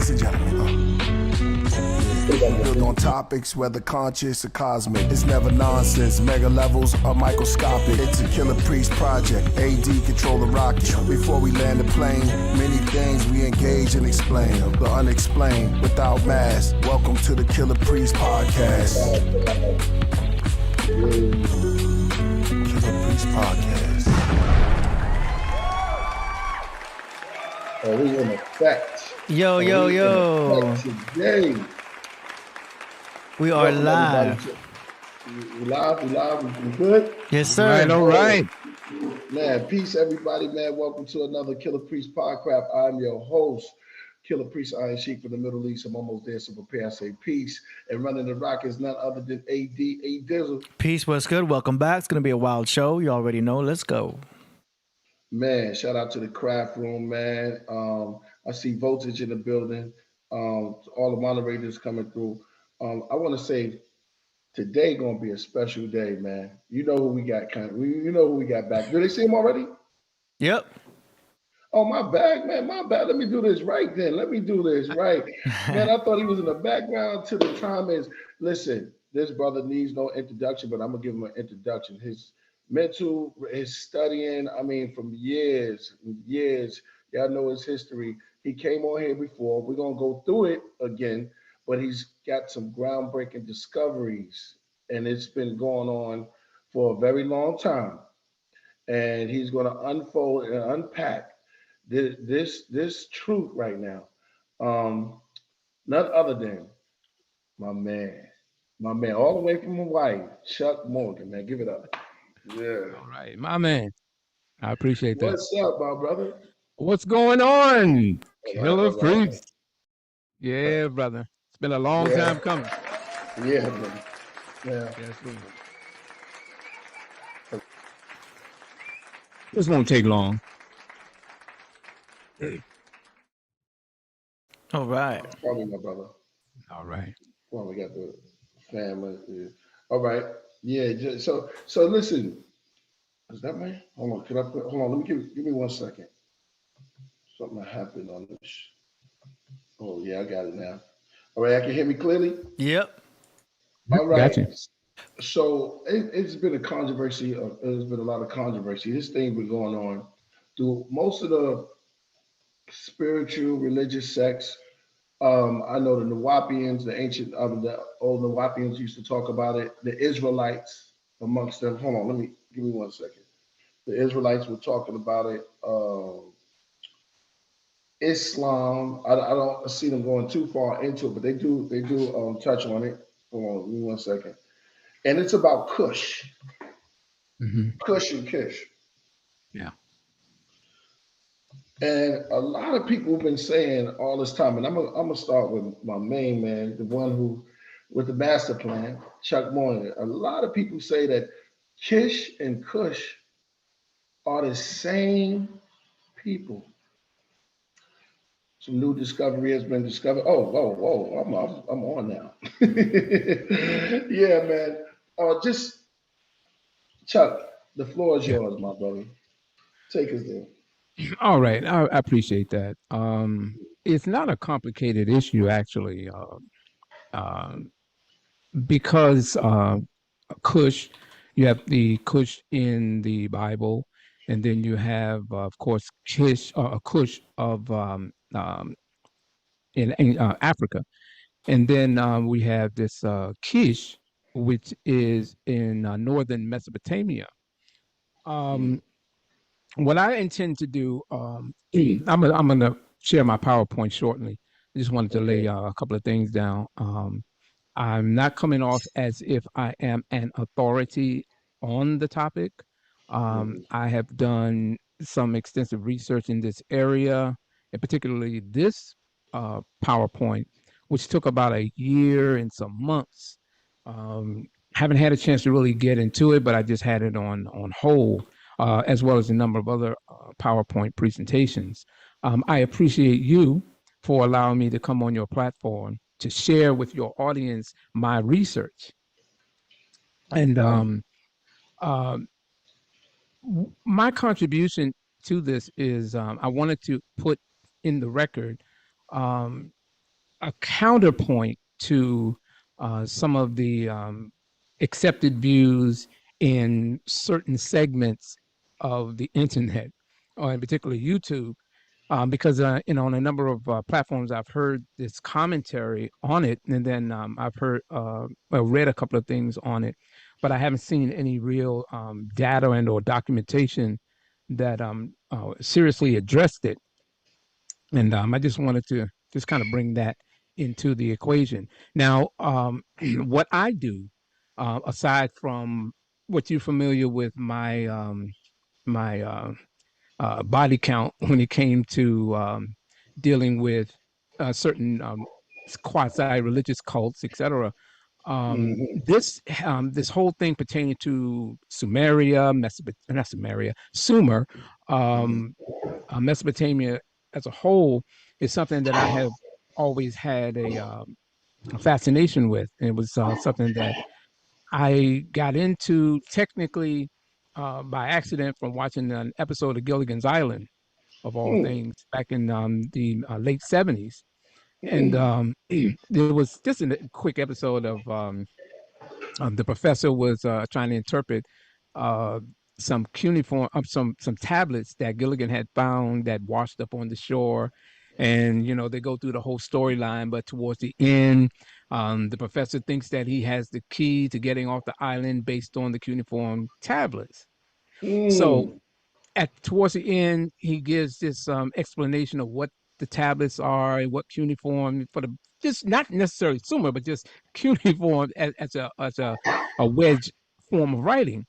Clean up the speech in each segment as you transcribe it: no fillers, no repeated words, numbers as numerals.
ladies and gentlemen. Built on topics, whether conscious or cosmic. It's never nonsense, mega levels or microscopic. It's a Killa Priest project, AD control the rocket. Before we land the plane, many things we engage and explain. The unexplained, without mask. Welcome to the Killa Priest podcast. Killa Priest podcast. Oh, we in effect. Yo. Today. We are live. We live. We good? Yes, sir. All right. Man, peace, everybody, man. Welcome to another Killa Priest podcast. I'm your host, Killa Priest Iron Sheik from the Middle East. I'm almost there, so prepare. I say peace. And running the rock is none other than AD Dizzle. Peace, what's good? Welcome back. It's going to be a wild show. You already know. Let's go. Man, shout out to the craft room, man. I see Voltage in the building. All the moderators coming through. I want to say today gonna be a special day, man. You know who we got, you know who we got back. Did they see him already? Yep. Oh, my bad, man. My bad. Let me do this right then. Man, I thought he was in the background till the time is. Listen, this brother needs no introduction, but I'm gonna give him an introduction. His mental, his studying, I mean, from years. Y'all know his history. He came on here before. We're gonna go through it again. But he's got some groundbreaking discoveries, and it's been going on for a very long time. And he's going to unfold and unpack this truth right now. None other than my man, all the way from Hawaii, Chuck Morgan, man. Give it up. Yeah. All right, my man. I appreciate that. What's up, my brother? What's going on? Killa All right. Priest. Yeah, brother. It's been a long time coming. Yeah, brother. Yeah. Yes, this won't take long. All right. Probably my brother. All right. Well, we got the family. Yeah. All right. Yeah. So listen. Is that me? Hold on. Hold on. Let me give me 1 second. Something happened on this. Oh yeah, I got it now. All right, I can hear me clearly? Yep. All right. Gotcha. So it's been a controversy. There's been a lot of controversy. This thing been going on through most of the spiritual, religious sects. I know the Nawapians, the old Nawapians used to talk about it. The Israelites amongst them. Hold on, give me 1 second. The Israelites were talking about it. Islam, I don't see them going too far into it, but they do touch on it. Hold on, give me 1 second. And it's about Kush. Mm-hmm. Kush and Kish. Yeah. And a lot of people have been saying all this time, and I'm gonna start with my main man, the one who with the master plan, Chuck Morgan. A lot of people say that Kish and Kush are the same people. Some new discovery has been discovered. Oh, I'm on now. Yeah, man. Just Chuck, the floor is yours, my brother. Take us there. All right. I appreciate that. It's not a complicated issue, actually, because Kush, you have the Kush in the Bible, and then you have, of course, Kish, Kush of in Africa. And then we have this Kish, which is in northern Mesopotamia. What I intend to do, I'm going to share my PowerPoint shortly. I just wanted to lay a couple of things down. I'm not coming off as if I am an authority on the topic. I have done some extensive research in this area, and particularly this PowerPoint, which took about a year and some months. Haven't had a chance to really get into it, but I just had it on hold, as well as a number of other PowerPoint presentations. I appreciate you for allowing me to come on your platform to share with your audience my research. And my contribution to this is I wanted to put in the record a counterpoint to some of the accepted views in certain segments of the internet, or in particular YouTube, because on a number of platforms I've heard this commentary on it, and then I've read a couple of things on it, but I haven't seen any real data and or documentation that seriously addressed it. And I just wanted to just kind of bring that into the equation. Now, what I do, aside from what you're familiar with my body count when it came to dealing with certain quasi-religious cults, etc. Mm-hmm. This whole thing pertaining to not Sumeria, Sumer, um, Mesopotamia as a whole is something that I have always had a fascination with. And it was something that I got into technically by accident from watching an episode of Gilligan's Island, of all Mm-hmm. things, back in the late 70s. And Mm-hmm. there was just a quick episode of the professor was trying to interpret uh, some cuneiform, some tablets that Gilligan had found that washed up on the shore, and they go through the whole storyline. But towards the end, the professor thinks that he has the key to getting off the island based on the cuneiform tablets. So Mm-hmm. at towards the end, he gives this explanation of what the tablets are and what cuneiform for the just not necessarily Sumer, but just cuneiform as a wedge form of writing.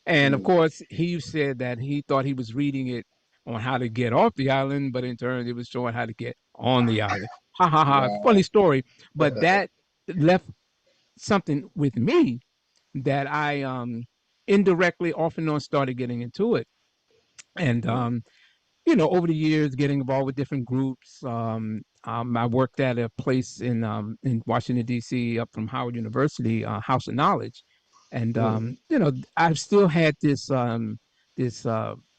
And of course, he said that he thought he was reading it on how to get off the island, but in turn, it was showing how to get on the island. Ha ha ha! Funny Wow. story, but that left something with me that I indirectly, off and on, started getting into it. And over the years, getting involved with different groups. I worked at a place in Washington D.C. up from Howard University, House of Knowledge, and Mm-hmm. I've still had this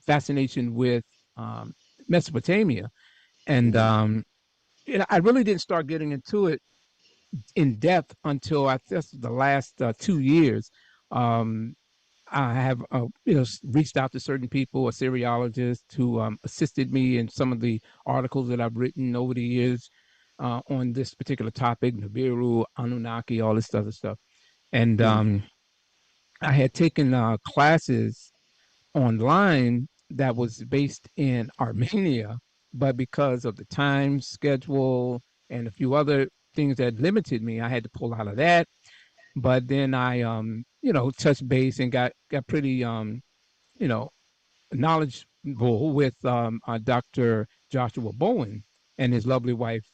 fascination with um, Mesopotamia, and I really didn't start getting into it in depth until I guess the last 2 years. Um, I have, reached out to certain people, Assyriologists, who assisted me in some of the articles that I've written over the years on this particular topic, Nibiru, Anunnaki, all this other stuff. And I had taken classes online that was based in Armenia, but because of the time schedule and a few other things that limited me, I had to pull out of that. But then I, touched base and got pretty, you know, knowledgeable with Dr. Joshua Bowen and his lovely wife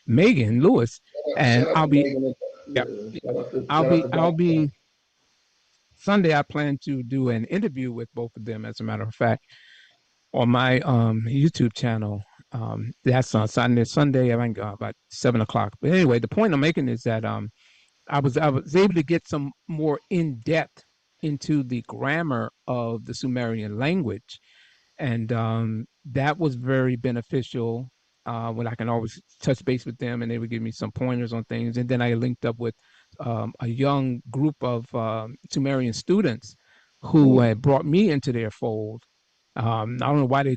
Megan Lewis, and Shout out I'll to be Megan. yeah, Yeah, I'll shout out be to I'll Dr. be Sunday. I plan to do an interview with both of them, as a matter of fact, on my YouTube channel. That's on Sunday. I think about 7 o'clock. But anyway, the point I'm making is that I was able to get some more in depth into the grammar of the Sumerian language, and that was very beneficial. When I can always touch base with them, and they would give me some pointers on things. And then I linked up with a young group of Sumerian students who Mm, had brought me into their fold. I don't know why they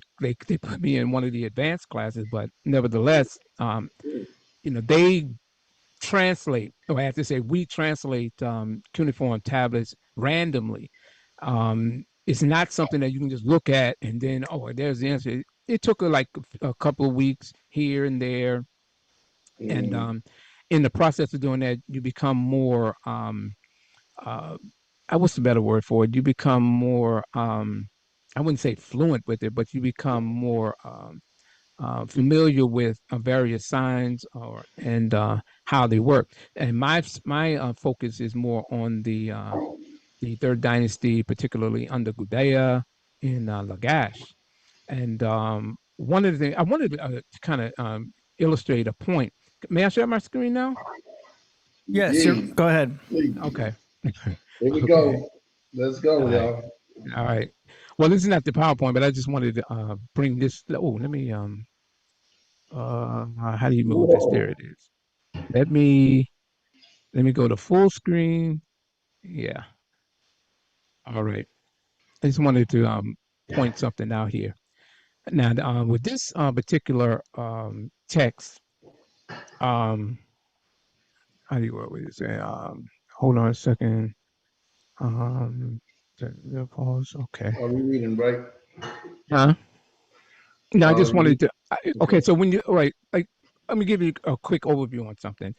put me in one of the advanced classes, but nevertheless, mm, they translate, or I have to say, we translate cuneiform tablets randomly. It's not something that you can just look at and then, oh, there's the answer. It took like a couple of weeks here and there, and mm, in the process of doing that, you become more. Uh, what's the better word for it? You become more. I wouldn't say fluent with it, but you become more familiar with various signs or and how they work. And my focus is more on the Third Dynasty, particularly under Gudea in Lagash. And one of the things I wanted to kind of illustrate a point. May I share my screen now? Yes, Indeed. go ahead. Indeed. Okay. Here we Okay. go. Let's All go, right. y'all. All right. Well, this is not the PowerPoint, but I just wanted to bring this. Oh, let me how do you move this? There Whoa. it is. Let me go to full screen. Yeah. All right. I just wanted to point something out here. Now, with this particular text, um, how do you what would you say? Hold on a second. Um, pause. Okay. Are we reading right? Huh? No, I Are just we? wanted to. Okay, so when you right, like, let me give you a quick overview on something.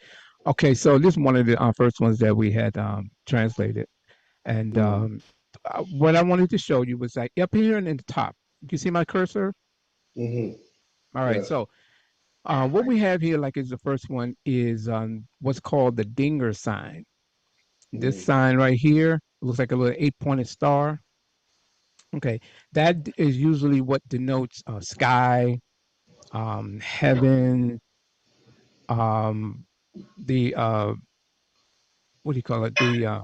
Okay, so this is one of the first ones that we had translated, and what I wanted to show you was like up here and in the top. You see my cursor? Mm-hmm. All right, Yes. so what we have here, like, is the first one is what's called the dinger sign. This Mm-hmm. sign right here looks like a little 8-pointed star. Okay, that is usually what denotes sky, heaven, um, the what do you call it? The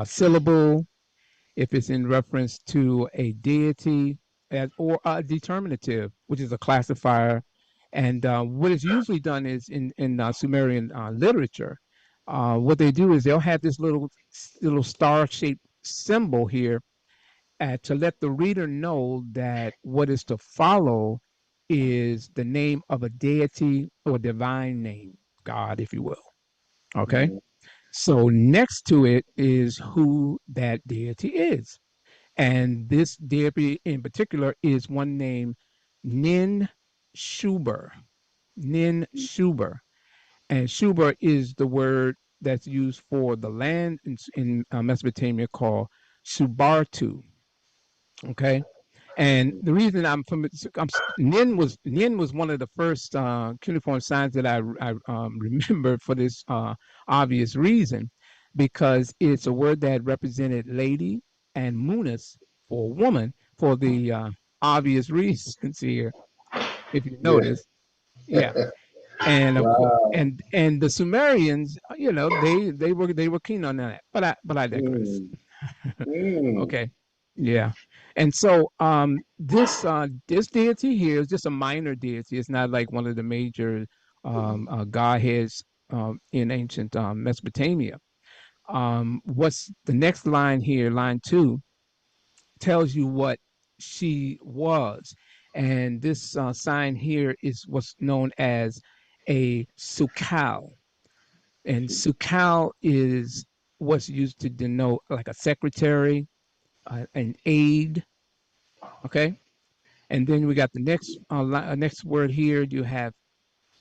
syllable, if it's in reference to a deity, or a determinative, which is a classifier. And what is usually done is in Sumerian literature, what they do is they'll have this little star-shaped symbol here to let the reader know that what is to follow is the name of a deity or divine name, God, if you will. Okay. Mm-hmm. So next to it is who that deity is. And this deity in particular is one named Nin Shuber. Nin Shuber. And Shuber is the word that's used for the land in Mesopotamia called Subartu. Okay. And the reason Nin was one of the first cuneiform signs that I remember for this obvious reason, because it's a word that represented lady and munis for woman for the obvious reasons here. If you Yeah. notice, yeah. And of course, Wow. and the Sumerians, they were keen on that. But I digress. Mm. Mm. Okay. Yeah. And so this deity here is just a minor deity. It's not like one of the major godheads in ancient Mesopotamia. What's the next line here, line 2, tells you what she was. And this sign here is what's known as a sukal. And sukal is what's used to denote like a secretary, an aide. Okay. And then we got the next word here. You have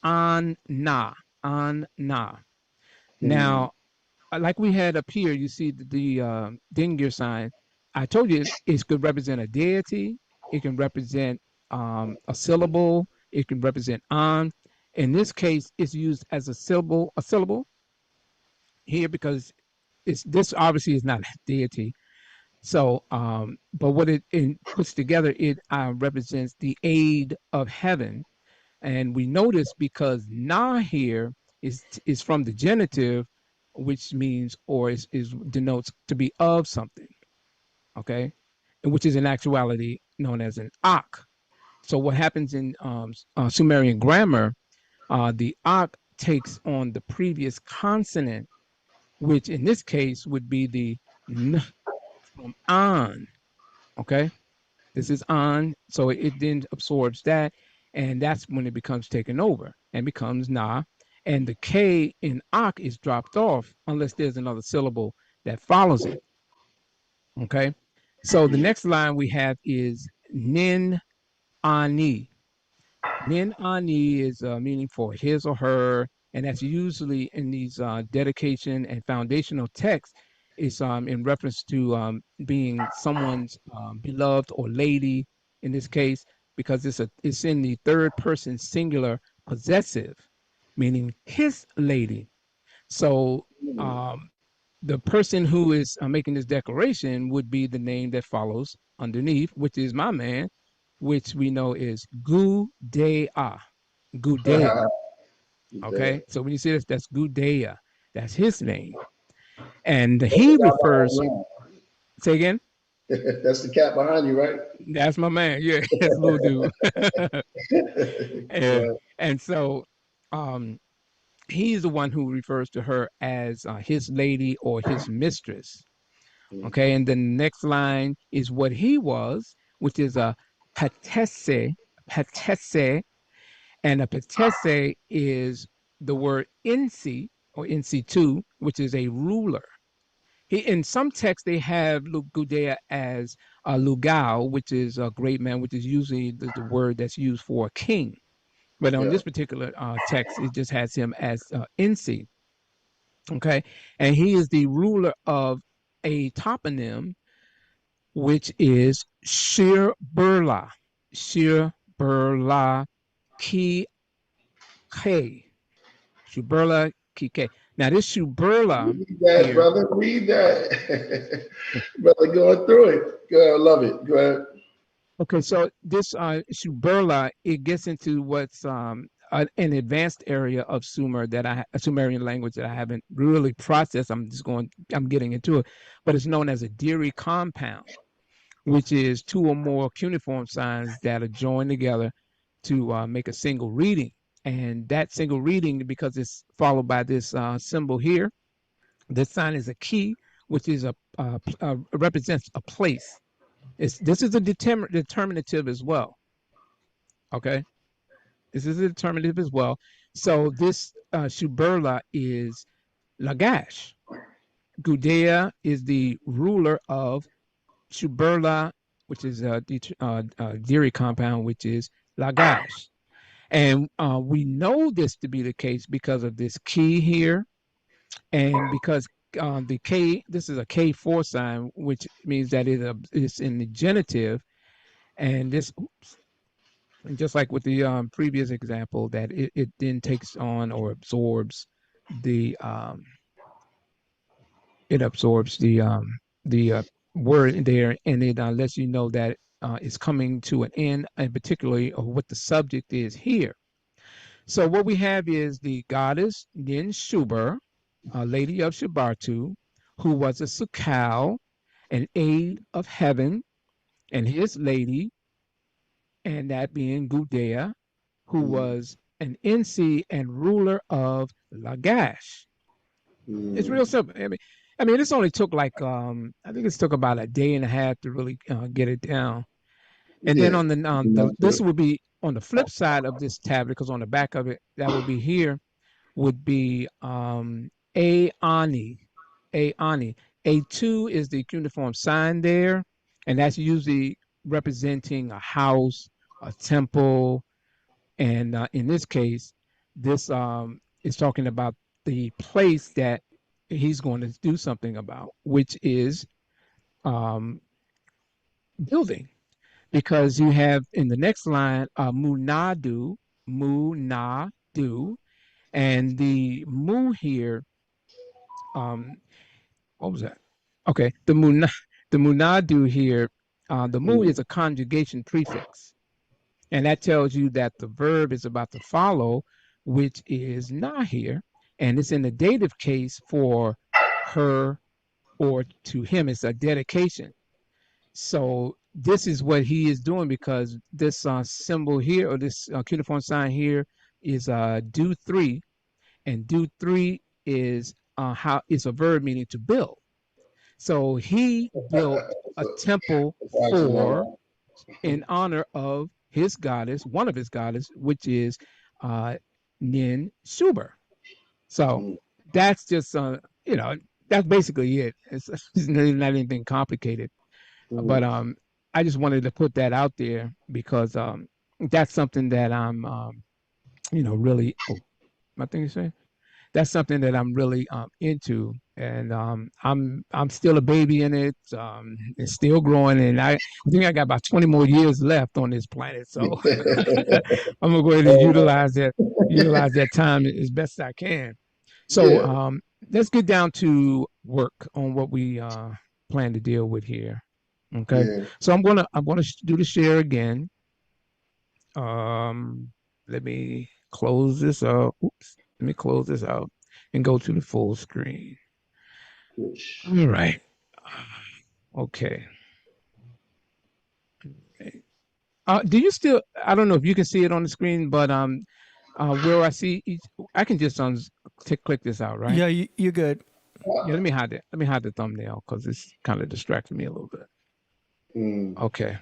an na, an na. Mm. Now, like we had up here, you see the dingir sign. I told you it could represent a deity. It can represent a syllable. It can represent an. In this case, it's used as a syllable here because this obviously is not a deity. So, but what it puts together, it represents the aid of heaven. And we notice because na here is from the genitive, which means or is denotes to be of something. Okay, and which is in actuality known as an ak. So what happens in Sumerian grammar, the ak takes on the previous consonant, which in this case would be the n from an. Okay, this is on, so it then absorbs that, and that's when it becomes taken over and becomes na. And the K in ak is dropped off unless there's another syllable that follows it. Okay. So the next line we have is nin ani. Nin ani is meaning for his or her, and that's usually in these dedication and foundational texts. Is in reference to being someone's beloved or lady in this case, because it's in the third person singular possessive, meaning his lady. So um, the person who is making this declaration would be the name that follows underneath, which is my man, which we know is Gudea. Gudea. There. Okay. So when you see this, that's Gudea. That's his name. And he refers, say again, That's the cat behind you, right? that's my man. Yeah, that's little dude. and, Yeah. and so um, he's the one who refers to her as his lady or his mistress. Okay, and then the next line is what he was, which is a patese, patese, and a patese is the word insi or insi2, which is a ruler. In some texts they have Gudea as Lugao, which is a great man, which is usually the word that's used for a king. But on this particular text, it just has him as Insi. Okay, and he is the ruler of a toponym, which is Shir Burla, Shir Burla Ki K, Shuburla Ki K. Now this Shuburla Read that, here. brother. Read that. Brother, going through it. Go ahead, I love it. Go ahead. Okay, so this Shuburla, it gets into what's an advanced area of Sumer that a Sumerian language that I haven't really processed. I'm getting into it, but it's known as a Diri compound, which is two or more cuneiform signs that are joined together to make a single reading. And that single reading, because it's followed by this symbol here, this sign is a key, which is represents a place. This is a determinative as well. Okay, this is a determinative as well. So this Shuburla is Lagash. Gudea is the ruler of Shuburla, which is a Diri compound, which is Lagash. And we know this to be the case because of this key here, and because the K, this is a K4 sign, which means that it's in the genitive, and this, oops, and just like with the previous example, that it then takes on or absorbs the it absorbs the word there, and it lets you know that it's coming to an end, and particularly of what the subject is here. So what we have is the goddess Nin Shuber, lady of Shabartu, who was a Sukal, an aid of heaven, and his lady, and that being Gudea, who was an Insi and ruler of Lagash. It's real simple. I mean, this only took like I think it took about a day and a half to really get it down. And then Yeah. on the this would be on the flip side of this tablet, because on the back of it, that would be here, would be Aani. Aani. A2 is the cuneiform sign there, and that's usually representing a house, a temple, and in this case, this is talking about the place that he's going to do something about, which is um, building. Because you have in the next line, Munadu, Munadu, and the Mu here, um, what was that? Okay, the Munadu here, the Mu is a conjugation prefix. And that tells you that the verb is about to follow, which is na here. And it's in the dative case for her or to him. It's a dedication. So this is what he is doing, because this symbol here, or this cuneiform sign here, is do three. And do three is how it's a verb meaning to build. So he built a temple for in honor of his goddess, one of his goddess, which is uh, Nin Suber. So that's just, that's basically it. It's really not anything complicated. But I just wanted to put that out there because that's something that I'm, really. Oh, my thing you say? That's something that I'm really into, and I'm still a baby in it. It's still growing, and I think I got about 20 more years left on this planet. So I'm gonna go ahead and utilize that time as best I can. So Yeah. let's get down to work on what we plan to deal with here. Okay, Yeah. so I'm gonna do the share again. Um, Let me close this out. Oops, let me close this out and go to the full screen. Kush. All right. Okay. Do you still? I don't know if you can see it on the screen, but where I see each. I can just click this out, right? Yeah, you're good. Yeah, let me hide it. Let me hide the thumbnail because it's kind of distracting me a little bit. Mm. Okay,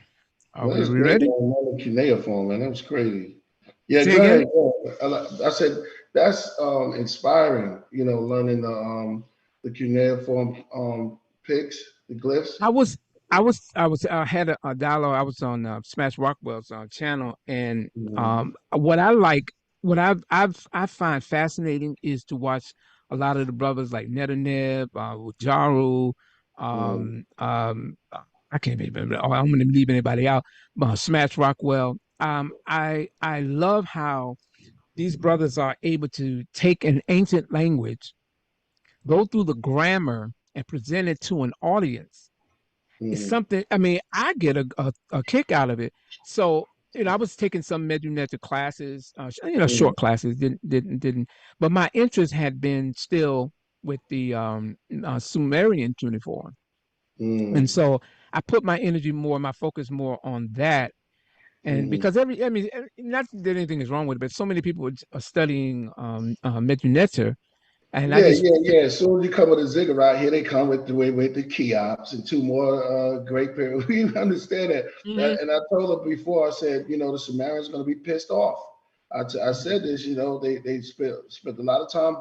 are Well, we it's great ready? learning cuneiform, man. That was crazy. Yeah, Say go again. ahead. Go ahead. I said that's inspiring. Learning the cuneiform pics, the glyphs. I was, I had a dialogue. I was on Smash Rockwell's channel, and Mm, what what I find fascinating is to watch a lot of the brothers like Netaneb, Jaru, mm, um, um, uh, I can't remember. Oh, I'm going to leave anybody out. Smash Rockwell. I love how these brothers are able to take an ancient language, go through the grammar, and present it to an audience. It's mm, something. I mean, I get a kick out of it. So I was taking some Medunetter classes, mm, short classes. Didn't. But my interest had been still with the Sumerian cuneiform, and mm, so I put my energy more, my focus more on that. And mm. because I mean, not that anything is wrong with it, but so many people are studying Medunetter, and I Yeah, just, yeah, yeah. As soon as you come with a ziggurat, here they come with the Cheops and two more great periods. We understand that. Mhm. And I told her before. I said, the Sumerians going to be pissed off. I said this. They spent a lot of time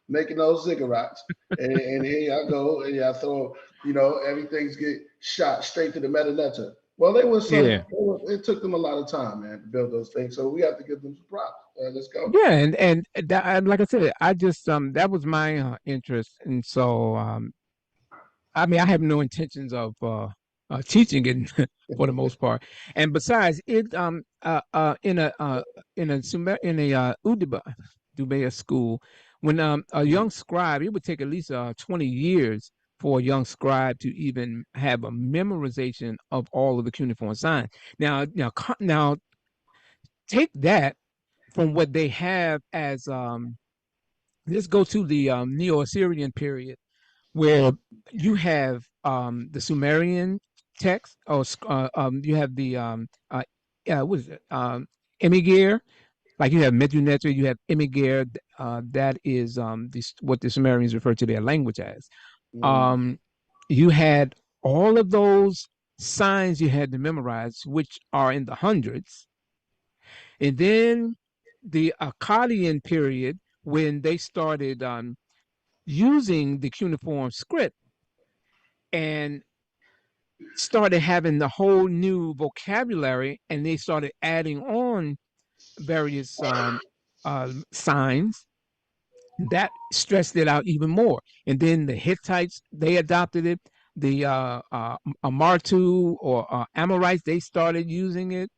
making those ziggurats, and here I go, and I throw. Everything's get shot straight to the metadata. Well, Yeah. it took them a lot of time, man, to build those things. So we have to give them some props. Let's go. Yeah, and that, like I said, I just that was my interest, and so I mean, I have no intentions of teaching it for the most part. And besides, it in a Dubaya school, when a young scribe, it would take at least 20 years for a young scribe to even have a memorization of all of the cuneiform signs. Now take that from what they have as let's go to the Neo-Assyrian period where you have the Sumerian text, or you have the what is it? Emigir, like you have Medunetter, you have Emigir. That is what the Sumerians refer to their language as. Mm, Um, you had all of those signs you had to memorize, which are in the hundreds, and then the Akkadian period when they started using the cuneiform script and started having the whole new vocabulary, and they started adding on various signs that stressed it out even more. And then the Hittites, they adopted it. The Amartu or Amorites, they started using it.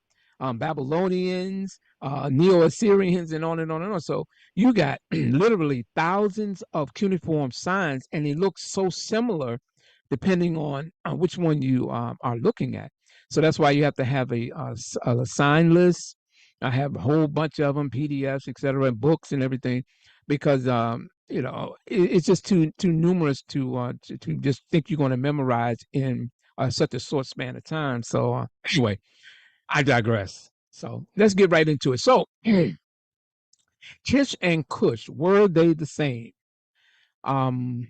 Babylonians, Neo-Assyrians, and on and on and on. So you got literally thousands of cuneiform signs, and they look so similar depending on which one you are looking at. So that's why you have to have a sign list. I have a whole bunch of them, PDFs, et cetera, and books and everything, because it's just too numerous to just think you're going to memorize in such a short span of time. So anyway, I digress. So let's get right into it. So Kish and Kush, were they the same? Um,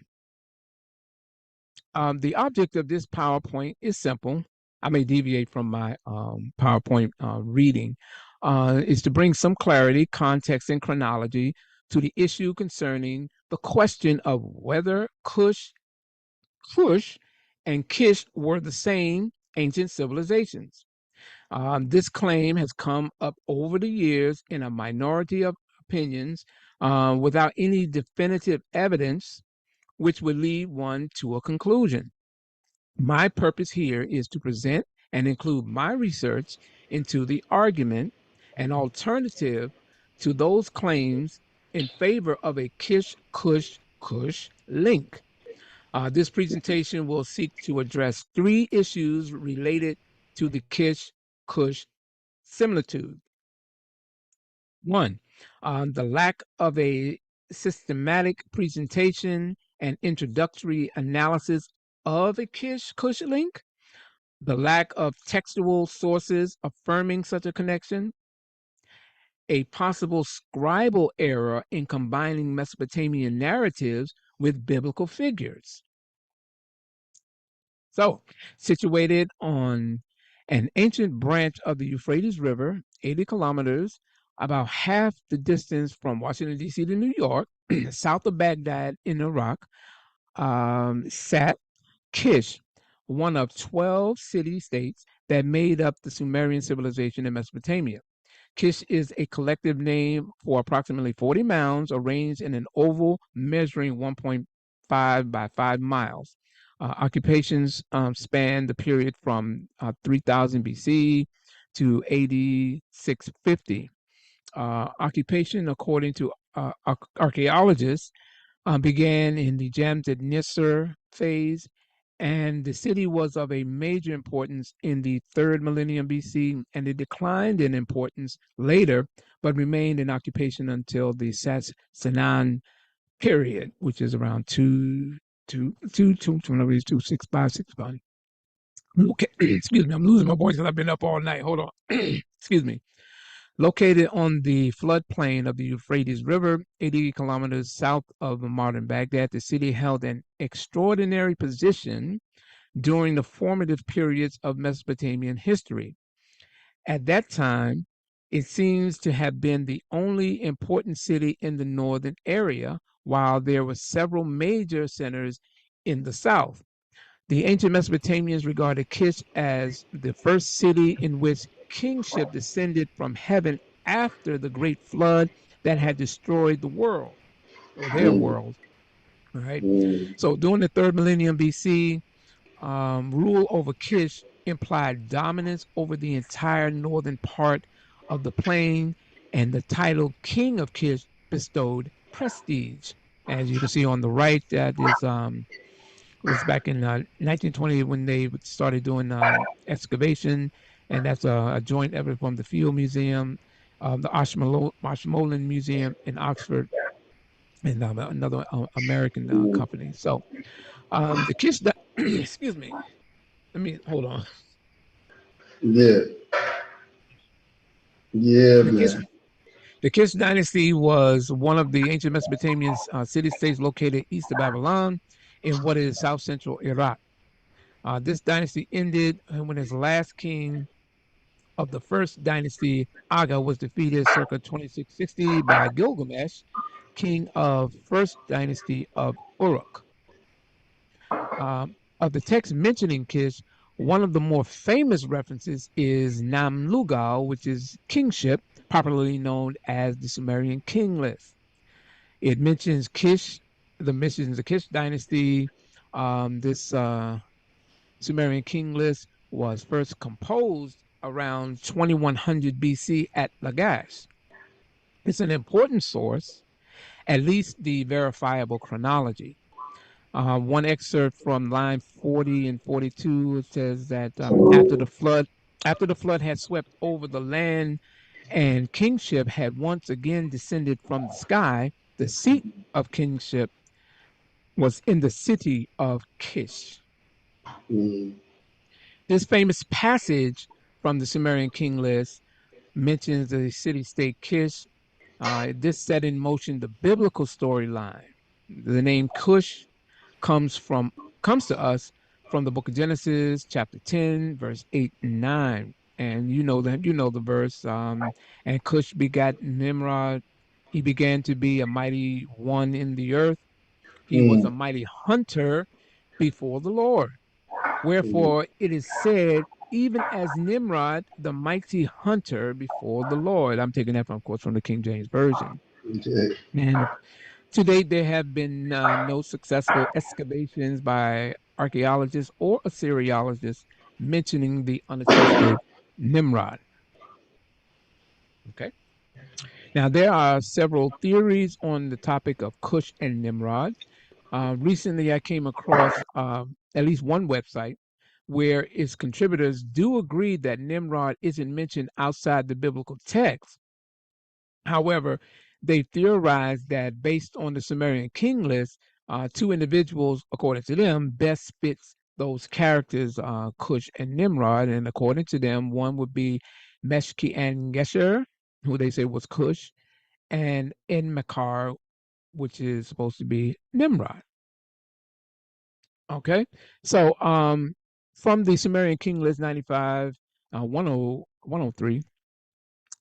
the object of this PowerPoint is simple. I may deviate from my PowerPoint reading. Is to bring some clarity, context, and chronology to the issue concerning the question of whether Kush, and Kish were the same ancient civilizations. This claim has come up over the years in a minority of opinions without any definitive evidence, which would lead one to a conclusion. My purpose here is to present and include my research into the argument and alternative to those claims in favor of a Kish Kush Kush link. This presentation will seek to address three issues related to the Kish Kush similitude. One, the lack of a systematic presentation and introductory analysis of a Kish Kush link, the lack of textual sources affirming such a connection, a possible scribal error in combining Mesopotamian narratives with biblical figures. So, situated on an ancient branch of the Euphrates River, 80 kilometers, about half the distance from Washington, D.C. to New York, south of Baghdad in Iraq, sat Kish, one of 12 city-states that made up the Sumerian civilization in Mesopotamia. Kish is a collective name for approximately 40 mounds arranged in an oval measuring 1.5 by 5 miles. Occupations span the period from 3000 BC to 8650. Occupation, according to archaeologists, began in the Jamded Nisr phase, and the city was of a major importance in the 3rd millennium BC, and it declined in importance later, but remained in occupation until the Sasanian period, which is around 265. Okay, excuse me, I'm losing my voice because I've been up all night. Hold on. Excuse me. Located on the floodplain of the Euphrates River, 80 kilometers south of modern Baghdad, the city held an extraordinary position during the formative periods of Mesopotamian history. At that time, it seems to have been the only important city in the northern area, while there were several major centers in the south. The ancient Mesopotamians regarded Kish as the first city in which kingship descended from heaven after the great flood that had destroyed the world, or their world. All right. So during the 3rd millennium BC, rule over Kish implied dominance over the entire northern part of the plain, and the title King of Kish bestowed prestige. As you can see on the right, that is was back in 1920 when they started doing excavation, and that's a joint effort from the Field Museum, the Ashmolean Museum in Oxford, and another American company. So the Kish, excuse me, let me hold on. Yeah. Yeah, The Kish, man. the Kish dynasty was one of the ancient Mesopotamian city-states located east of Babylon in what is south central Iraq. This dynasty ended when his last king of the first dynasty, Aga, was defeated circa 2660 by Gilgamesh, king of first dynasty of Uruk. Of the text mentioning Kish, one of the more famous references is Namlugal, which is kingship, popularly known as the Sumerian king list. It mentions Kish, the Kish dynasty. This Sumerian king list was first composed around 2100 BC at Lagash. It's an important source, at least the verifiable chronology. One excerpt from line 40 and 42, it says that after the flood had swept over the land and kingship had once again descended from the sky, the seat of kingship was in the city of Kish. This famous passage from the Sumerian king list mentions the city-state Kish. This set in motion the biblical storyline. The name Kush comes to us from the book of Genesis, chapter 10, verse 8 and 9. And you know the verse. And Cush begat Nimrod. He began to be a mighty one in the earth. He was a mighty hunter before the Lord. Wherefore it is said, even as Nimrod, the mighty hunter before the Lord. I'm taking that from, of course, from the King James Version. Okay. And to date, there have been no successful excavations by archaeologists or Assyriologists mentioning the unattested Nimrod. Okay. Now, there are several theories on the topic of Cush and Nimrod. Recently, I came across at least one website where its contributors do agree that Nimrod isn't mentioned outside the biblical text. However, they theorized that based on the Sumerian king list, two individuals, according to them, best fits those characters, Cush and Nimrod. And according to them, one would be Meshki and Gesher, who they say was Kush, and Enmakar, which is supposed to be Nimrod. Okay, so from the Sumerian King List 95, 103,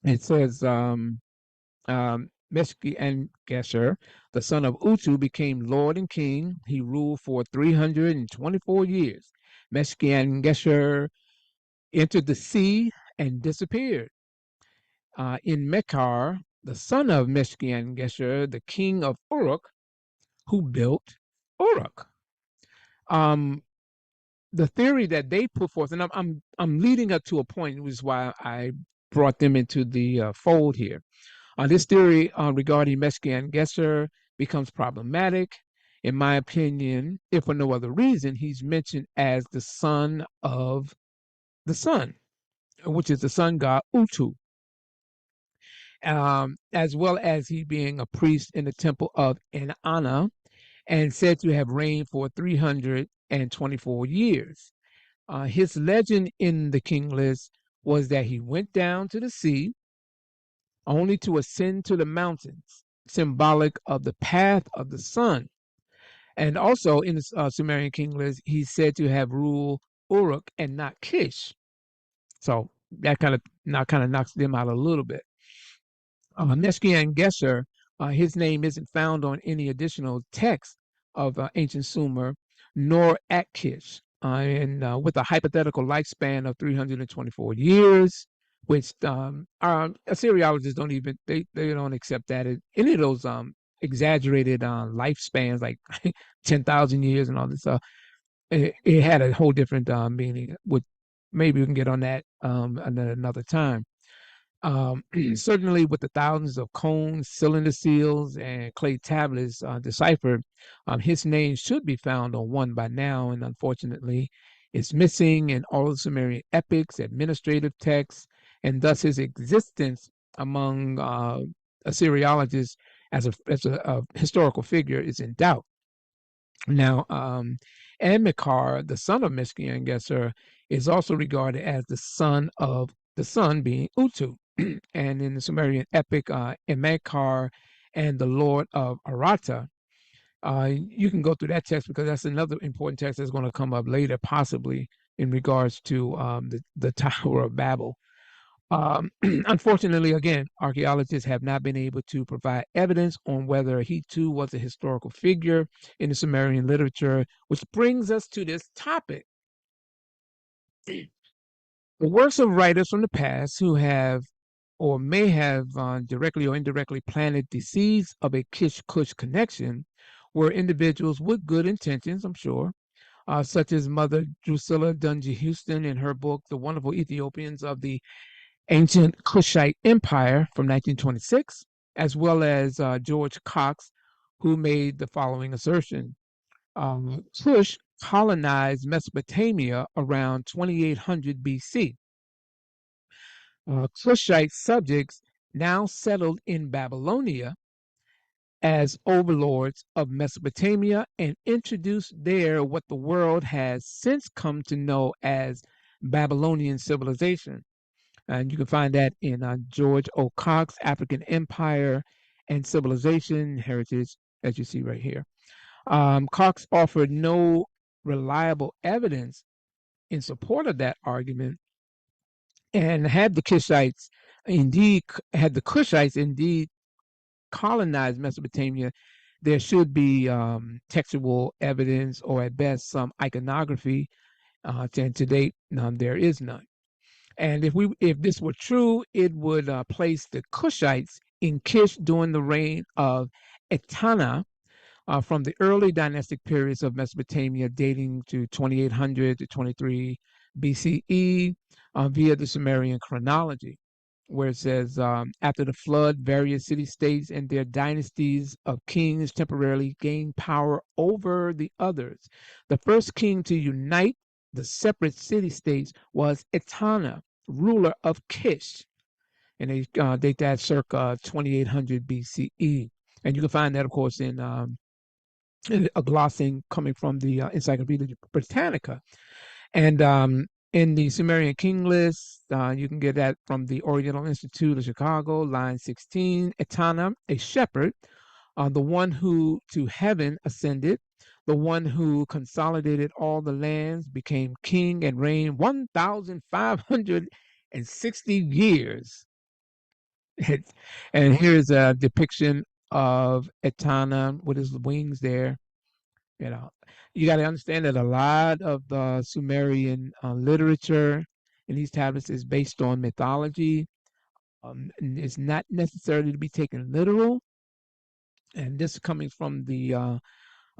it says Meshki and Gesher, the son of Utu, became Lord and King. He ruled for 324 years. Meshki and Gesher entered the sea and disappeared. In Mekar, the son of Meshki and Gesher, the king of Uruk, who built Uruk. Um, the theory that they put forth, and I'm leading up to a point, which is why I brought them into the fold here. This theory regarding Meshki and Gesser becomes problematic, in my opinion, if for no other reason. He's mentioned as the son of the sun, which is the sun god Utu, as well as he being a priest in the temple of Enanna and said to have reigned for 324 years. His legend in the king list was that he went down to the sea only to ascend to the mountains, symbolic of the path of the sun. And also in the Sumerian king list, he's said to have ruled Uruk and not Kish. So that kind of knocks them out a little bit. Neshki Gesser, his name isn't found on any additional text of ancient Sumer, nor at Kish. And with a hypothetical lifespan of 324 years, which our Assyriologists don't even they don't accept that any of those exaggerated lifespans like 10,000 years and all this stuff. It had a whole different meaning. Which maybe we can get on that another time. Certainly, with the thousands of cones, cylinder seals, and clay tablets deciphered, his name should be found on one by now, and unfortunately, it's missing in all the Sumerian epics, administrative texts, and thus his existence among Assyriologists as a historical figure is in doubt. Now, Amikar, the son of Mishki and Gesser, is also regarded as the son of the sun being Utu. And in the Sumerian epic, Emakar and the Lord of Arata, you can go through that text because that's another important text that's going to come up later, possibly in regards to the Tower of Babel. Unfortunately, again, archaeologists have not been able to provide evidence on whether he too was a historical figure in the Sumerian literature, which brings us to this topic. The works of writers from the past who have or may have directly or indirectly planted the seeds of a Kish Kush connection were individuals with good intentions, I'm sure, such as Mother Drusilla Dungy Houston in her book, The Wonderful Ethiopians of the Ancient Kushite Empire from 1926, as well as George Cox, who made the following assertion. Kush colonized Mesopotamia around 2800 BC. Kushite subjects now settled in Babylonia as overlords of Mesopotamia and introduced there what the world has since come to know as Babylonian civilization. And you can find that in George O. Cox, African Empire and Civilization Heritage, as you see right here. Cox offered no reliable evidence in support of that argument, and had the Kushites indeed colonized Mesopotamia, there should be textual evidence or at best some iconography. And to date, there is none. And if this were true, it would place the Kushites in Kish during the reign of Etana, from the early dynastic periods of Mesopotamia dating to 2800 to 23 BCE via the Sumerian chronology, where it says, after the flood, various city-states and their dynasties of kings temporarily gained power over the others. The first king to unite the separate city-states was Etana, ruler of Kish, and they date that circa 2800 BCE. And you can find that, of course, in a glossing coming from the Encyclopedia Britannica. And In the Sumerian king list, you can get that from the Oriental Institute of Chicago, line 16. Etana, a shepherd, the one who to heaven ascended, the one who consolidated all the lands, became king and reigned 1,560 years. And here's a depiction of Etana with his wings there. You know, you got to understand that a lot of the Sumerian literature in these tablets is based on mythology. And it's not necessarily to be taken literal. And this is coming from the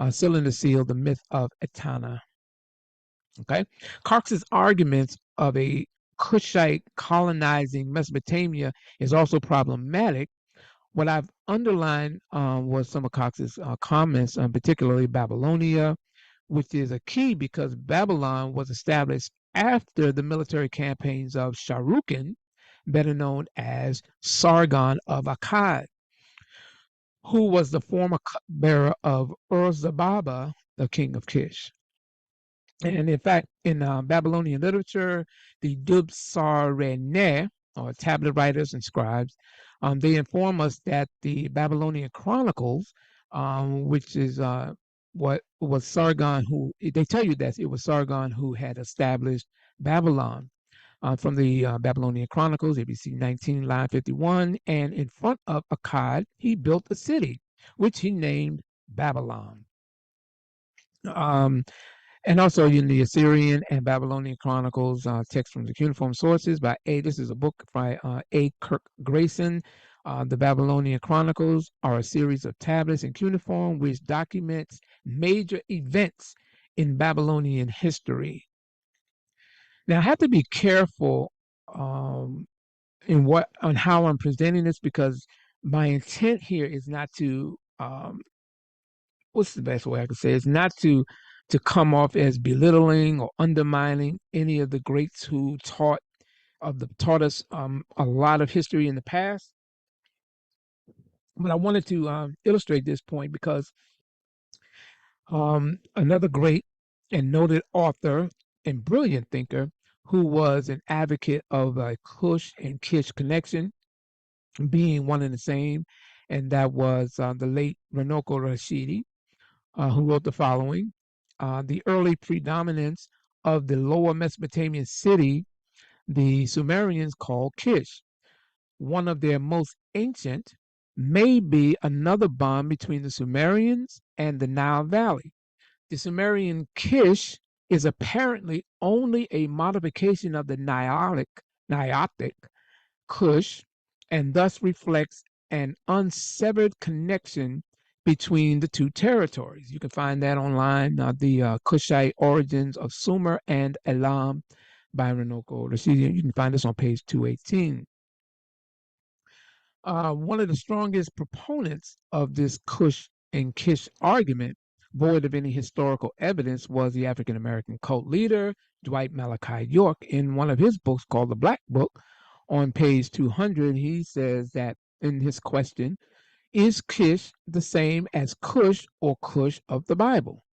cylinder seal, the myth of Etana. Okay, Cox's arguments of a Kushite colonizing Mesopotamia is also problematic. What I've underlined was some of Cox's comments, particularly Babylonia, which is a key because Babylon was established after the military campaigns of Shahrukh, better known as Sargon of Akkad, who was the former cupbearer of Ur-Zababa, the king of Kish. And in fact, in Babylonian literature, the Dubsarene, or tablet writers and scribes, they inform us that the Babylonian Chronicles, which is what was Sargon who, they tell you that it was Sargon who had established Babylon. From the Babylonian Chronicles, ABC 19, line 51, and in front of Akkad, he built a city, which he named Babylon. And also in the Assyrian and Babylonian Chronicles, text from the cuneiform sources by this is a book by A. Kirk Grayson. The Babylonian Chronicles are a series of tablets in cuneiform which documents major events in Babylonian history. Now I have to be careful on how I'm presenting this because my intent here is not to what's the best way I could say? It's not to come off as belittling or undermining any of the greats who taught us a lot of history in the past. But I wanted to illustrate this point because another great and noted author and brilliant thinker who was an advocate of a Kush and Kish connection being one and the same, and that was the late Renoko Rashidi, who wrote the following. The early predominance of the lower Mesopotamian city, the Sumerians called Kish. One of their most ancient may be another bond between the Sumerians and the Nile Valley. The Sumerian Kish is apparently only a modification of the Nilotic Kush and thus reflects an unsevered connection between the two territories. You can find that online, the Kushite Origins of Sumer and Elam by Renoko Rashidi. You can find this on page 218. One of the strongest proponents of this Kush and Kish argument, void of any historical evidence, was the African American cult leader Dwight Malachi York. In one of his books called The Black Book, on page 200, he says that in his question, is Kish the same as Kush or Kush of the Bible?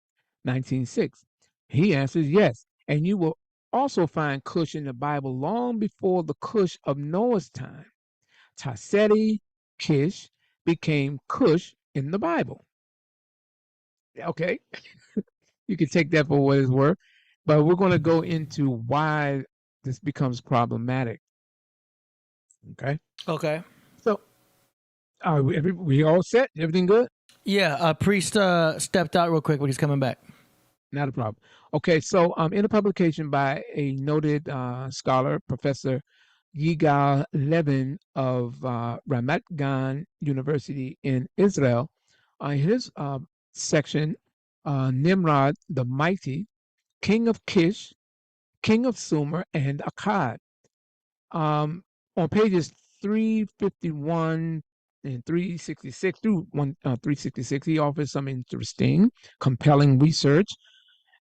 19:6. He answers yes. And you will also find Kush in the Bible long before the Kush of Noah's time. Taseti Kish became Kush in the Bible. Okay. You can take that for what it's worth. But we're going to go into why this becomes problematic. Okay. Okay. So we all set? Everything good? Yeah, Priest stepped out real quick, but he's coming back. Not a problem. Okay, so in a publication by a noted scholar, Professor Yigal Levin of Ramat Gan University in Israel, his section, Nimrod the Mighty, King of Kish, King of Sumer, and Akkad. On pages 351 and 366 through 366, he offers some interesting, compelling research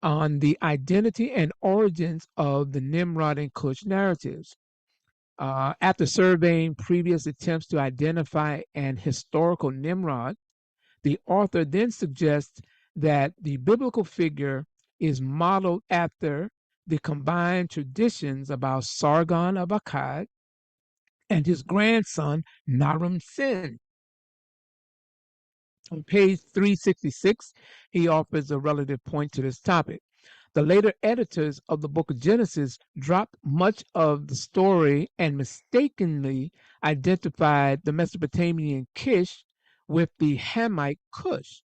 on the identity and origins of the Nimrod and Kush narratives. After surveying previous attempts to identify an historical Nimrod, the author then suggests that the biblical figure is modeled after the combined traditions about Sargon of Akkad and his grandson Naram Sin. On page 366, he offers a relative point to this topic. The later editors of the book of Genesis dropped much of the story and mistakenly identified the Mesopotamian Kish with the Hamite Kush.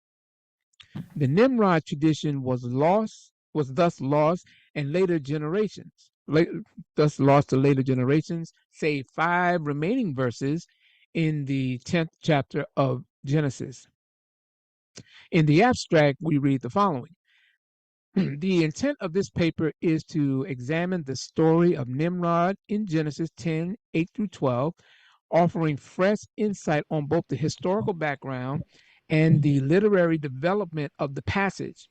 The Nimrod tradition was thus lost, and later generations, thus lost to later generations, save 5 remaining verses in the 10th chapter of Genesis. In the abstract, we read the following. The intent of this paper is to examine the story of Nimrod in Genesis 10, 8 through 12, offering fresh insight on both the historical background and the literary development of the passage.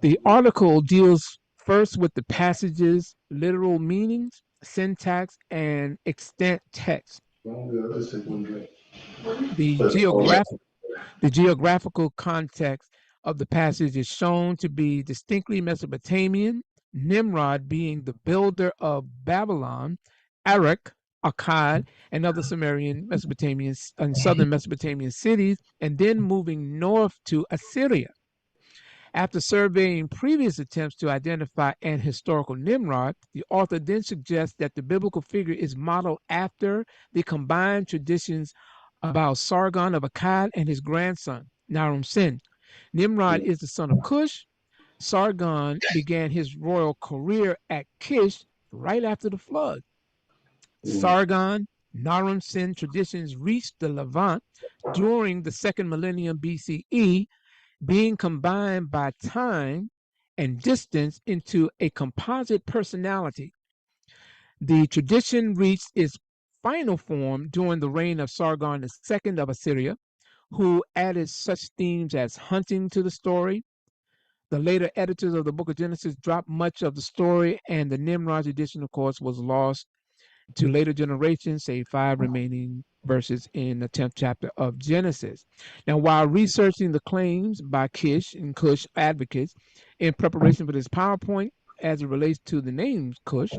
The article deals first with the passage's literal meanings, syntax, and extant text. The geographical context of the passage is shown to be distinctly Mesopotamian, Nimrod being the builder of Babylon, Erech, Akkad, and other Sumerian Mesopotamian and southern Mesopotamian cities, and then moving north to Assyria. After surveying previous attempts to identify an historical Nimrod, the author then suggests that the biblical figure is modeled after the combined traditions about Sargon of Akkad and his grandson, Naram Sin. Nimrod is the son of Kush. Sargon began his royal career at Kish right after the flood. Sargon, Naram Sin traditions reached the Levant during the 2nd millennium BCE, being combined by time and distance into a composite personality. The tradition reached its final form during the reign of Sargon II of Assyria, who added such themes as hunting to the story. The later editors of the book of Genesis dropped much of the story, and the Nimrod tradition, of course, was lost to later generations, save 5 remaining verses in the 10th chapter of Genesis. Now, while researching the claims by Kish and Kush advocates in preparation for this PowerPoint as it relates to the name Kush,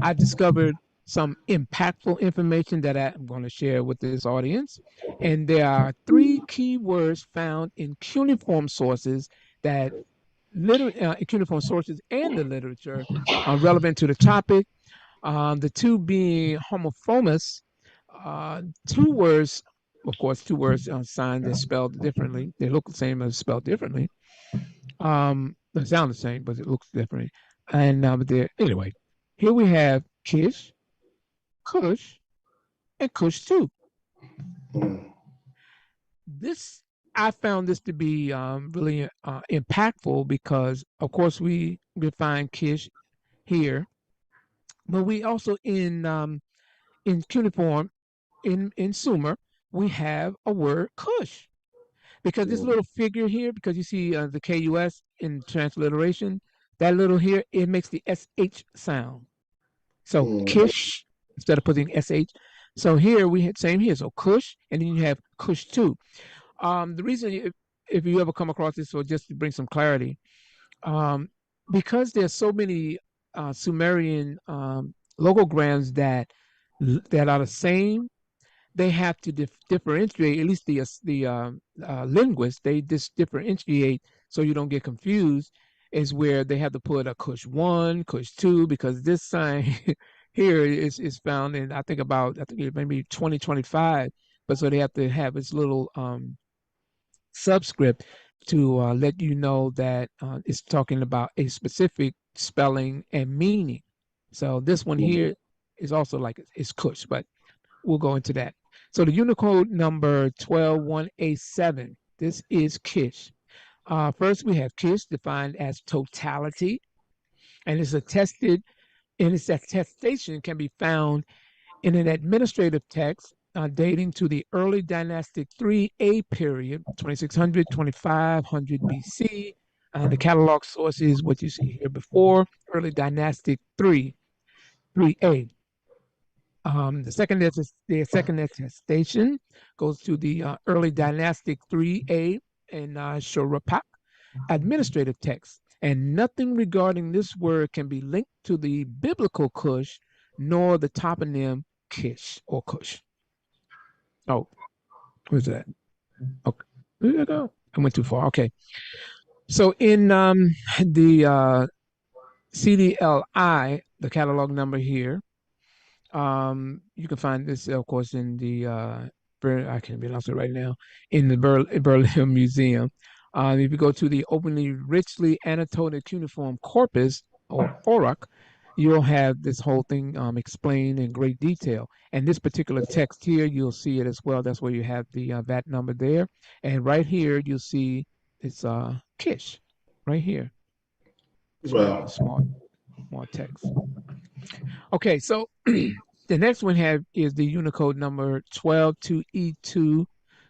I discovered some impactful information that I'm going to share with this audience. And there are 3 key words found in cuneiform sources that cuneiform sources and the literature are relevant to the topic. The 2 being homophomous, 2 words, of course, 2 words signed and spelled differently. They look the same as spelled differently. They sound the same, but it looks different. And anyway, here we have Kish, Kush, and Kush 2. I found this to be really impactful because, of course, we find Kish here, but we also in cuneiform, in Sumer, we have a word Kush. Because this little figure here, because you see the KUS in transliteration, that little here, it makes the SH sound. So Kish, instead of putting SH. So here we had same here. So Kush, and then you have Kush 2. The reason, if you ever come across this, or just to bring some clarity, because there's so many Sumerian logograms that are the same, they have to differentiate. At least the linguists, they just differentiate so you don't get confused. Is where they have to put a Kush 1, Kush 2, because this sign here is found in I think maybe 2025. But so they have to have its little subscript to let you know that it's talking about a specific spelling and meaning. So this one here is also like it's Kush, but we'll go into that. So the Unicode number 12187, this is Kish. First, we have Kish defined as totality, and its attestation can be found in an administrative text dating to the early dynastic 3A period, 2600, 2500 BC. The catalog source is what you see here before, early dynastic 3A. The second attestation goes to the early dynastic 3A in Shurapak administrative text, and nothing regarding this word can be linked to the biblical Kush, nor the toponym Kish or Kush. Oh, where's that? Okay, there you go. I went too far. Okay. So in the CDLI, the catalog number here, you can find this, of course, in the I can't pronounce it right now, in the Berlin Museum. If you go to the openly richly annotated cuneiform corpus or auroch, you'll have this whole thing explained in great detail. And this particular text here, you'll see it as well. That's where you have the VAT number there. And right here, you'll see it's Kish, right here. Well, Small text. Okay, so the next one is the Unicode number 122E2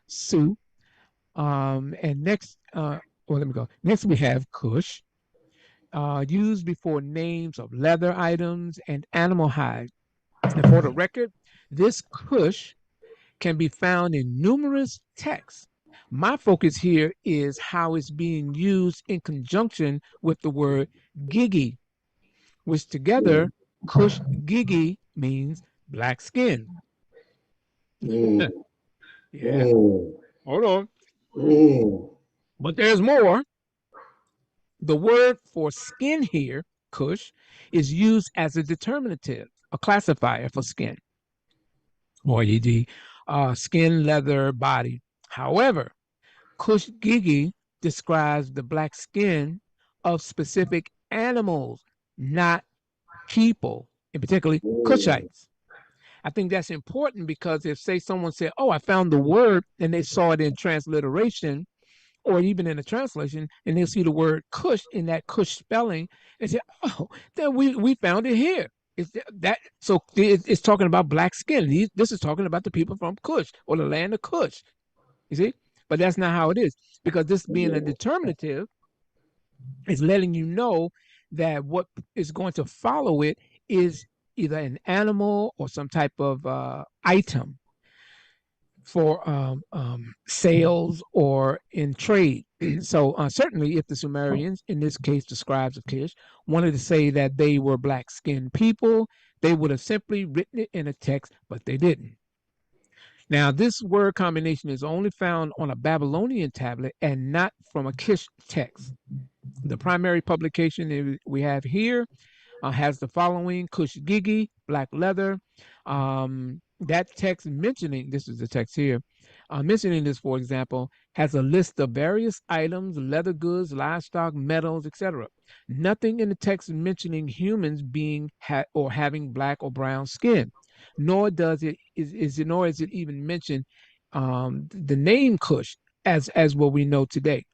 Su. And next, well, let me go. Next, we have Kush, used before names of leather items and animal hide. And for the record, this Kush can be found in numerous texts. My focus here is how it's being used in conjunction with the word gigi, which together, Kush gigi means black skin. mm, Yeah. mm, Hold on. mm. But there's more. The word for skin here, Kush, is used as a determinative, a classifier for skin, or e.g., skin, leather, body. However, Kush gigi describes the black skin of specific animals, not people, and particularly Kushites. I think that's important because if, say, someone said, "Oh, I found the word," and they saw it in transliteration or even in a translation, and they'll see the word Kush in that Kush spelling, and say, "Oh, then we found it here." It's talking about black skin. This is talking about the people from Kush or the land of Kush. You see, but that's not how it is, because this being a determinative is letting you know that what is going to follow it is either an animal or some type of item for sales or in trade. So certainly if the Sumerians, in this case the scribes of Kish, wanted to say that they were black-skinned people, they would have simply written it in a text, but they didn't. Now, this word combination is only found on a Babylonian tablet and not from a Kish text. The primary publication we have here has the following: Kush gigi, black leather. That text mentioning, this is the text here, mentioning this, for example, has a list of various items, leather goods, livestock, metals, etc. Nothing in the text mentioning humans being or having black or brown skin, nor is it even mention the name Kush as what we know today.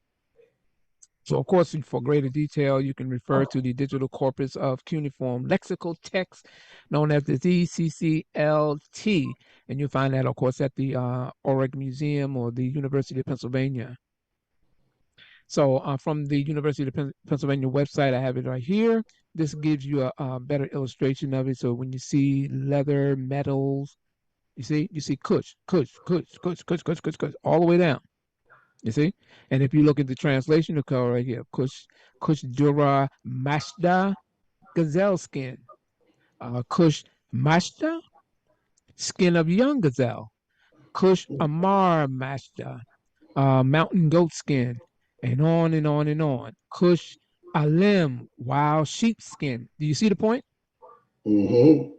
So, of course, for greater detail, you can refer to the digital corpus of cuneiform lexical text known as the DCCLT, and you'll find that, of course, at the Auroch Museum or the University of Pennsylvania. So, from the University of Pennsylvania website, I have it right here. This gives you a better illustration of it. So, when you see leather, metals, you see Kush, all the way down. You see? And if you look at the translation, of color right here, Kush Dura Mashda, gazelle skin. Kush Mashda, skin of young gazelle. Kush Amar Mashda, mountain goat skin. And on and on and on. Kush Alim, wild sheep skin. Do you see the point? Mm-hmm.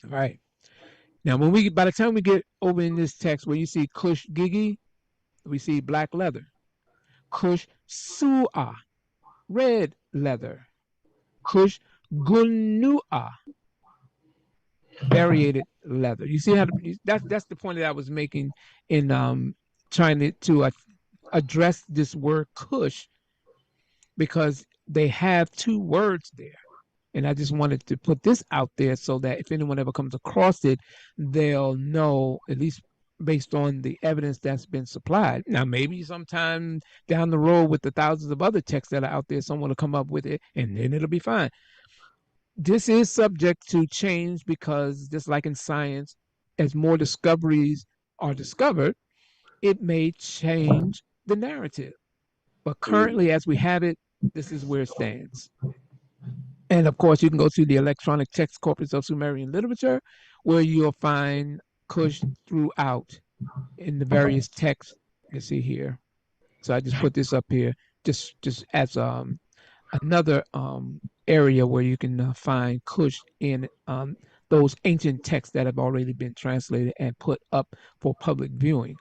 All right. Now, by the time we get over in this text where you see Kush Gigi, we see black leather. Kush Su'a, red leather. Kush Gunua, variated leather. You see how that's the point that I was making in trying to address this word Kush, because they have two words there. And I just wanted to put this out there so that if anyone ever comes across it, they'll know, at least based on the evidence that's been supplied. Now, maybe sometime down the road with the thousands of other texts that are out there, someone will come up with it and then it'll be fine. This is subject to change because, just like in science, as more discoveries are discovered, it may change the narrative. But currently, as we have it, this is where it stands. And of course, you can go to the electronic text corpus of Sumerian literature, where you'll find Kush throughout in the various texts you see here. So I just put this up here just as another area where you can find Kush in those ancient texts that have already been translated and put up for public viewing.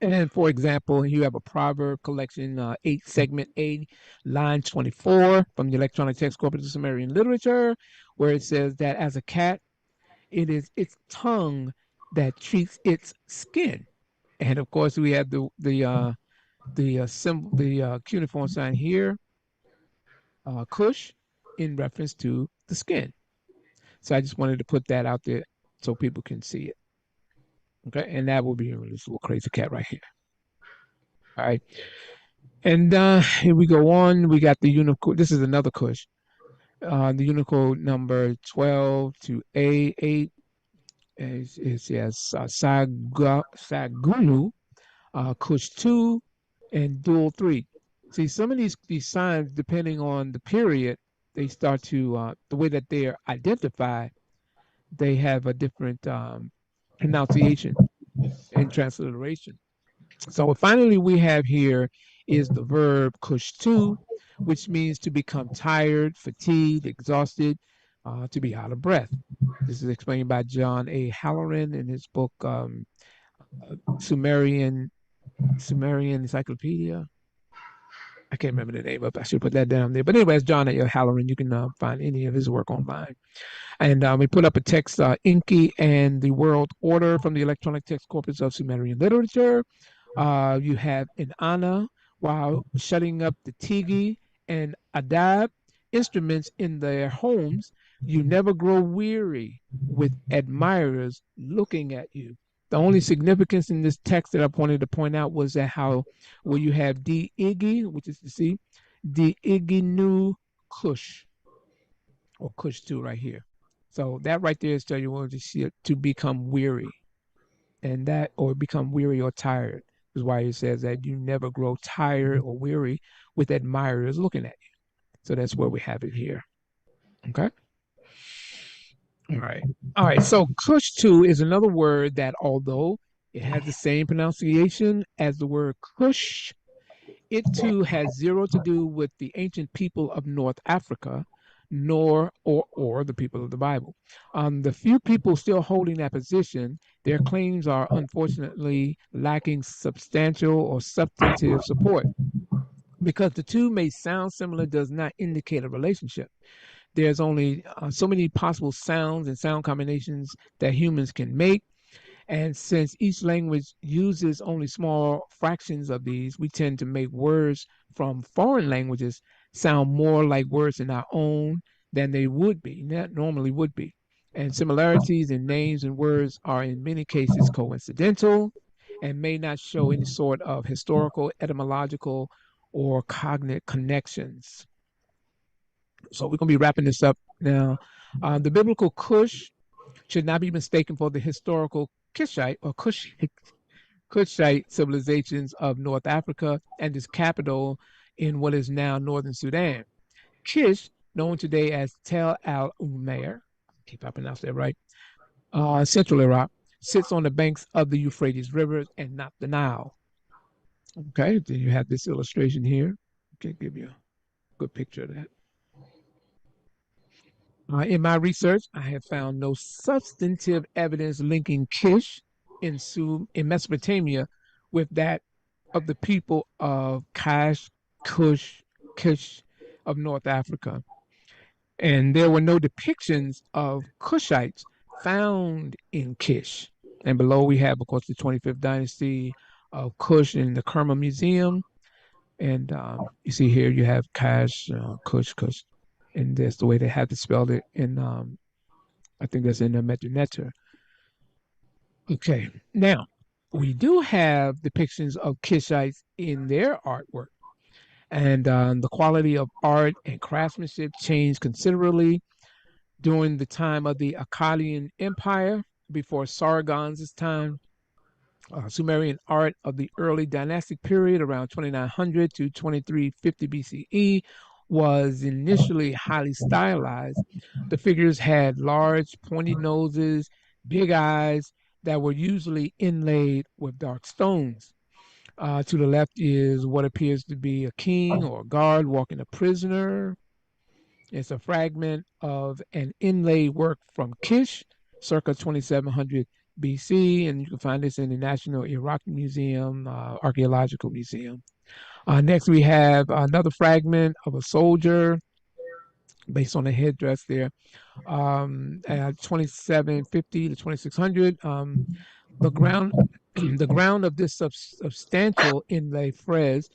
And for example, you have a proverb collection, 8 segment A, line 24 from the electronic text corpus of Sumerian literature, where it says that as a cat, it is its tongue that treats its skin. And of course, we have the symbol, the cuneiform sign here, Kush, in reference to the skin. So I just wanted to put that out there so people can see it. Okay, and that will be this little crazy cat right here. All right, and here we go on. We got the Unicode. This is another Kush. The Unicode number 12 to A8 is yes, Sagunu, Kush 2, and Dual 3. See, some of these signs, depending on the period, they start to the way that they are identified, they have a different pronunciation and transliteration. So finally, we have here is the verb kushtu, which means to become tired, fatigued, exhausted, to be out of breath. This is explained by John A. Halloran in his book Sumerian Encyclopedia. I can't remember the name of it. I should put that down there. But anyway, it's John A. Halloran. You can find any of his work online. And we put up a text, Inky and the World Order from the electronic text corpus of Sumerian literature. You have an Ana while shutting up the Tigi and Adab instruments in their homes. You never grow weary with admirers looking at you. The only significance in this text that I wanted to point out was that how where you have D Igi, which is to see, D Iginu Kush, or Kush 2 right here. So that right there is tell you what to become weary, and that or become weary or tired is why it says that you never grow tired or weary with admirers looking at you. So that's where we have it here. Okay. All right. All right. So Kush 2 is another word that, although it has the same pronunciation as the word Kush, it too has zero to do with the ancient people of North Africa, nor or the people of the Bible. The few people still holding that position, their claims are unfortunately lacking substantial or substantive support. Because the two may sound similar does not indicate a relationship. There's only so many possible sounds and sound combinations that humans can make. And since each language uses only small fractions of these, we tend to make words from foreign languages sound more like words in our own than they would be, that normally would be. And similarities in names and words are in many cases coincidental and may not show any sort of historical, etymological, or cognitive connections. So we're going to be wrapping this up now. The biblical Kush should not be mistaken for the historical Kishite or Kushite civilizations of North Africa and its capital in what is now northern Sudan. Kish, known today as Tel Al Umair, keep I pronounce that right, Central Iraq, sits on the banks of the Euphrates River and not the Nile. Okay, then you have this illustration here. Okay, give you a good picture of that. In my research, I have found no substantive evidence linking Kish in Mesopotamia with that of the people of Kish Kush of North Africa. And there were no depictions of Kushites found in Kish. And below we have, of course, the 25th dynasty of Kush in the Kerma Museum. And you see here you have Kish, Kush, and that's the way they have to spell it in I think that's in the Medunetter. Okay, now we do have depictions of Kishites in their artwork, and the quality of art and craftsmanship changed considerably during the time of the Akkadian Empire before Sargon's time. Sumerian art of the early dynastic period around 2900 to 2350 BCE was initially highly stylized. The figures had large, pointy noses, big eyes that were usually inlaid with dark stones. To the left is what appears to be a king or a guard walking a prisoner. It's a fragment of an inlaid work from Kish, circa 2700 BC, and you can find this in the National Iraqi Museum, Archaeological Museum. Next, we have another fragment of a soldier based on the headdress there, at 2750 to 2600. The ground, the ground of this substantial inlay frieze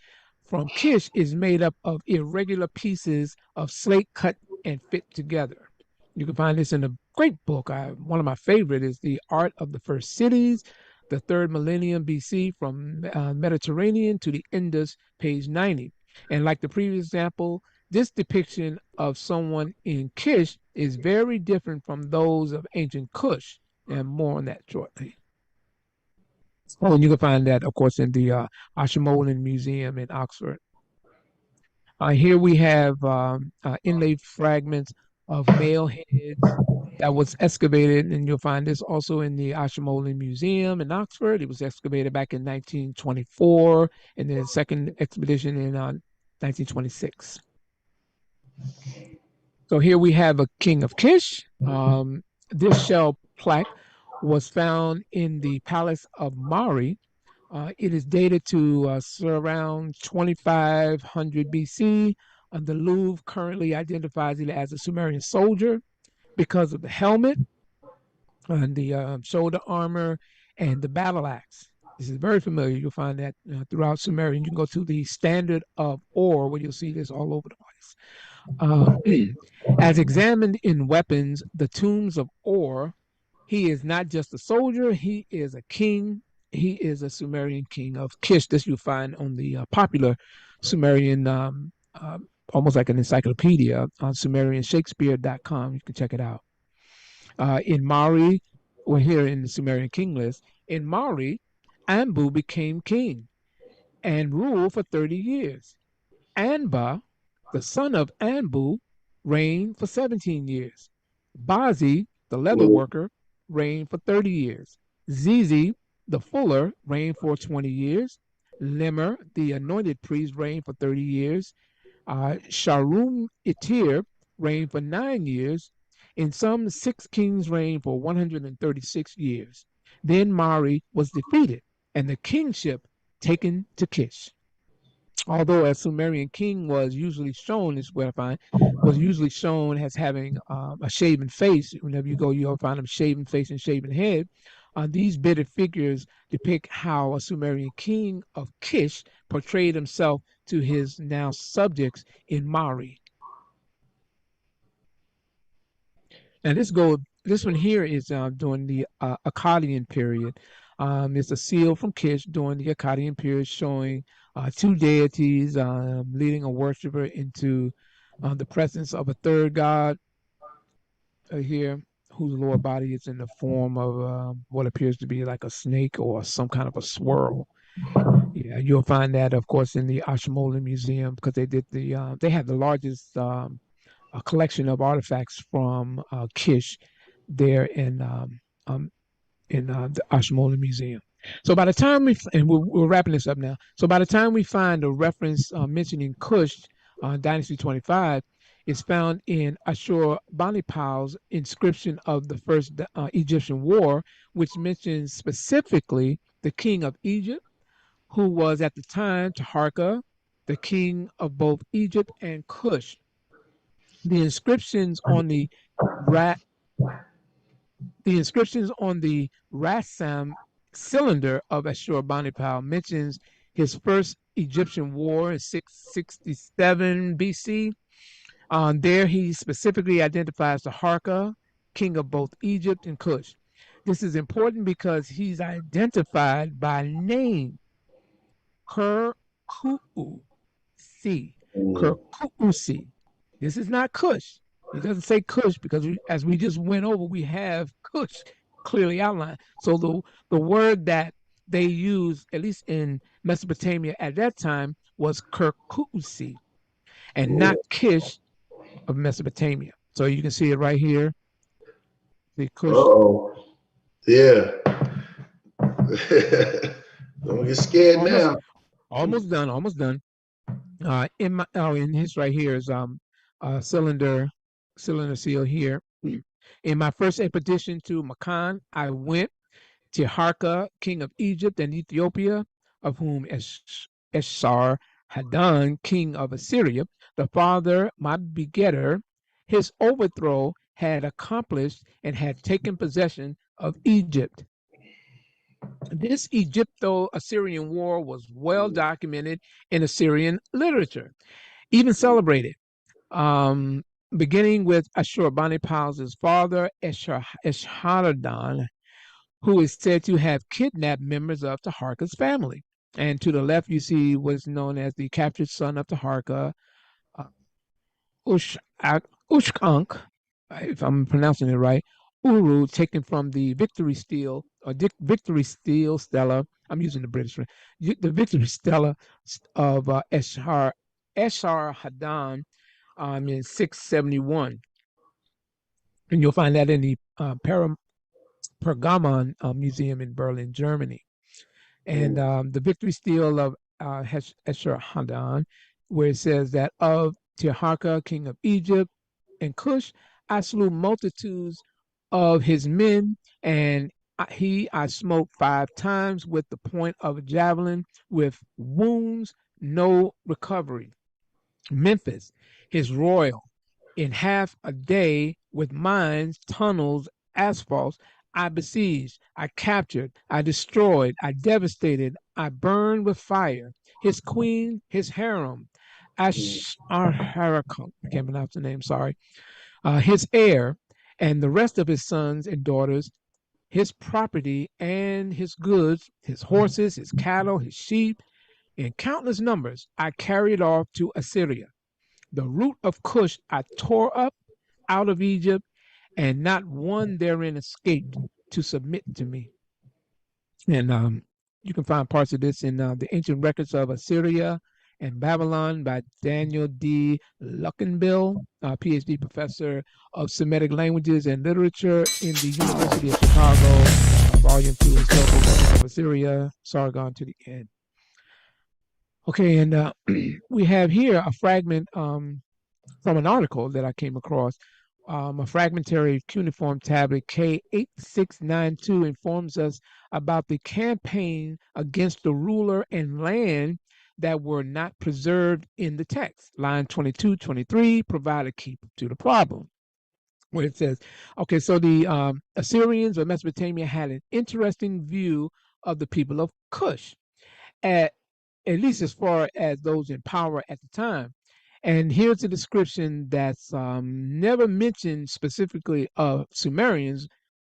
from Kish is made up of irregular pieces of slate cut and fit together. You can find this in a great book. One of my favorite is The Art of the First Cities, the third millennium BC from Mediterranean to the Indus, page 90. And like the previous example, this depiction of someone in Kish is very different from those of ancient Kush, and more on that shortly. Oh, and you can find that, of course, in the Ashmolean Museum in Oxford. Here we have inlaid fragments of male heads that was excavated, and you'll find this also in the Ashmolean Museum in Oxford. It was excavated back in 1924, and the second expedition in 1926. So here we have a king of Kish. This shell plaque was found in the palace of Mari. It is dated to around 2500 BC. The Louvre currently identifies it as a Sumerian soldier because of the helmet and the shoulder armor and the battle axe. This is very familiar. You'll find that throughout Sumerian. You can go to the standard of Ur, where you'll see this all over the place. As examined in weapons, the tombs of Ur, he is not just a soldier, he is a king. He is a Sumerian king of Kish. This you'll find on the popular Sumerian, almost like an encyclopedia on SumerianShakespeare.com. You can check it out. In Mari, we're here in the Sumerian king list. In Mari, Anbu became king and ruled for 30 years. Anba, the son of Anbu, reigned for 17 years. Bazi, the leather worker, reigned for 30 years. Zizi, the fuller, reigned for 20 years. Limmer, the anointed priest, reigned for 30 years. Sharum Itir reigned for 9 years. In some, 6 kings reigned for 136 years. Then Mari was defeated, and the kingship taken to Kish. Although a Sumerian king was usually shown, is what I find, was usually shown as having a shaven face. Whenever you go, you'll find him shaven face and shaven head. These bearded figures depict how a Sumerian king of Kish portrayed himself to his now subjects in Mari. And this one here is during the Akkadian period. It's a seal from Kish during the Akkadian period showing 2 deities leading a worshiper into the presence of a third god here, whose lower body is in the form of what appears to be like a snake or some kind of a swirl. Yeah, you'll find that, of course, in the Ashmolean Museum because they have the largest a collection of artifacts from Kish there in the Ashmolean Museum. So by the time we're wrapping this up now. So by the time we find a reference mentioning Kush, Dynasty 25, is found in Ashurbanipal's inscription of the First Egyptian War, which mentions specifically the king of Egypt, who was at the time Taharka, the king of both Egypt and Kush. The inscriptions on the Rassam cylinder of Ashurbanipal mentions his first Egyptian war in 667 BC. There he specifically identifies Taharka, king of both Egypt and Kush. This is important because he's identified by name, Kerkuusi. Kerkuusi. This is not Kush. He doesn't say Kush because as we just went over, we have Kush clearly outlined. So the word that they used, at least in Mesopotamia at that time, was Kirkusi and not Kish of Mesopotamia. So you can see it right here. The Kush. Oh, yeah. Don't get scared now. Almost done. Almost done. In his right here is cylinder seal here. In my first expedition to Makan, I went to Harka, king of Egypt and Ethiopia, of whom Eshar Hadan, king of Assyria, the father, my begetter, his overthrow had accomplished and had taken possession of Egypt. This Egypto-Assyrian war was well documented in Assyrian literature, even celebrated. Beginning with Ashurbanipal's father, Esarhaddon, who is said to have kidnapped members of Taharka's family. And to the left, you see what is known as the captured son of Taharka, uh, Ushkank, if I'm pronouncing it right, Uru, taken from the Victory Stele, or Victory Stela. I'm using the British one. The Victory Stela of Eshar Hadan in 671. And you'll find that in the Pergamon Museum in Berlin, Germany. And the Victory Stele of Esher Hadan, where it says that of Tirhaka, king of Egypt and Kush, I slew multitudes of his men, and I smote 5 times with the point of a javelin, with wounds, no recovery. Memphis, his royal, in half a day with mines, tunnels, asphalts, I besieged, I captured, I destroyed, I devastated, I burned with fire. His queen, his harem, Asharharakunk, I can't pronounce the name, sorry, his heir, and the rest of his sons and daughters, his property and his goods, his horses, his cattle, his sheep, in countless numbers, I carried off to Assyria. The root of Kush I tore up out of Egypt, and not one therein escaped to submit to me. And you can find parts of this in the ancient records of Assyria and Babylon by Daniel D. Luckenbill, PhD professor of Semitic languages and literature in the University of Chicago, Volume 2, Historical Records of Assyria, Sargon to the end. Okay, and we have here a fragment from an article that I came across. A fragmentary cuneiform tablet K8692 informs us about the campaign against the ruler and land that were not preserved in the text. Line 22, 23 provide a key to the problem, where it says, okay, so the Assyrians of Mesopotamia had an interesting view of the people of Kush, at least as far as those in power at the time. And here's a description that's never mentioned specifically of Sumerians,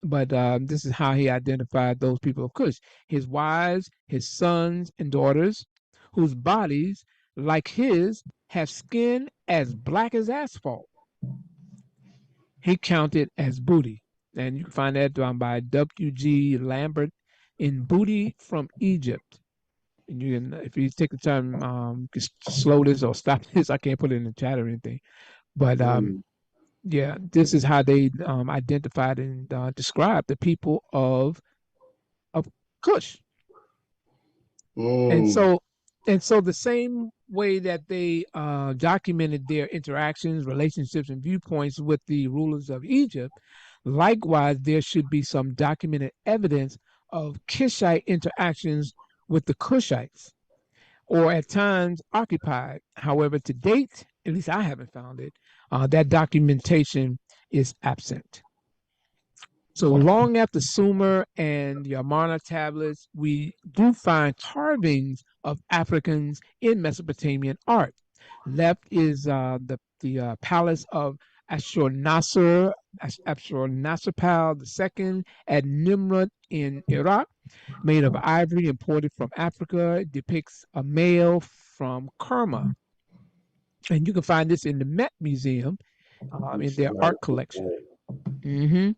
but this is how he identified those people of Kush. His wives, his sons and daughters, whose bodies, like his, have skin as black as asphalt, he counted as booty. And you can find that by W.G. Lambert in Booty from Egypt. And you can, if you take the time, you can slow this or stop this. I can't put it in the chat or anything, but yeah, this is how they identified and described the people of Kush. And so the same way that they documented their interactions, relationships, and viewpoints with the rulers of Egypt, likewise, there should be some documented evidence of Kishite interactions with the Kushites, or at times occupied. However, to date, at least I haven't found it, that documentation is absent. So long after Sumer and the Amarna tablets, we do find carvings of Africans in Mesopotamian art. Left is the palace of Ashurnasirpal II at Nimrud in Iraq, made of ivory imported from Africa. It depicts a male from Kerma. And you can find this in the Met Museum in their art collection. Hmm.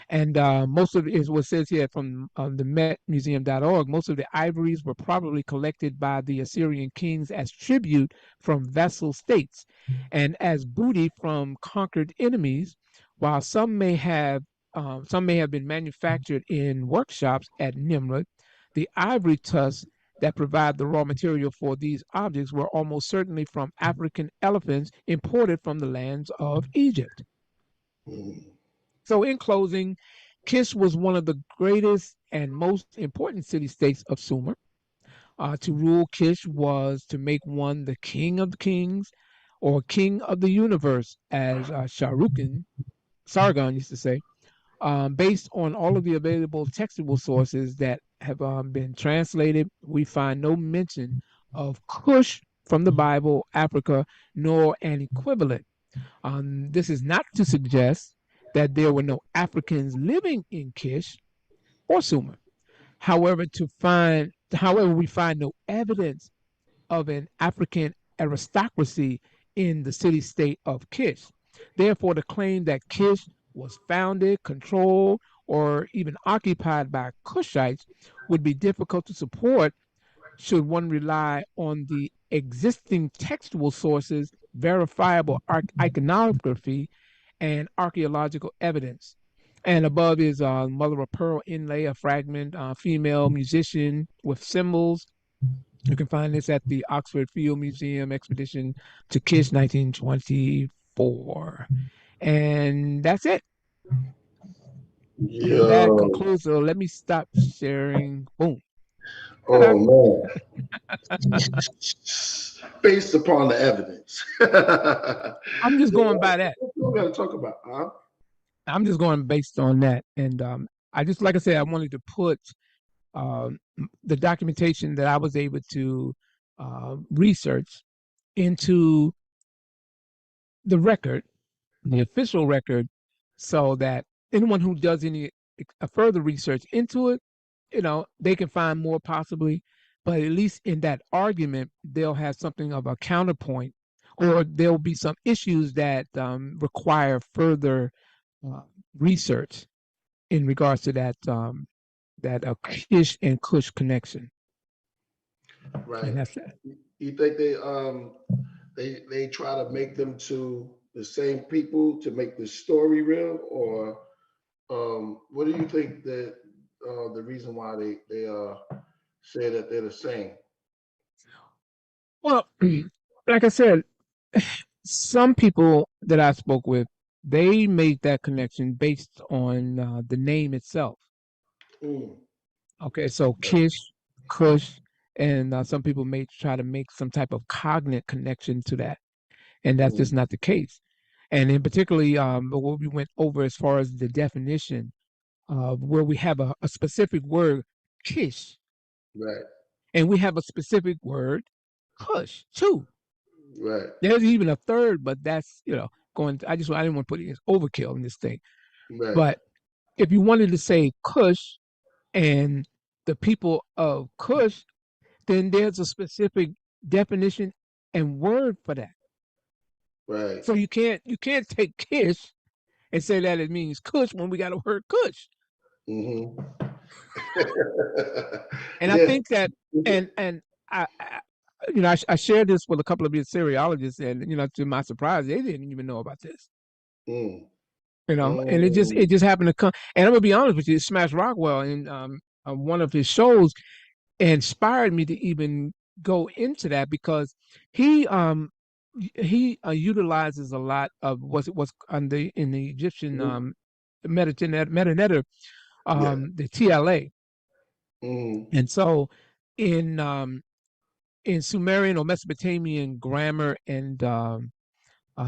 And most of it is what says here from the metmuseum.org. Most of the ivories were probably collected by the Assyrian kings as tribute from vassal states and as booty from conquered enemies, while some may have been manufactured in workshops at Nimrud. The ivory tusks that provide the raw material for these objects were almost certainly from African elephants imported from the lands of Egypt. Mm. So, in closing, Kish was one of the greatest and most important city states of Sumer. To rule Kish was to make one the king of the kings or king of the universe, as Sargon used to say. Based on all of the available textual sources that have been translated, we find no mention of Kush from the Bible, Africa, nor an equivalent. This is not to suggest that there were no Africans living in Kish or Sumer. However, we find no evidence of an African aristocracy in the city state of Kish. Therefore, the claim that Kish was founded, controlled, or even occupied by Kushites would be difficult to support should one rely on the existing textual sources, verifiable iconography, and archaeological evidence. And above is mother of pearl inlay, a fragment, female musician with cymbals. You can find this at the Oxford Field Museum expedition to Kish 1924. And that's it. And that Yo. concludes. So let me stop sharing. Boom. Ta-da. Oh man. Based upon the evidence. I'm just Yeah, going by that. what we gotta talk about, huh? I'm just going based on that. And I just, like I said, I wanted to put um, the documentation that I was able to research into the record, the official record, so that anyone who does any further research into it, they can find more possibly, but at least in that argument, they'll have something of a counterpoint, or there'll be some issues that require further uh, research in regards to that Kish and Kush connection. Right. And that's that. You think they try to make them to the same people to make the story real, or what do you think that the reason why they say that they're the same? Well, like I said, some people that I spoke with, they made that connection based on the name itself. Mm. Okay, so Kish, Kush, and some people may try to make some type of cognate connection to that, and that's Mm. just not the case. And in particularly, what we went over as far as the definition, where we have a specific word, Kish, Right. and we have a specific word, Kush, too. Right. There's even a third, but that's going. I didn't want to put it as overkill in this thing. Right. But if you wanted to say Kush and the people of Kush, then there's a specific definition and word for that. Right. So you can't take Kish and say that it means Kush when we got a word Kush. Mm-hmm. And I Yeah. think that and I shared this with a couple of Assyriologists, and to my surprise, they didn't even know about this. Mm. And it just happened to come. And I'm gonna be honest with you, Smash Rockwell in one of his shows inspired me to even go into that, because he utilizes a lot of what's on in the Egyptian metanetter, Yeah. the TLA. Mm. And so in Sumerian or Mesopotamian grammar and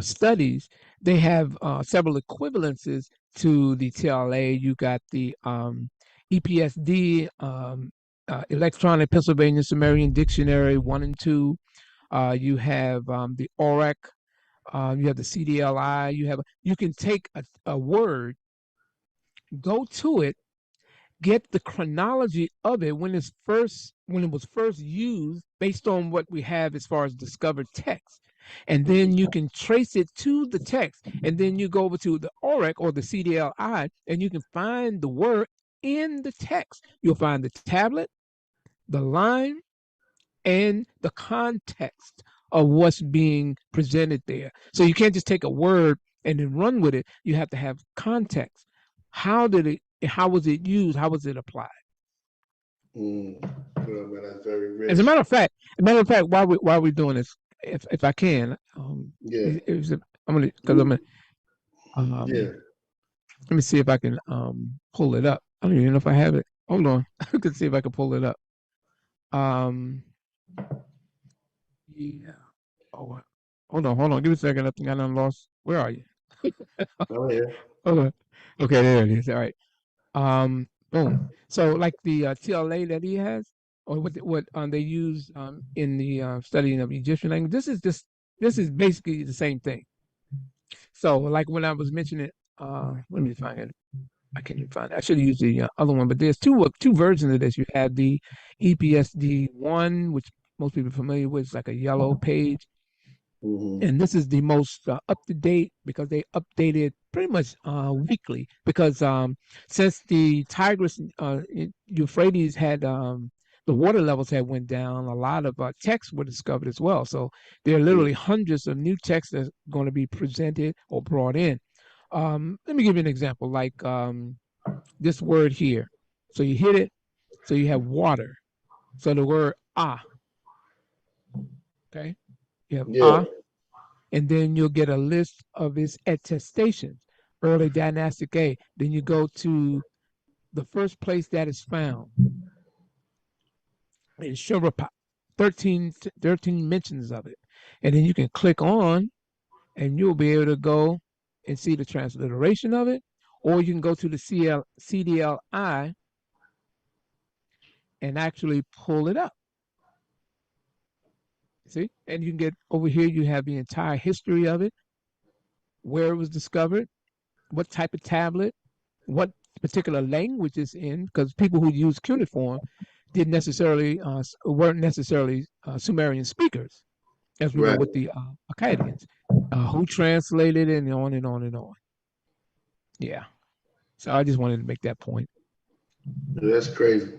studies, they have several equivalences to the TLA. You got the EPSD, Electronic Pennsylvania Sumerian Dictionary 1 and 2. You have the ORAC. You have the CDLI. You can take a word, go to it, get the chronology of it when it was first used based on what we have as far as discovered text. And then you can trace it to the text. And then you go over to the OREC or the CDLI, and you can find the word in the text. You'll find the tablet, the line, and the context of what's being presented there. So you can't just take a word and then run with it. You have to have context. How was it used? How was it applied? Well, man, that's very rich. As a matter of fact, while we're doing this, if I can, Yeah. I'm gonna Yeah. let me see if I can pull it up. I don't even know if I have it. Hold on, I can see if I can pull it up. Yeah. Oh, hold on. Give me a second. I think I done lost. Where are you? Oh yeah. Hold on. Okay, there it is. All right. Boom. So like the TLA that he has, or what they use in the studying of Egyptian language. This is basically the same thing. So like when I was mentioning, let me find it. I can't even find it. I should have used the other one, but there's two versions of this. You have the EPSD one, which most people are familiar with. It's like a yellow page. And this is the most up to date because they update it pretty much weekly. Because since the Tigris, Euphrates had the water levels had went down, a lot of texts were discovered as well. So there are literally hundreds of new texts that's going to be presented or brought in. Let me give you an example, like this word here. So you hit it, so you have water. So the word okay, you have and then you'll get a list of its attestations, early dynastic A. Then you go to the first place that is found in Shurappa, 13 mentions of it. And then you can click on and you'll be able to go and see the transliteration of it, or you can go to the CDLI and actually pull it up. See, and you can get over here, you have the entire history of it, where it was discovered, what type of tablet, what particular language it's in, because people who use cuneiform weren't necessarily Sumerian speakers, as we know with the Akkadians, who translated and on and on and on. Yeah. So I just wanted to make that point. That's crazy.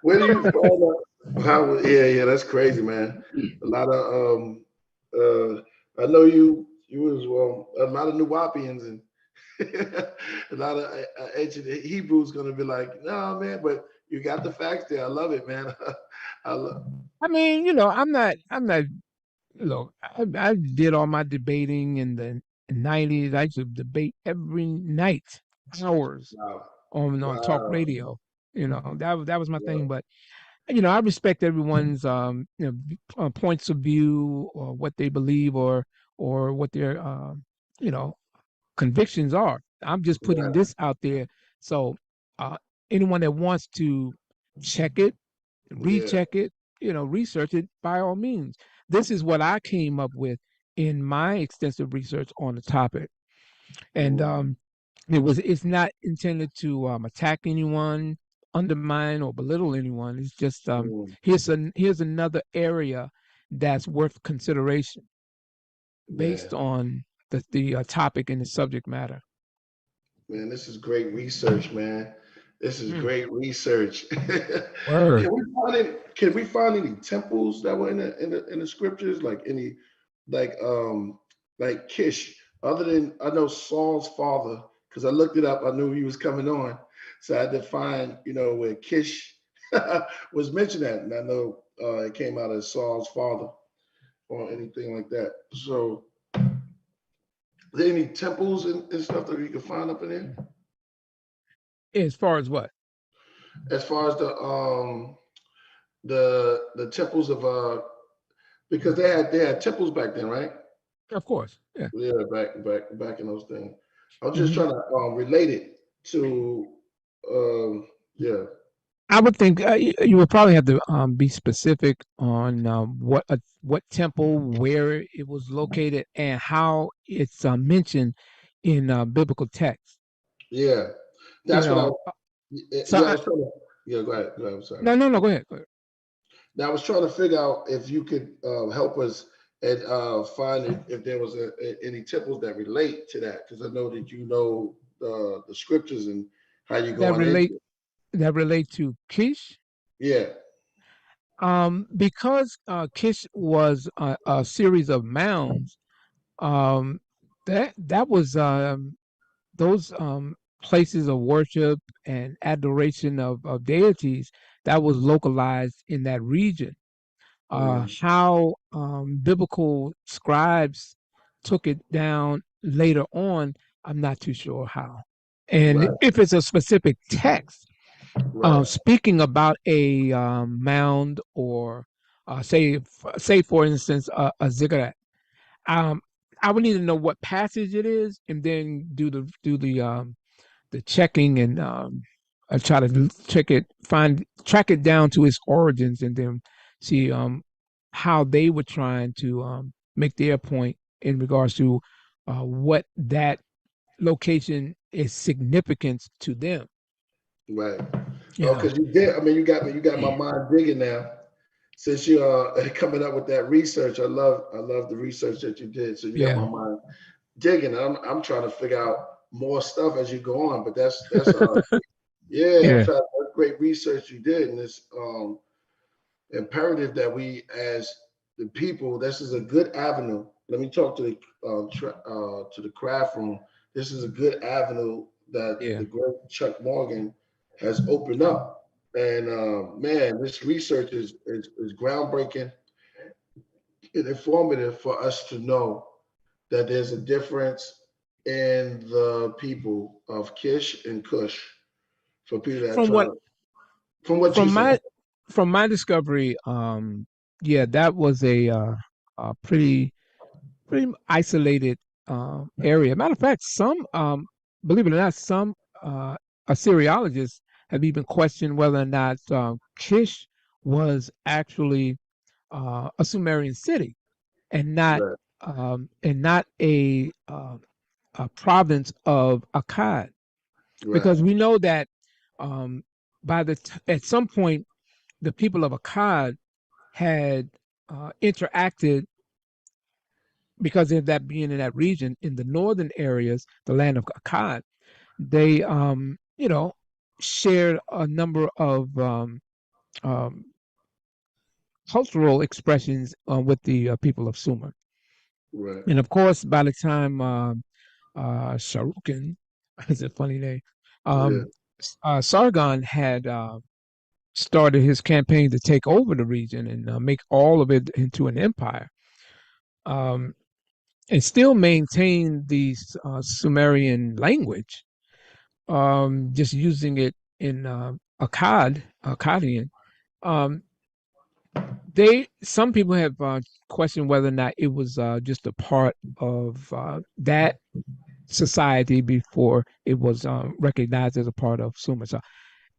Where do you find out how? Yeah, that's crazy, man. A lot of I know you as well. A lot of Nuwapians and a lot of ancient Hebrews gonna be like, no, man, but you got the facts there. I love it, man. I mean, I'm not. Look, I did all my debating in the 90s. I used to debate every night, hours on talk radio. That was my thing. But I respect everyone's points of view or what they believe or what their convictions are. I'm just putting this out there. So anyone that wants to check it, recheck it, research it, by all means. This is what I came up with in my extensive research on the topic. And it's not intended to attack anyone, undermine or belittle anyone. It's just here's another area that's worth consideration based on the topic and the subject matter. Man, this is great research, man. This is great research. Word. Can we find any temples that were in the scriptures, like any like Kish, other than I know Saul's father, because I looked it up, I knew he was coming on. So I had to find, where Kish was mentioned at, and I know it came out as Saul's father or anything like that. So are there any temples and stuff that you can find up in there? As far as what? As far as the temples of because they had temples back then, right? Of course. Yeah. Yeah, back in those things. I was just trying to relate it to yeah. I would think you would probably have to be specific on what temple, where it was located, and how it's mentioned in biblical text. Yeah, that's what I. So I was trying to. Yeah, go ahead. I'm sorry. No. Go ahead. Now I was trying to figure out if you could help us and find if there was any temples that relate to that, because I know that you know the scriptures and how you that going into relate it. that relate to Kish. Yeah, Because Kish was a series of mounds. Um, that was those places of worship and adoration of deities that was localized in that region. How biblical scribes took it down later on, I'm not too sure how. And right, if it's a specific text right, speaking about a mound or say for instance a ziggurat, um, I would need to know what passage it is, and then do the checking and I try to track it down to its origins, and then see how they were trying to make their point in regards to what that location is significance to them. right. You Oh, know, because you did. I mean, you got my mind digging now. Since you are coming up with that research, I love the research that you did. So you got my yeah. mind digging. I'm trying to figure out more stuff as you go on. But that's yeah, I'm Yeah. trying. That's great research you did, and it's imperative that we as the people. This is a good avenue. Let me talk to the to the craft room. This is a good avenue that Yeah. the great Chuck Morgan has opened up. And man, this research is groundbreaking and informative for us to know that there's a difference in the people of Kish and Kush for people that are From trying what to, from what you from said. my discovery, yeah, that was a pretty isolated area. Matter of fact, some believe it or not, some uh, Assyriologists have even questioned whether or not Kish was actually a Sumerian city and not Right, a province of Akkad, right, because we know that um, at some point the people of Akkad had interacted, because of that being in that region in the northern areas, the land of Akkad. They shared a number of um, cultural expressions with the people of Sumer. right. And of course, by the time Sharukin, is a funny name, Yeah. um, Sargon had started his campaign to take over the region and make all of it into an empire, um, and still maintain the Sumerian language, just using it in Akkadian. Um, some people have questioned whether or not it was just a part of that society before it was recognized as a part of Sumer. So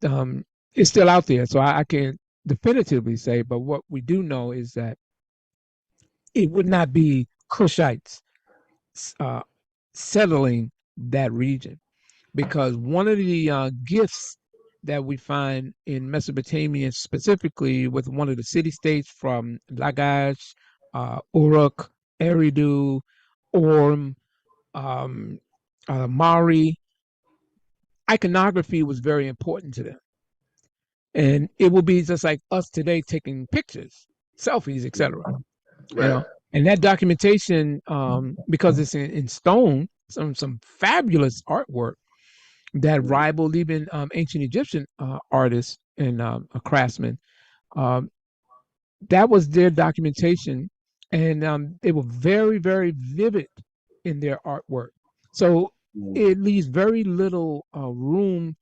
um, it's still out there. So I can't definitively say, but what we do know is that it would not be Kushites uh, settling that region, because one of the gifts that we find in Mesopotamia, specifically with one of the city states from Lagash, Uruk, Eridu, Orm, um, Mari, iconography was very important to them. And it will be just like us today taking pictures, selfies, etc. You Right. know, and that documentation, because it's in stone, some fabulous artwork that Mm, rivaled even ancient Egyptian artists and craftsmen. Um, that was their documentation, and they were very, very vivid in their artwork. So mm, it leaves very little room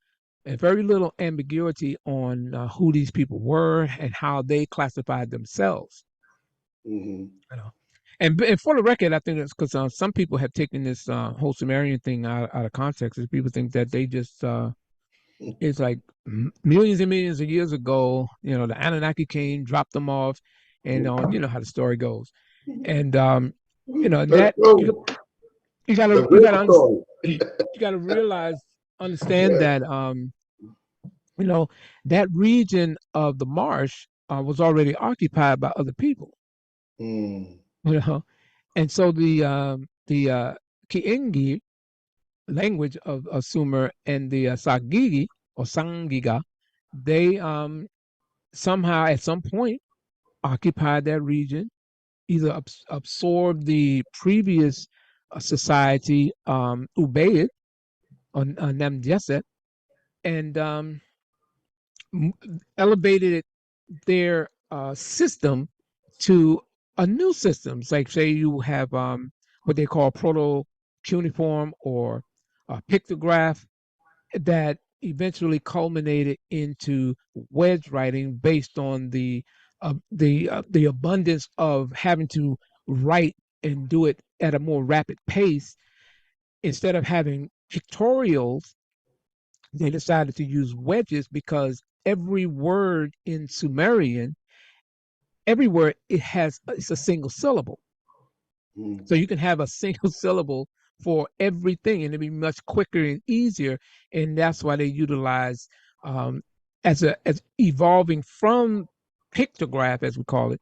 and very little ambiguity on who these people were and how they classified themselves. mhm. You know, and for the record, I think it's because some people have taken this whole Sumerian thing out of context. Is people think that they just it's like millions and millions of years ago, the Anunnaki came, dropped them off, and you know how the story goes. And Let's that go. The you real gotta story. you gotta understand Yeah. that you know that region of the marsh was already occupied by other people. Mm. you know. And so the Kiingi language of Sumer and the Sagigi or Sangiga, they somehow at some point occupied that region, either absorbed the previous society, Ubaid or Namdjeset, and m- elevated their system to a new system. It's like, say, you have what they call proto cuneiform or pictograph that eventually culminated into wedge writing based on the abundance of having to write and do it at a more rapid pace. Instead of having pictorials, they decided to use wedges because every word in Sumerian, every word it's a single syllable. Mm. So you can have a single syllable for everything, and it'd be much quicker and easier. And that's why they utilize as evolving from pictograph, as we call it,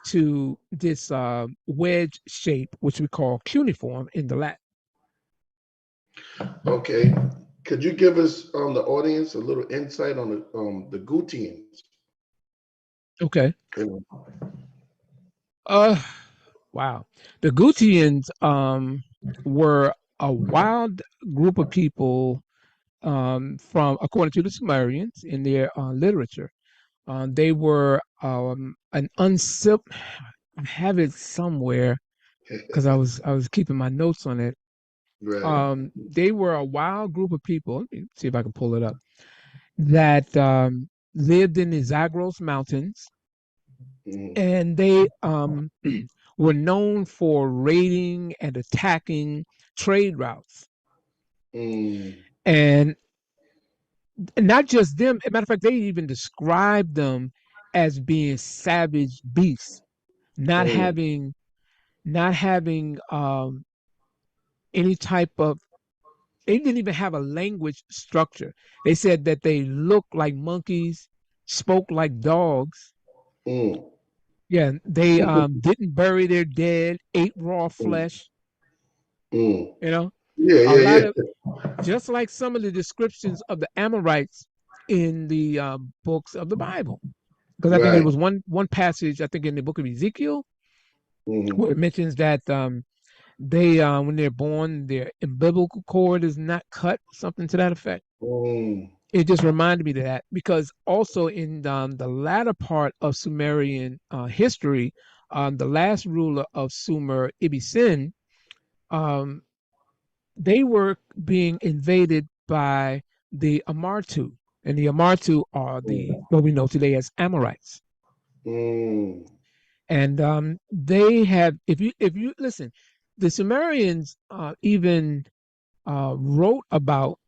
to this wedge shape, which we call cuneiform in the Latin. Okay. Could you give us the audience a little insight on the Gutians? Okay. Yeah. Uh, wow. The Gutians were a wild group of people from, according to the Sumerians in their literature. They were an uncivil. I have it somewhere because I was keeping my notes on it. Right. They were a wild group of people. Let me see if I can pull it up. That lived in the Zagros Mountains, Mm. and they were known for raiding and attacking trade routes. Mm. And not just them. As a matter of fact, they even described them as being savage beasts, not Mm. having not having any type of. They didn't even have a language structure. They said that they looked like monkeys, spoke like dogs. Mm. Yeah, they didn't bury their dead, ate raw Mm. flesh. Mm. You know, Yeah, a yeah, lot of yeah. just like some of the descriptions of the Amorites in the books of the Bible. Because I think there Right. was one passage, I think in the book of Ezekiel, Mm. where it mentions that they when they're born, their umbilical cord is not cut, something to that effect. Mm. It just reminded me of that because also in the latter part of Sumerian history, the last ruler of Sumer, Ibisen, um, they were being invaded by the Amartu, and the Amartu are the what we know today as Amorites. Mm. And they have, if you listen, the Sumerians even wrote about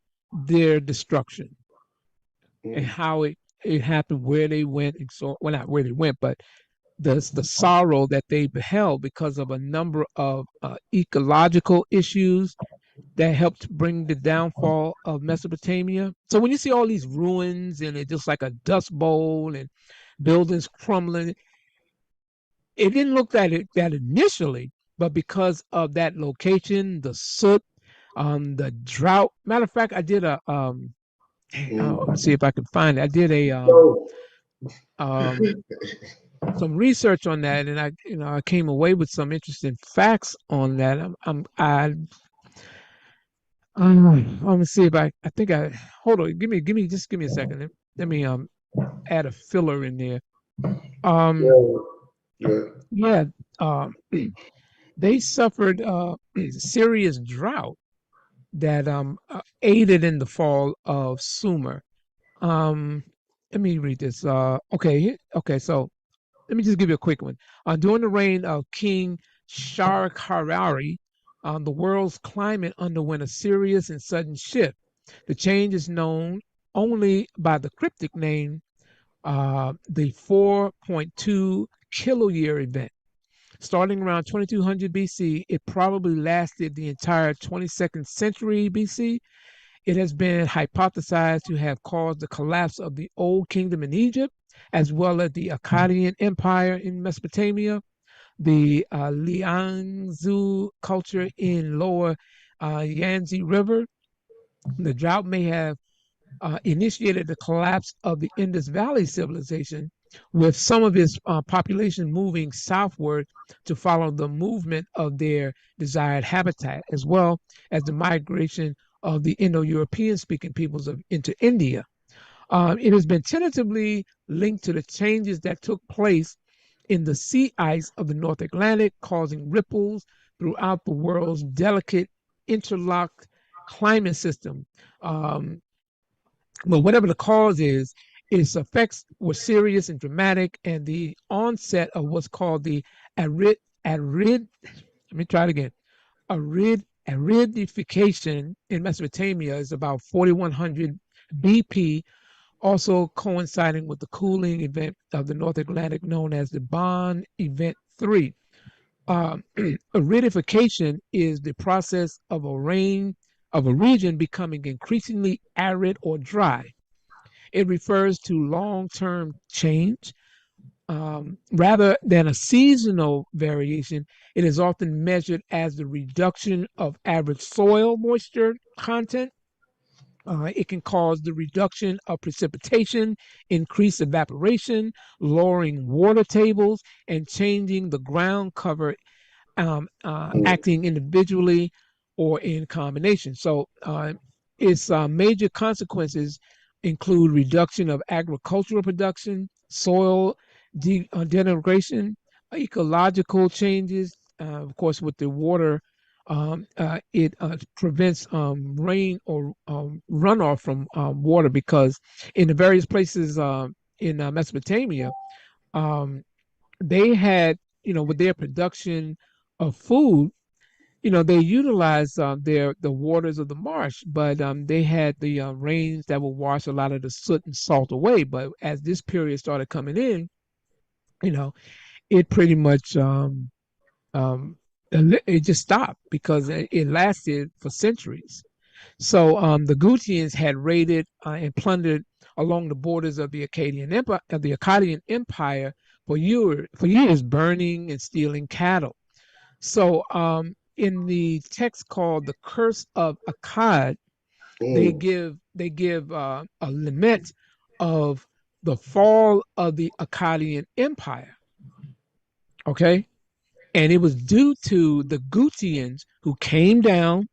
their destruction and Mm. how it happened, where they went, and so well, not where they went, but the sorrow that they beheld because of a number of ecological issues that helped bring the downfall of Mesopotamia. So when you see all these ruins and it's just like a dust bowl and buildings crumbling, it didn't look that initially, but because of that location, the soot, the drought. Matter of fact, I did a let me Mm. see if I can find it. I did a So, um, some research on that, and I came away with some interesting facts on that. I'm gonna see if I think I hold on. Give me a second. Let me add a filler in there. Um, yeah, yeah. yeah, um, they suffered serious drought that aided in the fall of Sumer. Um, Let me read this. Okay. So let me just give you a quick one. During the reign of King Sharkarari, the world's climate underwent a serious and sudden shift. The change is known only by the cryptic name, the 4.2 kiloyear event. Starting around 2200 BC, it probably lasted the entire 22nd century BC. It has been hypothesized to have caused the collapse of the Old Kingdom in Egypt, as well as the Akkadian Empire in Mesopotamia. the Liangzhu culture in lower Yangtze River. The drought may have initiated the collapse of the Indus Valley civilization, with some of its population moving southward to follow the movement of their desired habitat, as well as the migration of the Indo-European speaking peoples into India. It has been tentatively linked to the changes that took place in the sea ice of the North Atlantic, causing ripples throughout the world's delicate interlocked climate system. Um, but whatever the cause is, its effects were serious and dramatic, and the onset of what's called the arid let me try it again, aridification in Mesopotamia is about 4100 BP, also coinciding with the cooling event of the North Atlantic known as the Bond Event 3. Aridification is the process of a region becoming increasingly arid or dry. It refers to long-term change. Rather than a seasonal variation, it is often measured as the reduction of average soil moisture content. It can cause the reduction of precipitation, increase evaporation, lowering water tables, and changing the ground cover, acting individually or in combination. So its major consequences include reduction of agricultural production, soil denigration, ecological changes. Of course, with the water, it prevents rain or runoff from water, because in the various places in Mesopotamia, um, they had, with their production of food, they utilized the waters of the marsh, but they had the rains that would wash a lot of the soot and salt away. But as this period started coming in, you know, it pretty much um, it just stopped, because it lasted for centuries. So the Gutians had raided and plundered along the borders of the Akkadian Empire for years, burning and stealing cattle. So in the text called "The Curse of Akkad," they give a lament of the fall of the Akkadian Empire. Okay, and it was due to the Gutians who came down,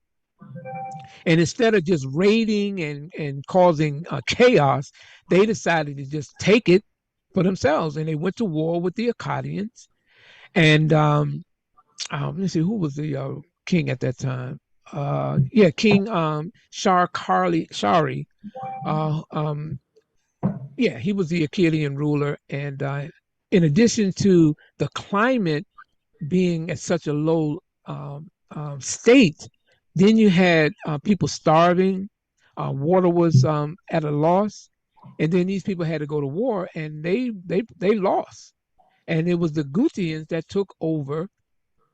and instead of just raiding and causing chaos, they decided to just take it for themselves, and they went to war with the Akkadians. And let me see, who was the king at that time? Yeah, King Shari. Uh, um, yeah, he was the Akkadian ruler, and in addition to the climate being at such a low state, then you had people starving, water was at a loss, and then these people had to go to war, and they lost, and it was the Gutians that took over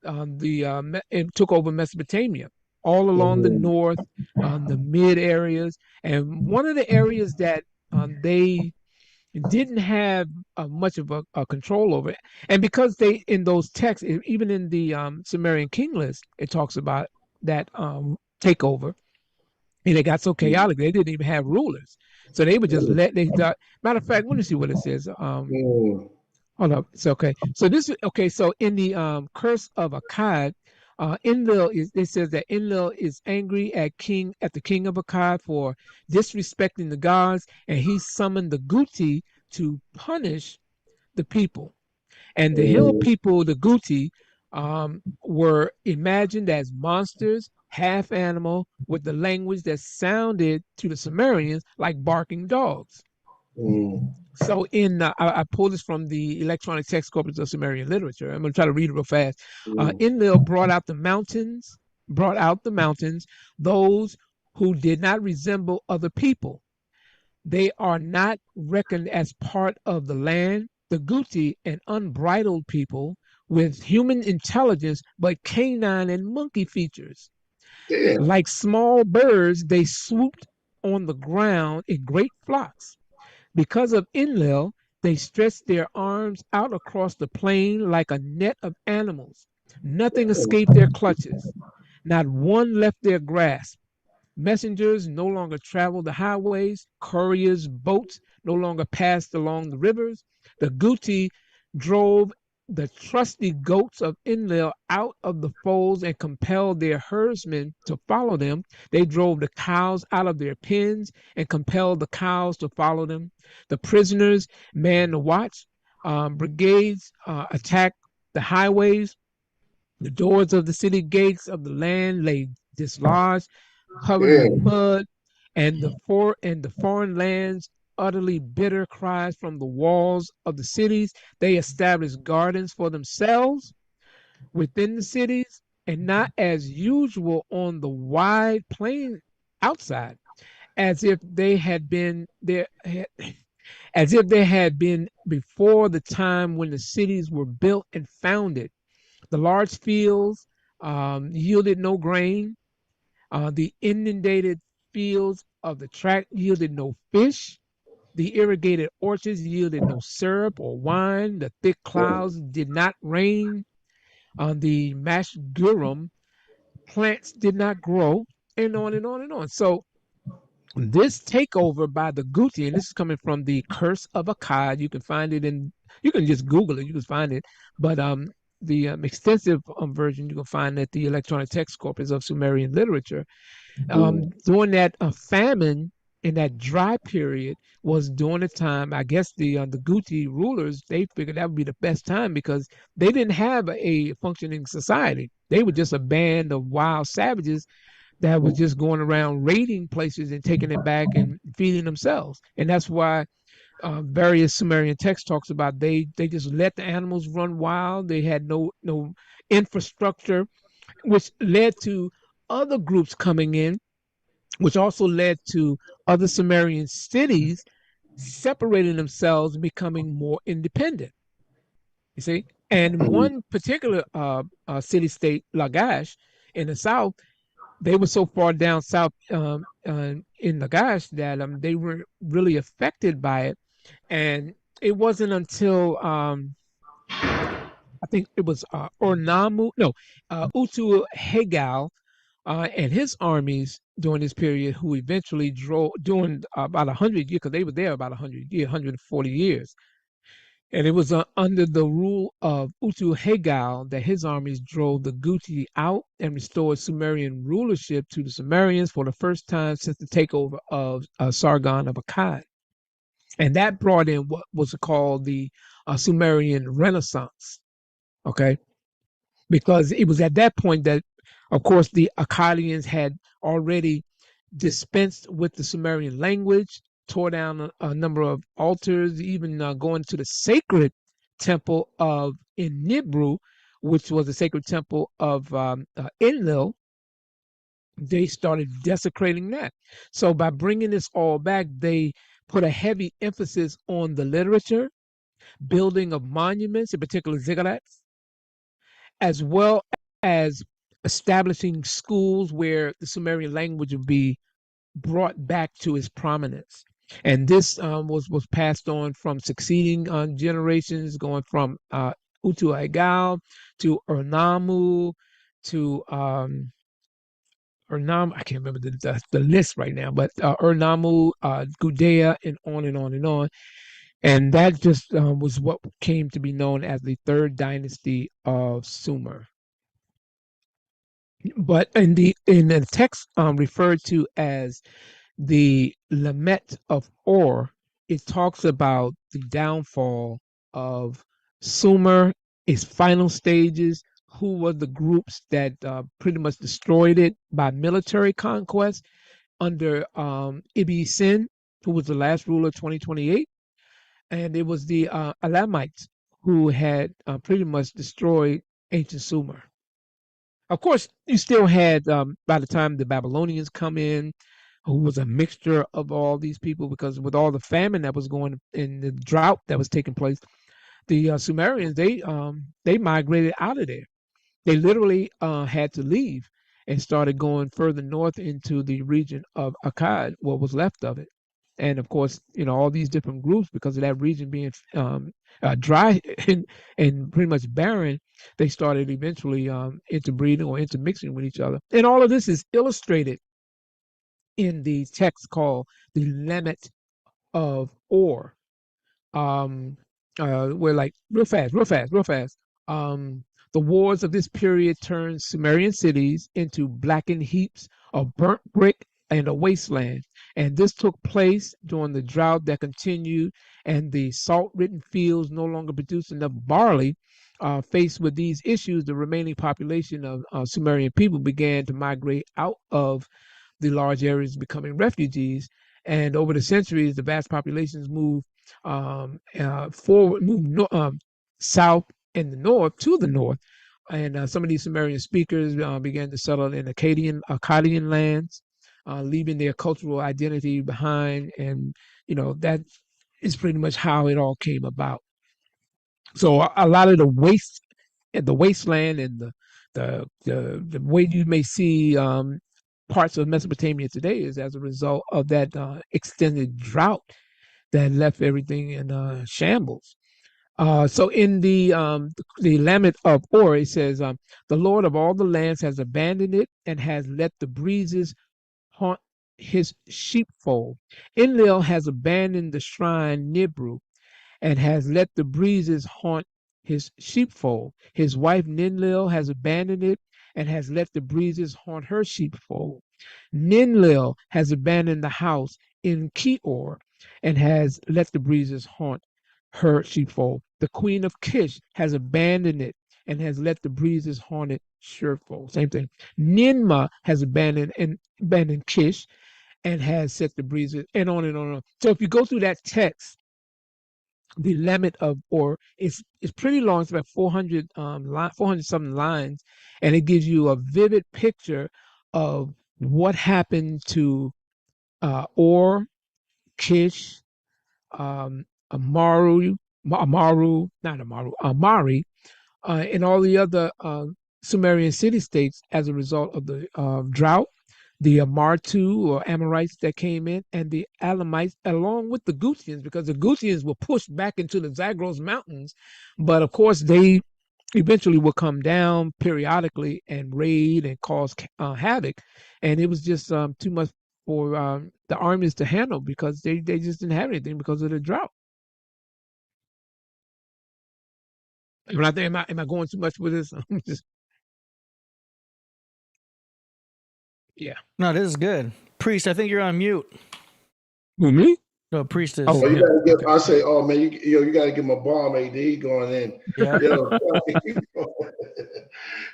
and took over Mesopotamia, all along the north, the mid areas, and one of the areas that they didn't have much of a control over it. And because they, in those texts, even in the Sumerian king list, it talks about that takeover, and it got so chaotic they didn't even have rulers, so they would just let they. Matter of fact, let me see what it says. Hold up. It's okay. So this is okay. So in the curse of Akkad, Enlil is, it says that Enlil is angry at the king of Akkad for disrespecting the gods, and he summoned the Guti to punish the people. And the hill people, the Guti, were imagined as monsters, half animal, with the language that sounded to the Sumerians like barking dogs. So I pulled this from the electronic text corpus of Sumerian literature. I'm going to try to read it real fast. Enlil brought out the mountains, those who did not resemble other people. They are not reckoned as part of the land. The Guti, an unbridled people with human intelligence, but canine and monkey features. Damn. Like small birds, they swooped on the ground in great flocks. Because of Enlil, They stretched their arms out across the plain like a net of animals. Nothing escaped their clutches. Not one left their grasp. Messengers no longer traveled the highways. Couriers' boats no longer passed along the rivers. The Guti drove the trusty goats of Enlil out of the folds and compelled their herdsmen to follow them. They drove the cows out of their pens and compelled the cows to follow them. The prisoners manned the watch. Brigades attacked the highways. The doors of the city gates of the land lay dislodged, covered with Damn. mud, and the foreign lands utterly bitter cries from the walls of the cities. They established gardens for themselves within the cities, and not as usual on the wide plain outside, as if they had been there, as if they had been before the time when the cities were built and founded. The large fields yielded no grain. The inundated fields of the tract yielded no fish. The irrigated orchards yielded no syrup or wine. The thick clouds did not rain. On the mashgurum, plants did not grow, and on and on and on. So this takeover by the Guti, and this is coming from the Curse of Akkad. You can find it in, you can just Google it, you can find it. But the extensive version you can find at the Electronic Text Corpus of Sumerian Literature. During that famine in that dry period was during the time, I guess the Guti rulers, they figured that would be the best time because they didn't have a functioning society. They were just a band of wild savages that was just going around raiding places and taking it back and feeding themselves. And that's why various Sumerian text talks about they just let the animals run wild. They had no infrastructure, which led to other groups coming in, which also led to other Sumerian cities separating themselves and becoming more independent. You see, and one particular city state, Lagash, in the south, they were so far down south in Lagash that they were really affected by it. And it wasn't until I think it was Ornamu, no, Utu Hegal and his armies during this period, who eventually drove during about 100 years, because they were there about 100 years, 140 years. And it was under the rule of Utu Hegal that his armies drove the Guti out and restored Sumerian rulership to the Sumerians for the first time since the takeover of Sargon of Akkad. And that brought in what was called the Sumerian Renaissance. Okay. Because it was at that point that, of course, the Akkadians had already dispensed with the Sumerian language, tore down a number of altars, even going to the sacred temple of in Nibru, which was the sacred temple of Enlil. They started desecrating that. So by bringing this all back, they put a heavy emphasis on the literature, building of monuments, in particular ziggurats, as well as establishing schools where the Sumerian language would be brought back to its prominence. And this was passed on from succeeding generations, going from Utu Agal to Ernamu to Ernam. I can't remember the list right now, but Ernamu, Gudea, and on and on and on. And that just was what came to be known as the third dynasty of Sumer. But in the text referred to as the Lament of Or, it talks about the downfall of Sumer, its final stages, who were the groups that pretty much destroyed it by military conquest under Ibi Sin, who was the last ruler of 2028. And it was the Elamites who had pretty much destroyed ancient Sumer. Of course, you still had, by the time the Babylonians come in, who was a mixture of all these people, because with all the famine that was going in the drought that was taking place, the Sumerians, they migrated out of there. They literally had to leave and started going further north into the region of Akkad, what was left of it. And of course, all these different groups, because of that region being dry and pretty much barren, they started eventually interbreeding or intermixing with each other. And all of this is illustrated in the text called the Limit of Or. We're like real fast. Um, the wars of this period turned Sumerian cities into blackened heaps of burnt brick and a wasteland. And this took place during the drought that continued, and the salt-ridden fields no longer produced enough barley. Faced with these issues, the remaining population of Sumerian people began to migrate out of the large areas, becoming refugees. And over the centuries, the vast populations moved south and the north to the north. And some of these Sumerian speakers began to settle in Akkadian lands, leaving their cultural identity behind. And, that is pretty much how it all came about. So a lot of the wasteland and the way you may see parts of Mesopotamia today is as a result of that extended drought that left everything in shambles. So in the Lament of Or, it says, "The Lord of all the lands has abandoned it and has let the breezes haunt his sheepfold. Enlil has abandoned the shrine Nibru and has let the breezes haunt his sheepfold. His wife Ninlil has abandoned it and has let the breezes haunt her sheepfold. Ninlil has abandoned the house in Ki-uri and has let the breezes haunt her sheepfold. The queen of Kish has abandoned it and has let the breezes haunt it sheepfold." Same thing. Ninma has abandoned Kish and has set the breezes, and on and on and on. So if you go through that text, the Lament of Or is pretty long. It's about 400 something lines, and it gives you a vivid picture of what happened to Or, Kish, Amari, and all the other Sumerian city states as a result of the drought, the Amartu or Amorites that came in, and the Alamites, along with the Gutians, because the Gutians were pushed back into the Zagros Mountains. But of course, they eventually will come down periodically and raid and cause havoc. And it was just too much for the armies to handle, because they just didn't have anything because of the drought. Am I going too much with this? Yeah. No, this is good. Priest, I think you're on mute. Who, me? No, Priest is. Oh, you yeah. gotta give. Okay. I say, oh man, you gotta give him a bomb, AD. He going in. Yeah. Yo,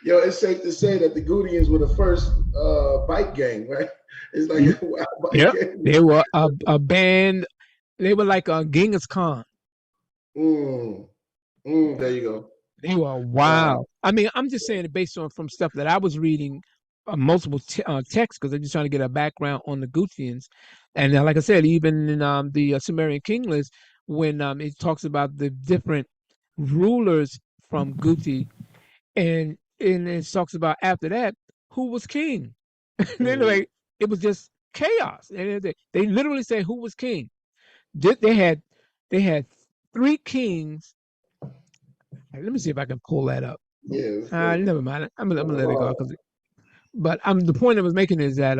yo, it's safe to say that the Gutians were the first bike gang, right? It's like a wild bike Yeah. gang. They were a band. They were like a Genghis Khan. There you go. They were wild. I mean, I'm just saying it based on from stuff that I was reading, multiple texts, because I'm just trying to get a background on the Gutians. And like I said, even in the Sumerian king list, when it talks about the different rulers from Guti, and it talks about after that who was king. And anyway, it was just chaos. And they literally say who was king. They had three kings. Let me see if I can pull that up. Yeah. Never mind. I'm gonna let it go. But the point I was making is that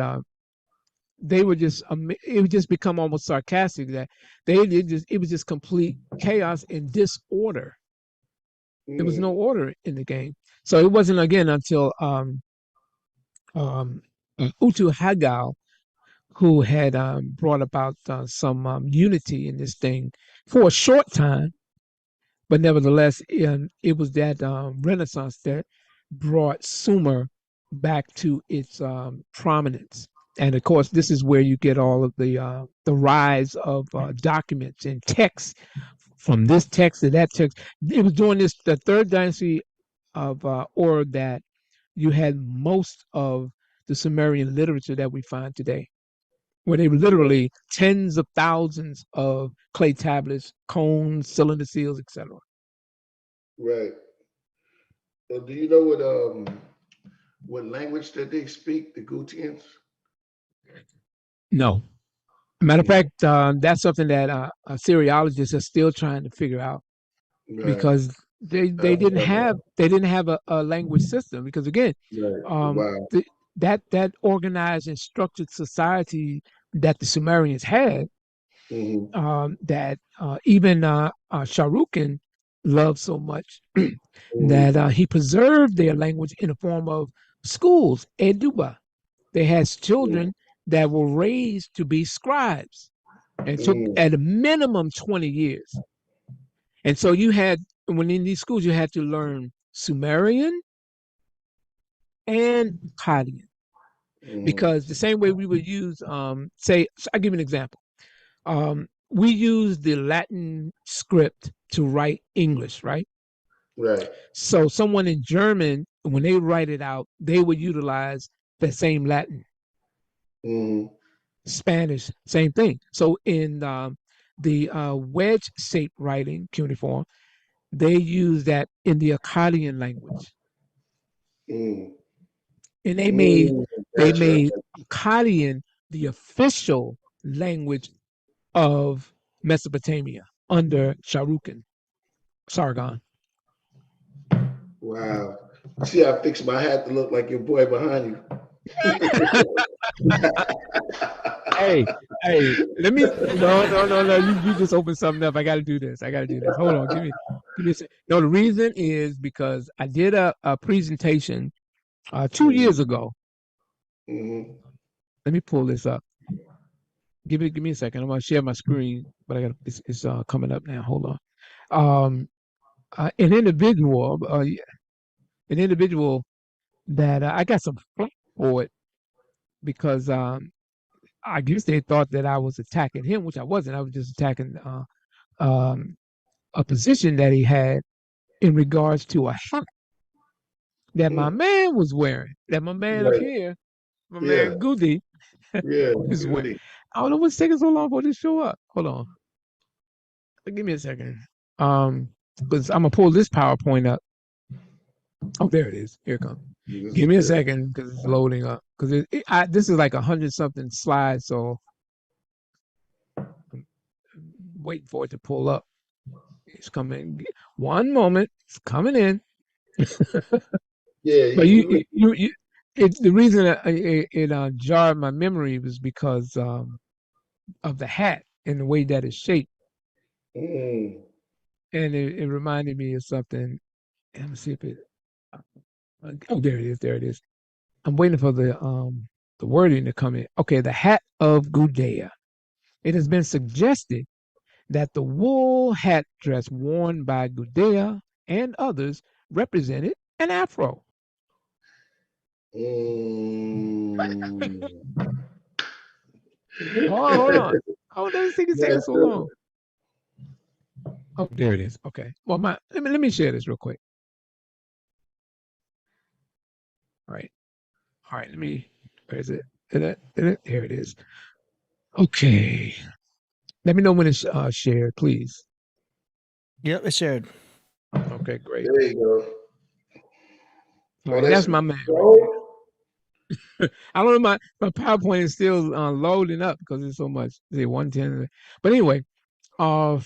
they were just it would just become almost sarcastic that it was just complete chaos and disorder. There was no order in the game. So it wasn't again until Utu Hagal, who had brought about some unity in this thing for a short time. But nevertheless, it was that Renaissance that brought Sumer back to its prominence. And of course, this is where you get all of the rise of documents and texts, from this text to that text. It was during the third dynasty of Ur that you had most of the Sumerian literature that we find today, where they were literally tens of thousands of clay tablets, cones, cylinder seals, etc. Right. So do you know what language that they speak, the Gutians? No. Matter of fact, that's something that Assyriologists are still trying to figure out Right. because they didn't have a language system because again, Right. um, Wow. the, that organized and structured society that the Sumerians had, Mm-hmm. that even Sharukin loved so much Mm-hmm. that he preserved their language in the form of schools, eduba. They had children that were raised to be scribes and took Mm-hmm. at a minimum 20 years. And so you had, when in these schools, you had to learn Sumerian and Akkadian Mm-hmm. because the same way we would use, say, so I'll give you an example. We use the Latin script to write English, right? Right. So someone in German, when they write it out, they would utilize the same Latin. Mm-hmm. Spanish, same thing. So in the wedge shape writing, cuneiform, they use that in the Akkadian language, Mm-hmm. and Mm-hmm. they Gotcha. made Akkadian the official language of Mesopotamia under Sharukin, Sargon. Wow. See, I fixed my hat to look like your boy behind you. Hey, hey, let me. No. You just opened something up. I got to do this. I got to do this. Hold on. Give me a sec. No, the reason is because I did a presentation 2 years ago. Mm-hmm. Let me pull this up. Give me a second. I'm gonna share my screen, but it's coming up now. Hold on. Um, an individual, that I got some flack for it because I guess they thought that I was attacking him, which I wasn't. I was just attacking um, a position that he had in regards to a hat that my Mm. man was wearing. That my man up Right. here, my Yeah. man Goody, Yeah. was wearing. Beauty. I don't know what's taking so long for this to show up. Hold on. Give me a second. Because I'm gonna pull this PowerPoint up. Oh, there it is. Here it comes. This Give is me a good. second because it's loading up. Because this is like 100 something slides, so I'm waiting for it to pull up. It's coming. One moment. It's coming in. Yeah. But You. the reason it jarred my memory was because of the hat and the way that it's shaped, Mm. and it reminded me of something. Let me see if it. Oh, there it is. There it is. I'm waiting for the wording to come in. Okay, the hat of Gudea. It has been suggested that the wool hat dress worn by Gudea and others represented an afro. Mm. Oh, hold on. Oh, this thing is taking That's so good. long. Oh, there it is. Okay. Well, let me share this real quick. All right. All right. Where is it? Here it is. Okay. Let me know when it's shared, please. Yep, it's shared. Okay, great. There you go. All Oh, right. that's That's my man right there. so. I don't know. My PowerPoint is still loading up because it's so much. Say 110. But anyway, uh,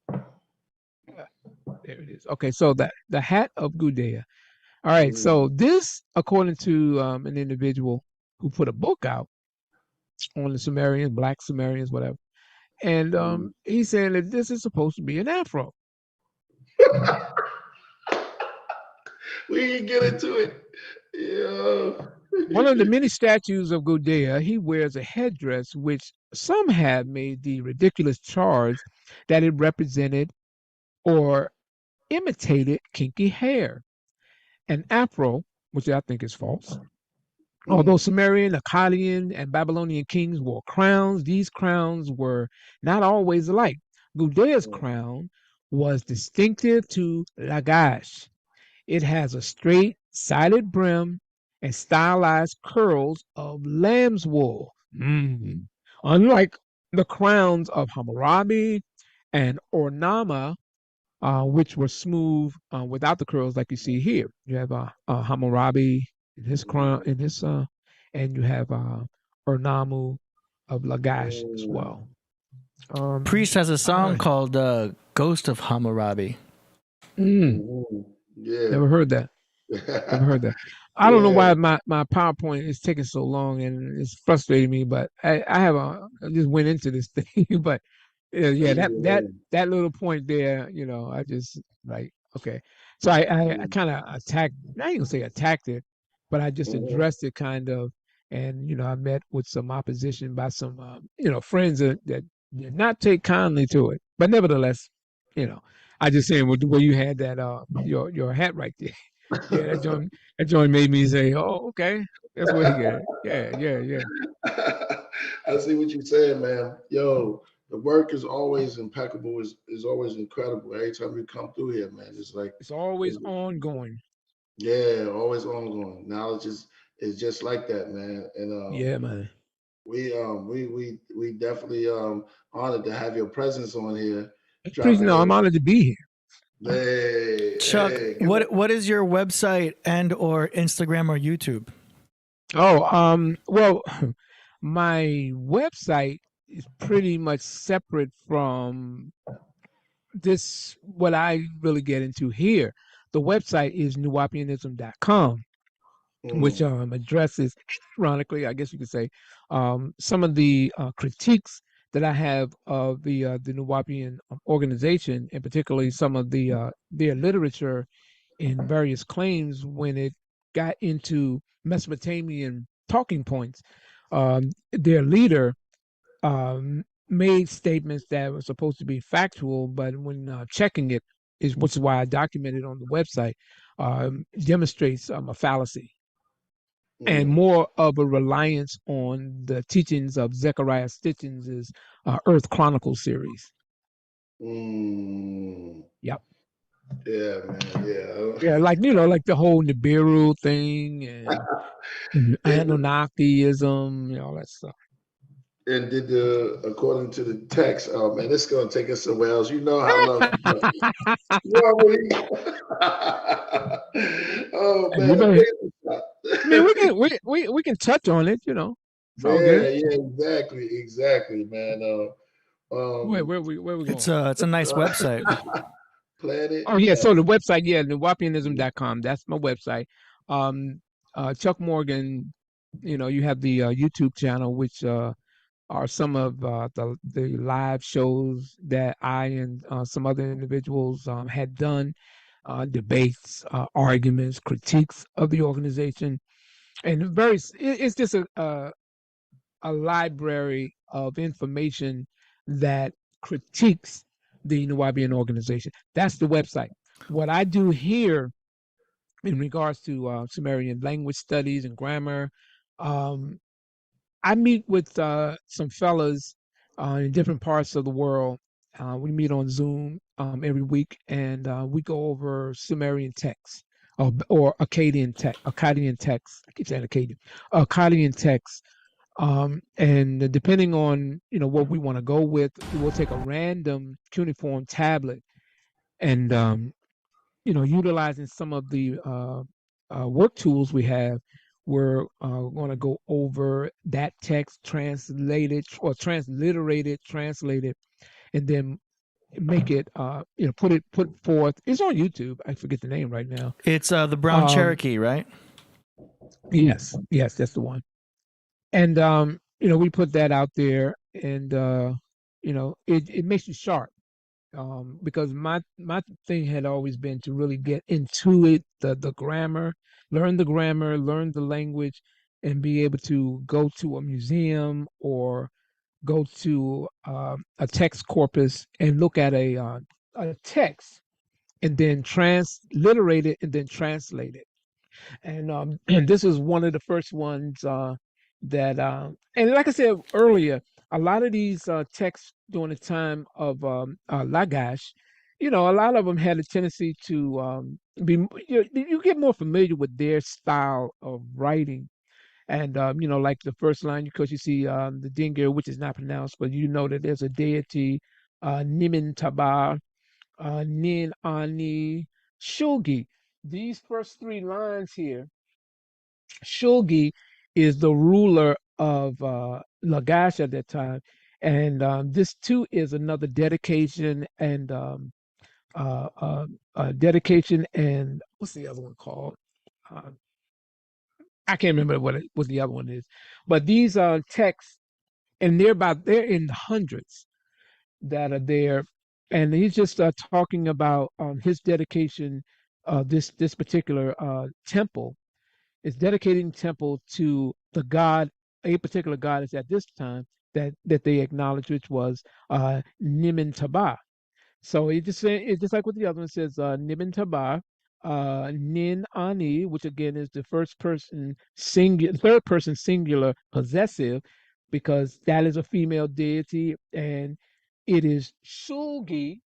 there it is. Okay, so the hat of Gudea. All right, Mm. so this, according to an individual who put a book out on the Sumerians, Black Sumerians, whatever, and Mm. he's saying that this is supposed to be an afro. We can get into it. Yeah. One of the many statues of Gudea, he wears a headdress which some have made the ridiculous charge that it represented or imitated kinky hair. An afro, which I think is false. Although Mm. Sumerian, Akkadian, and Babylonian kings wore crowns, these crowns were not always alike. Gudea's Mm. crown was distinctive to Lagash. It has a straight, sided brim and stylized curls of lamb's wool. Mm. Unlike the crowns of Hammurabi and Ornama, which were smooth without the curls, like you see here. You have Hammurabi in his crown, and you have Ornamu of Lagash as well. Priest has a song called "Ghost of Hammurabi." Yeah. Never heard that. Never heard that. I don't know why my PowerPoint is taking so long and it's frustrating me, but I just went into this thing, but that little point there, I just like, okay. So I kind of attacked, I ain't gonna say attacked it, but I just addressed it kind of, and I met with some opposition by some friends that did not take kindly to it, but nevertheless, I just saying where you had that your hat right there. Yeah, that joint made me say, "Oh, okay, that's where he got it." Yeah. I see what you're saying, man. Yo, the work is always impeccable. Is always incredible. Every time we come through here, man, it's like it's always ongoing. Yeah, always ongoing. Knowledge is just like that, man. And yeah, man. We definitely honored to have your presence on here. Please, no, I'm honored to be here. Hey, Chuck, what is your website and or Instagram or YouTube? Oh, well, my website is pretty much separate from this, what I really get into here. The website is nuwapianism.com, which addresses, ironically, I guess you could say, some of the critiques that I have of the Nuwapian organization, and particularly some of their literature in various claims when it got into Mesopotamian talking points. Their leader made statements that were supposed to be factual, but when checking it, which is why I documented on the website, demonstrates a fallacy and more of a reliance on the teachings of Zechariah Stitchens' Earth Chronicles series. Yep. Yeah, man. Yeah, like like the whole Nibiru thing and Anunnakiism, all that stuff. And according to the text, oh man, this is gonna take us somewhere else. You know how I love oh man. I mean, we can touch on it, It's all good. Exactly, man. Where we going? It's a nice website. Planet. Oh yeah, so the website, nuwapianism.com. That's my website. Chuck Morgan, you have the YouTube channel, which are some of the live shows that I and some other individuals had done, debates, arguments, critiques of the organization, and it's just a library of information that critiques the Nuwabian organization. That's the website. What I do here in regards to Sumerian language studies and grammar, I meet with some fellas in different parts of the world. We meet on Zoom every week, and we go over Sumerian texts or Akkadian text. I keep saying Akkadian texts. And depending on what we want to go with, we'll take a random cuneiform tablet and utilizing some of the work tools we have, we're going to go over that text, translate it or transliterate it, translate it, and then make it put forth. It's on YouTube. I forget the name right now. It's the Brown Cherokee, right? Yes, that's the one. And we put that out there, and it makes you sharp. Because my thing had always been to really get into it, the grammar, learn the language, and be able to go to a museum or go to a text corpus and look at a text and then transliterate it and then translate it. And this is one of the first ones that, and like I said earlier, a lot of these texts during the time of Lagash, a lot of them had a tendency to be, you get more familiar with their style of writing. And, like the first line, because you see the Dingir, which is not pronounced, but you know that there's a deity, Nimin Tabar, Nin Ani, Shulgi. These first three lines here, Shulgi is the ruler of Lagash at that time. And this too is another dedication and dedication and what's the other one called? Uh, I can't remember what the other one is, but these texts, and they're in the hundreds that are there, and he's just talking about his dedication. This particular temple is dedicating temple to the god, a particular goddess at this time that they acknowledge, which was Nimin Tabah. So it's just like what the other one says, Nimin Tabah, Nin Ani, which again is the third person singular possessive, because that is a female deity, and it is Shulgi,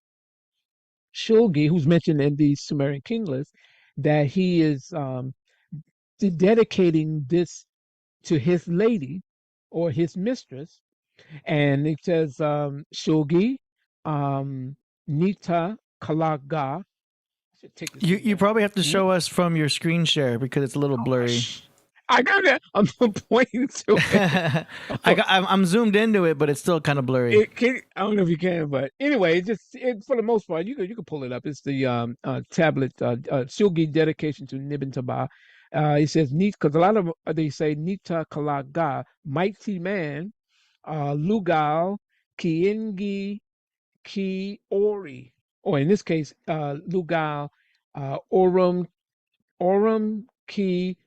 who's mentioned in the Sumerian king list, that he is dedicating this to his lady or his mistress. And it says Shulgi, Nita Kalaga. I should take this You again. probably have to show us from your screen share because it's a little blurry. I got it. I'm pointing to it. I'm zoomed into it, but it's still kind of blurry. I don't know if you can, but anyway, for the most part, you can pull it up. It's the tablet, Shulgi dedication to Nibin Taba. He says, because a lot of they say Nita Kalaga, mighty man, Lugal, Kiingi, ki-uri, or in this case, Lugal, Orum ki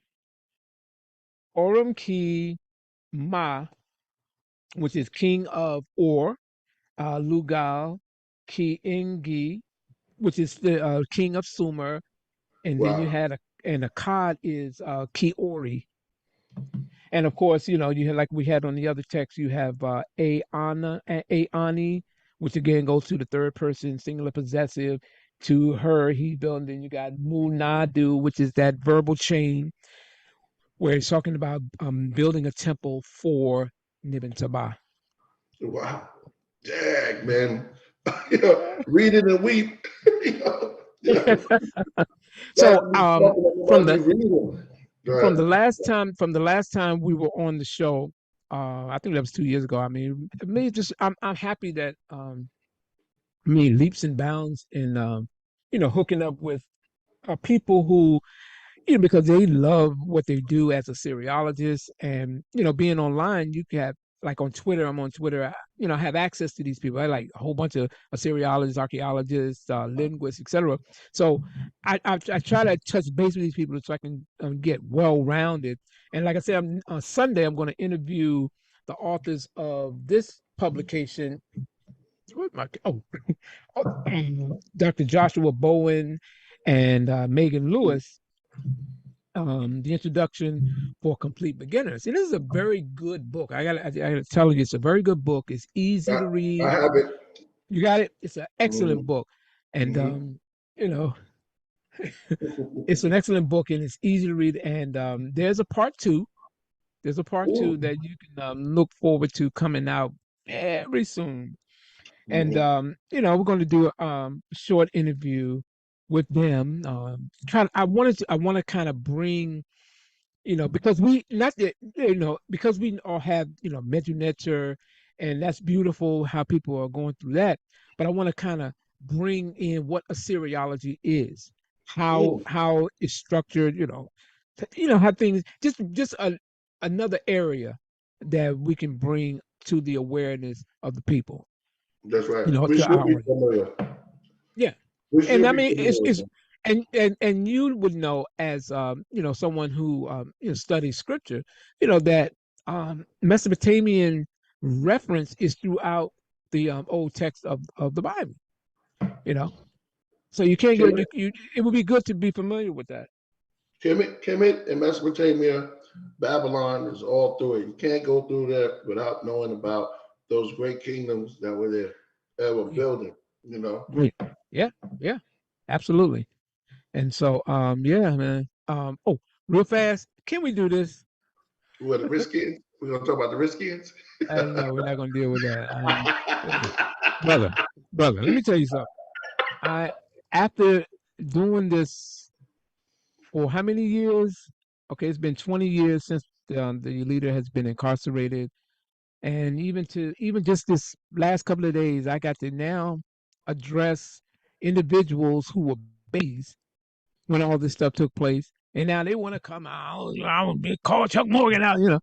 Orum ki Ma, which is king of Or, Lugal ki Ingi, which is the king of Sumer, and then you Wow. had and Akkad is ki-uri. And of course, you had, like we had on the other text, you have Aani, which again goes to the third person singular possessive, to her, he built. And then you got Munadu, which is that verbal chain where he's talking about building a temple for Nibin Tabah. Wow. Dag, man. Read it and weep. So from the last time we were on the show, I think that was 2 years ago. I mean, I'm happy that leaps and bounds in hooking up with people who, because they love what they do as Assyriologists, and being online, you can have, like on Twitter. I'm on Twitter. I have access to these people. I like a whole bunch of Assyriologists, archaeologists, linguists, etc. So I try to touch base with these people so I can get well rounded. And like I said, on Sunday I'm going to interview the authors of this publication. Dr. Joshua Bowen and Megan Lewis. The introduction for complete beginners. And this is a very good book. I gotta tell you, it's a very good book. It's easy to read. I have it. You got it. It's an excellent book, and it's an excellent book, and it's easy to read. And there's a part two. There's a part two that you can look forward to coming out very soon. And we're going to do a short interview with them. I want to kind of bring, because we not that because we all have Medunetter, and that's beautiful how people are going through that. But I want to kind of bring in what Assyriology is, how it's structured, how things just another area that we can bring to the awareness of the people. That's right. To our yeah. And I mean, it's and you would know, as someone who studies scripture, that Mesopotamian reference is throughout the old text of the Bible. So you can't go. It would be good to be familiar with that. Kemet and Mesopotamia, Babylon is all through it. You can't go through that without knowing about those great kingdoms that were there, that were building. Yeah, absolutely. And so, yeah, man. Real fast, can we do this? What, the Riskians? We're gonna talk about the Riskians? No, we're not gonna deal with that. Brother, let me tell you something. After doing this for how many years? Okay, it's been 20 years since the leader has been incarcerated, and even just this last couple of days, I got to now address individuals who were babies when all this stuff took place, and now they want to come out. I want to call Chuck Morgan out. You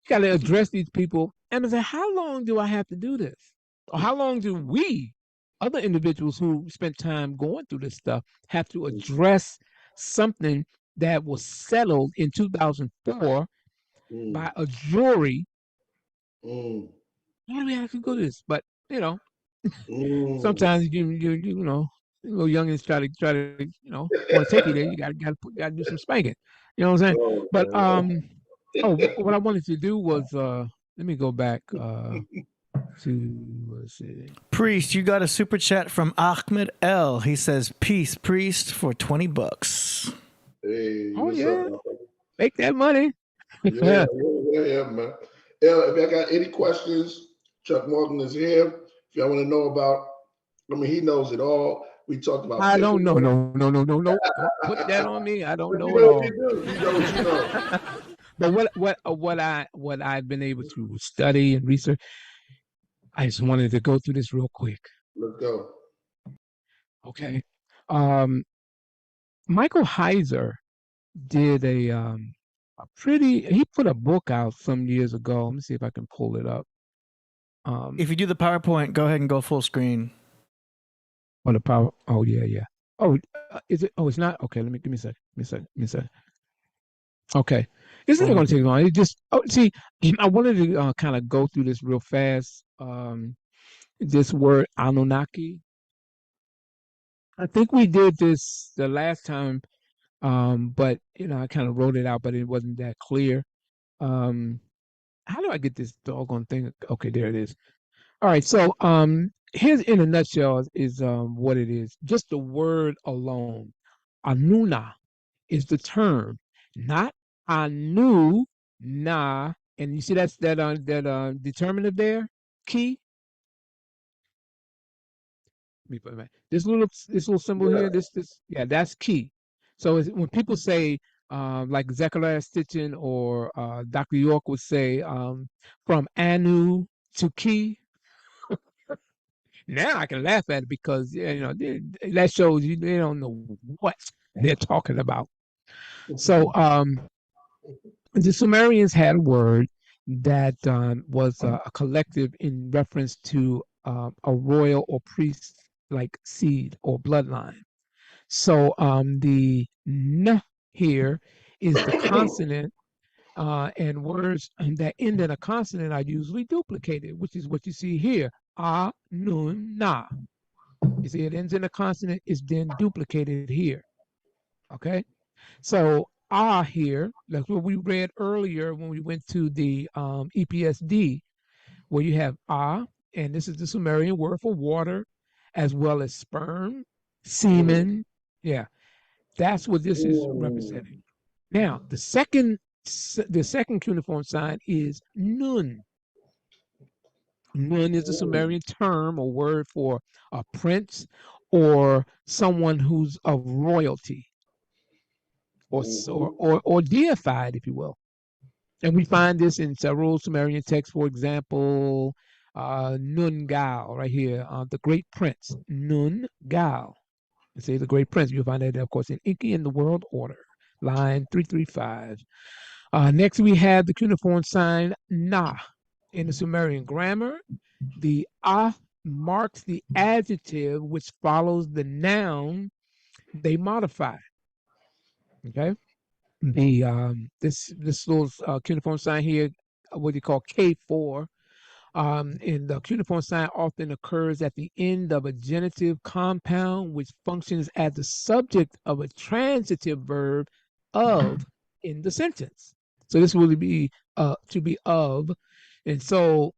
got to address these people. And I said, how long do I have to do this, or how long do we, other individuals who spent time going through this stuff, have to address something that was settled in 2004 by a jury? Why do we have to go to this? But sometimes little youngins try to want to take you there. You got to do some spanking. You know what I'm saying? Oh, But man. what I wanted to do was let me go back to let's see. Priest, you got a super chat from Ahmed L. He says, "Peace, Priest, for $20." Hey, Oh what's yeah, up, my brother? make that money. Yeah, man. If y'all got any questions, Chuck Morgan is here. If y'all want to know about, he knows it all. We talked about I don't know. paperwork. No. Don't put that on me. I don't But know you it know what all. you do. You know what you know. But what I've been able to study and research, I just wanted to go through this real quick. Let's go. Okay. Um, Michael Heiser did a pretty. He put a book out some years ago. Let me see if I can pull it up. If you do the PowerPoint, go ahead and go full screen. On the power. Oh yeah. Oh, is it? Oh, it's not. Okay. Give me a second. Give me a second. Okay. This isn't going to take long. It just. Oh, see, I wanted to kind of go through this real fast. This word Anunnaki. I think we did this the last time, but I kind of wrote it out, but it wasn't that clear. How do I get this doggone thing? Okay, there it is. All right, so here's in a nutshell is what it is. Just the word alone, Anuna is the term, not Anu na, and you see that determinative there, key. Let me put it back. This little symbol Yeah. here, yeah, that's key. So when people say like Zechariah Stitchin or Dr. York would say from Anu to key, now I can laugh at it because that shows you they don't know what they're talking about. So the Sumerians had a word that was a collective in reference to a royal or priest like seed or bloodline. So the n here is the consonant, and words that end in a consonant are usually duplicated, which is what you see here. A, nun, na. You see, it ends in a consonant, is then duplicated here. Okay? So here, that's what we read earlier when we went to the EPSD, where you have and this is the Sumerian word for water, as well as sperm, semen. Yeah, that's what this is representing. Now, the second cuneiform sign is Nun. Nun is a Sumerian term or word for a prince or someone who's of royalty or deified, if you will. And we find this in several Sumerian texts, for example, Nun Gal, right here, the great prince, Nun Gal. You say the great prince. You'll find that, of course, in Inky in the World Order, line 335. Next, we have the cuneiform sign Na. In the Sumerian grammar, the marks the adjective which follows the noun they modify. Okay. This little cuneiform sign here, what you call K4, in the cuneiform sign often occurs at the end of a genitive compound which functions as the subject of a transitive verb of in the sentence. So this will be to be of, and so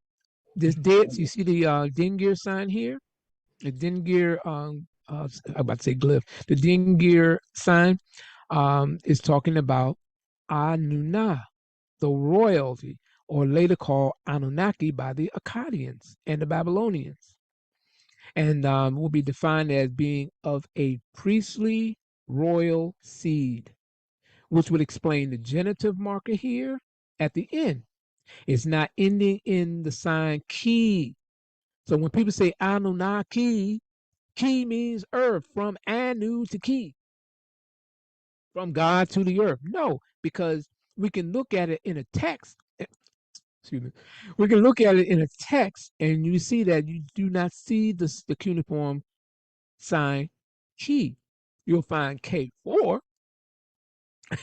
this dead. You see the Dingir sign here, the Dingir. I'm about to say glyph. The Dingir sign is talking about Anuna, the royalty, or later called Anunnaki by the Akkadians and the Babylonians, and will be defined as being of a priestly royal seed, which would explain the genitive marker here at the end. It's not ending in the sign ki. So when people say Anunnaki, ki means earth, from Anu to ki, from God to the earth. No, because we can look at it in a text. Excuse me. We can look at it in a text, and you see that you do not see the cuneiform sign ki. You'll find K4,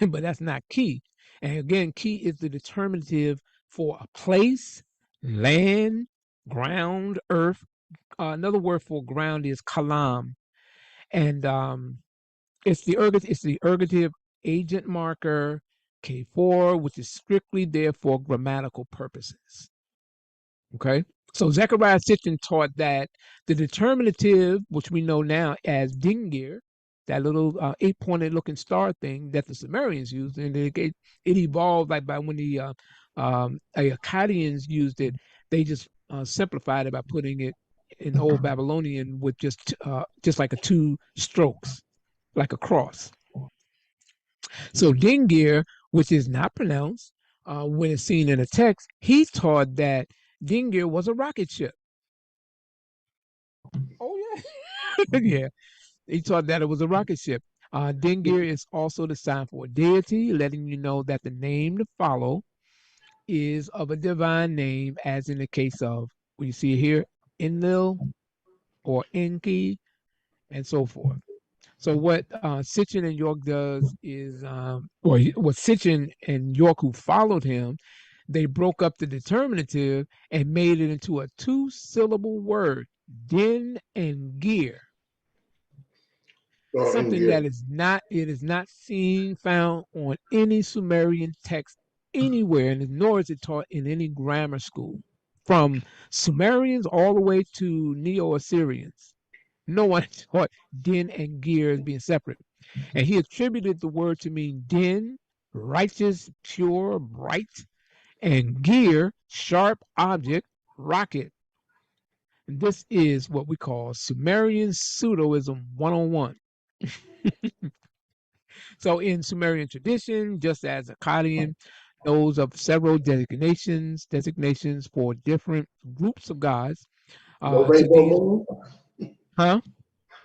but that's not ki. And again, ki is the determinative for a place, land, ground, earth. Another word for ground is kalam, and it's the ergative agent marker K4, which is strictly there for grammatical purposes. Okay. So Zechariah Sitchin taught that the determinative, which we know now as Dingir, that little eight-pointed looking star thing that the Sumerians used, and it evolved like by when the Akkadians used it, they just simplified it by putting it in Old Babylonian with just like a two strokes, like a cross. So Dingir, which is not pronounced when it's seen in a text, he taught that Dingir was a rocket ship. Oh yeah, yeah. He taught that it was a rocket ship. Dingir is also the sign for a deity, letting you know that the name to follow is of a divine name, as in the case of what you see here, Enlil or Enki, and so forth. So what Sitchin and York does is, or what Sitchin and York who followed him, they broke up the determinative and made it into a two-syllable word, din and gear. Something that is not seen, found on any Sumerian text anywhere, and nor is it taught in any grammar school. From Sumerians all the way to Neo-Assyrians, no one taught din and gear as being separate. And he attributed the word to mean din, righteous, pure, bright, and gear, sharp object, rocket. And this is what we call Sumerian pseudoism 101. So in Sumerian tradition, just as Akkadian knows of several designations for different groups of gods. The rainbow moon? Huh?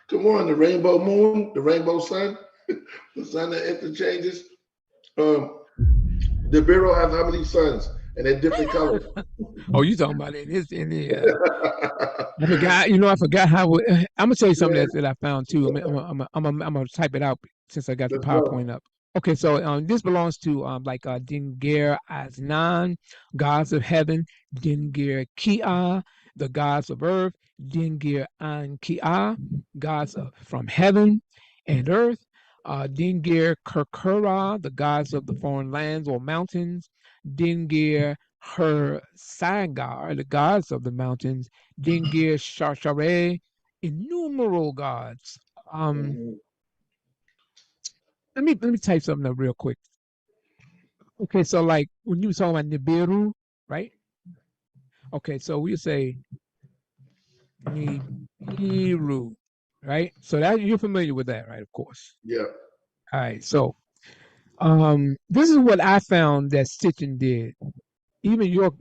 Come on, the rainbow moon, the rainbow sun, the sun that interchanges. The Bureau have how many suns? And they're different colors. Oh, you talking about it? It's in the. I forgot. I forgot how. I'm gonna tell you something that I found too. I'm gonna type it out since I got the PowerPoint up. Okay, so this belongs to like Dingir Aznan, gods of heaven, Dingir Kia, the gods of earth, Dingir Ankia, gods from heaven and earth, Dingir Kerkura, the gods of the foreign lands or mountains, Dingir Her Sagar, the gods of the mountains, Dingir Shashare, innumerable gods. Let me type something up real quick. Okay, so like when you were talking about Nibiru, right? Okay, so we say Nibiru, right? So that you're familiar with that, right? Of course. Yeah. All right, so this is what I found that Sitchin did. Even York,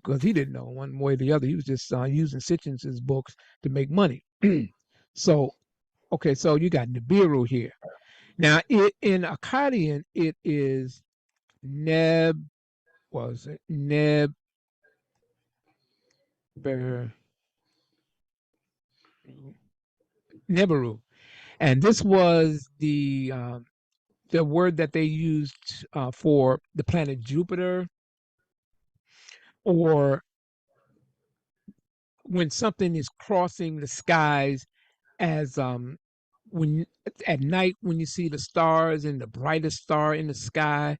because he didn't know one way or the other. He was just using Sitchin's books to make money. So, okay, so you got Nibiru here. Now, in Akkadian, it is Neberu. And this was the word that they used for the planet Jupiter, or when something is crossing the skies, as when at night when you see the stars, and the brightest star in the sky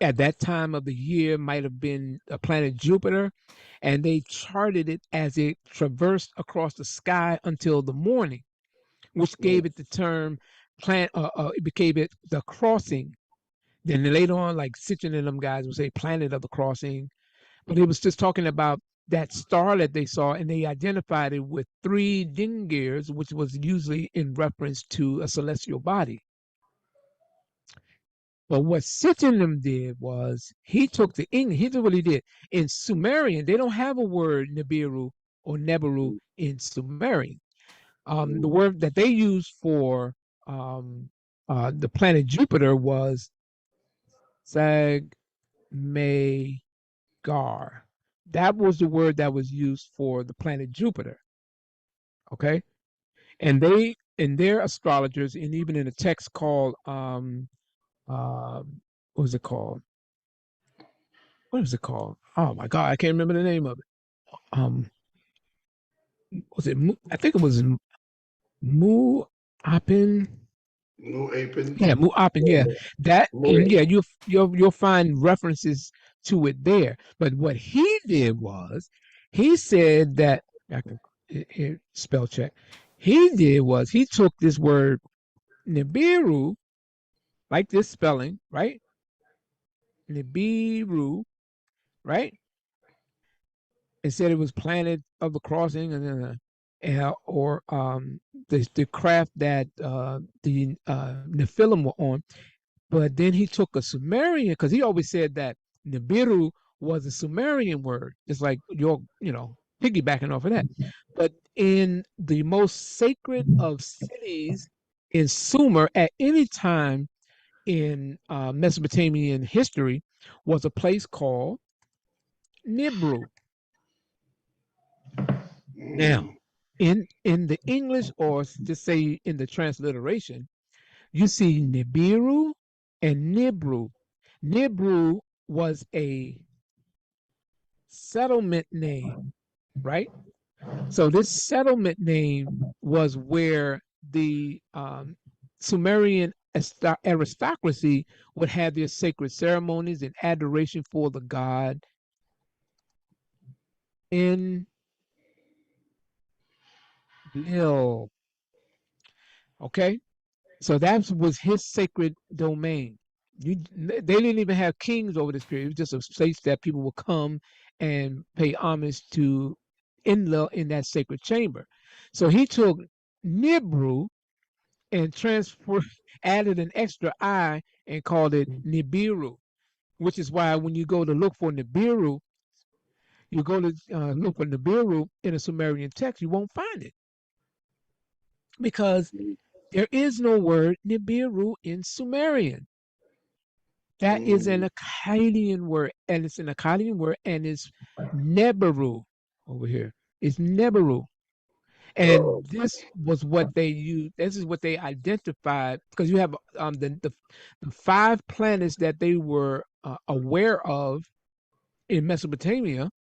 at that time of the year might have been a planet Jupiter, and they charted it as it traversed across the sky until the morning, which gave it the term it became it the crossing. Then later on, like Sitchin and them guys would say planet of the crossing, but it was just talking about that star that they saw, and they identified it with three dingirs, which was usually in reference to a celestial body. But what Sitchin did was he took the English. Here's what he did. In Sumerian, they don't have a word Nibiru or Neberu in Sumerian. The word that they used for the planet Jupiter was Sagmegar. That was the word that was used for the planet Jupiter. Okay. And they, in their astrologers, and even in a text called, what was it called? What was it called? Oh my God, I can't remember the name of it. Um, was it? I think it was Mu Apin. No aping. Yeah, Mu Apin. Yeah, that. And Mo- yeah, you'll find references to it there. But what he did was, he said that I can here, spell check. He did was he took this word Nibiru, like this spelling, right? Nibiru, right? And said it was planet of the crossing, and then or the craft that the Nephilim were on. But then he took a Sumerian, because he always said that Nibiru was a Sumerian word. It's like piggybacking off of that. But in the most sacred of cities in Sumer at any time in Mesopotamian history was a place called Nibru. Now, in the English, or just say in the transliteration, you see Nibiru and Nibru. Nibru was a settlement name, right? So this settlement name was where the Sumerian aristocracy would have their sacred ceremonies and adoration for the god in Lil. Okay, so that was his sacred domain. They didn't even have kings over this period. It was just a place that people would come and pay homage to Enlil in that sacred chamber. So he took Nibru and added an extra I and called it Nibiru, which is why when you go to look for Nibiru, you go to look for Nibiru in a Sumerian text, you won't find it because there is no word Nibiru in Sumerian. That is an Akkadian word, and it's an Akkadian word, and it's Neberu over here. It's Neberu. And Oh, this was what they used. This is what they identified, because you have the 5 planets that they were aware of in Mesopotamia,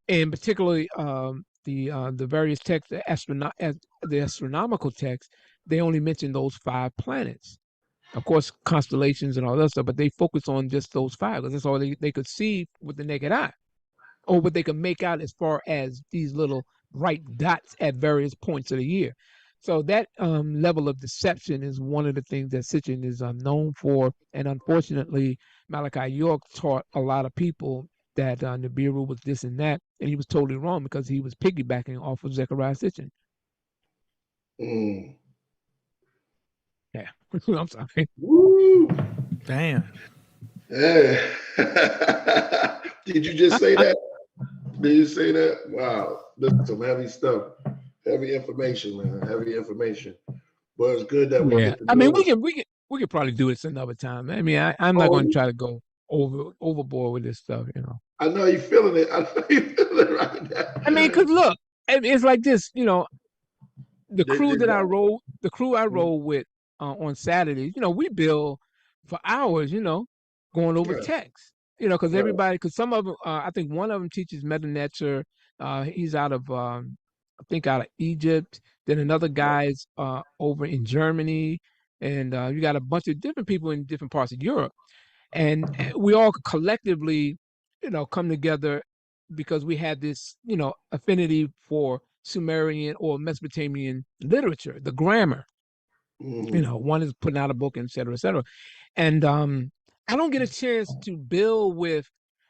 and particularly the various texts, the astronomical texts. They only mention those 5 planets. Of course, constellations and all that stuff, but they focus on just those 5 because that's all they could see with the naked eye, or what they could make out as far as these little bright dots at various points of the year. So that level of deception is one of the things that Sitchin is known for. And unfortunately, Malachi York taught a lot of people that Nibiru was this and that, and he was totally wrong because he was piggybacking off of Zechariah Sitchin. Yeah, I'm sorry. Woo. Damn. Yeah. Did you just say that? Did you say that? Wow, this is some heavy stuff, heavy information, man, heavy information. But it's good that we Yeah, get to I mean, know. we could probably do this another time. I mean, I'm not going to try to go overboard with this stuff, you know. I know you feeling it. I know you feeling it right now. I mean, because look, it's like this, you know. The They- crew they- that I roll, the crew I roll with on Saturdays, you know, we bill for hours, you know, going over yeah, text, you know, because right. everybody, because some of them, I think one of them teaches Meta Nature. He's out of, I think, out of Egypt. Then another guy's over in Germany, and you got a bunch of different people in different parts of Europe, and we all collectively, you know, come together because we had this, you know, affinity for Sumerian or Mesopotamian literature, the grammar. You know, one is putting out a book, et cetera, et cetera. And I don't get a chance to build with,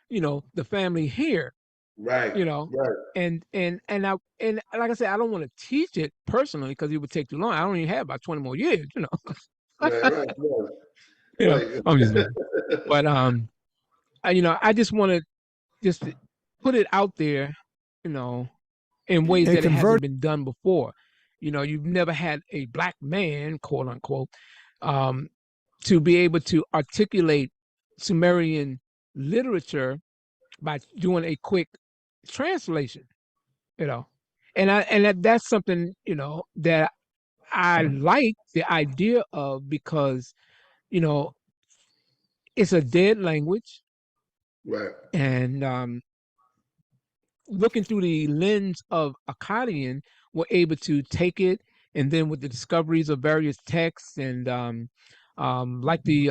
you know, the family here, Right, you know, right, and like I said, I don't want to teach it personally because it would take too long. I don't even have about 20 more years, you know. right, right. Right. I'm just joking. But I just want to just put it out there, in ways They that it hasn't convert. been done before. You've never had a black man, quote unquote, um, to be able to articulate Sumerian literature by doing a quick translation, you know. That's something, that I like the idea of because, you know, it's a dead language Right. and looking through the lens of Akkadian, we're able to take it, and then with the discoveries of various texts and like the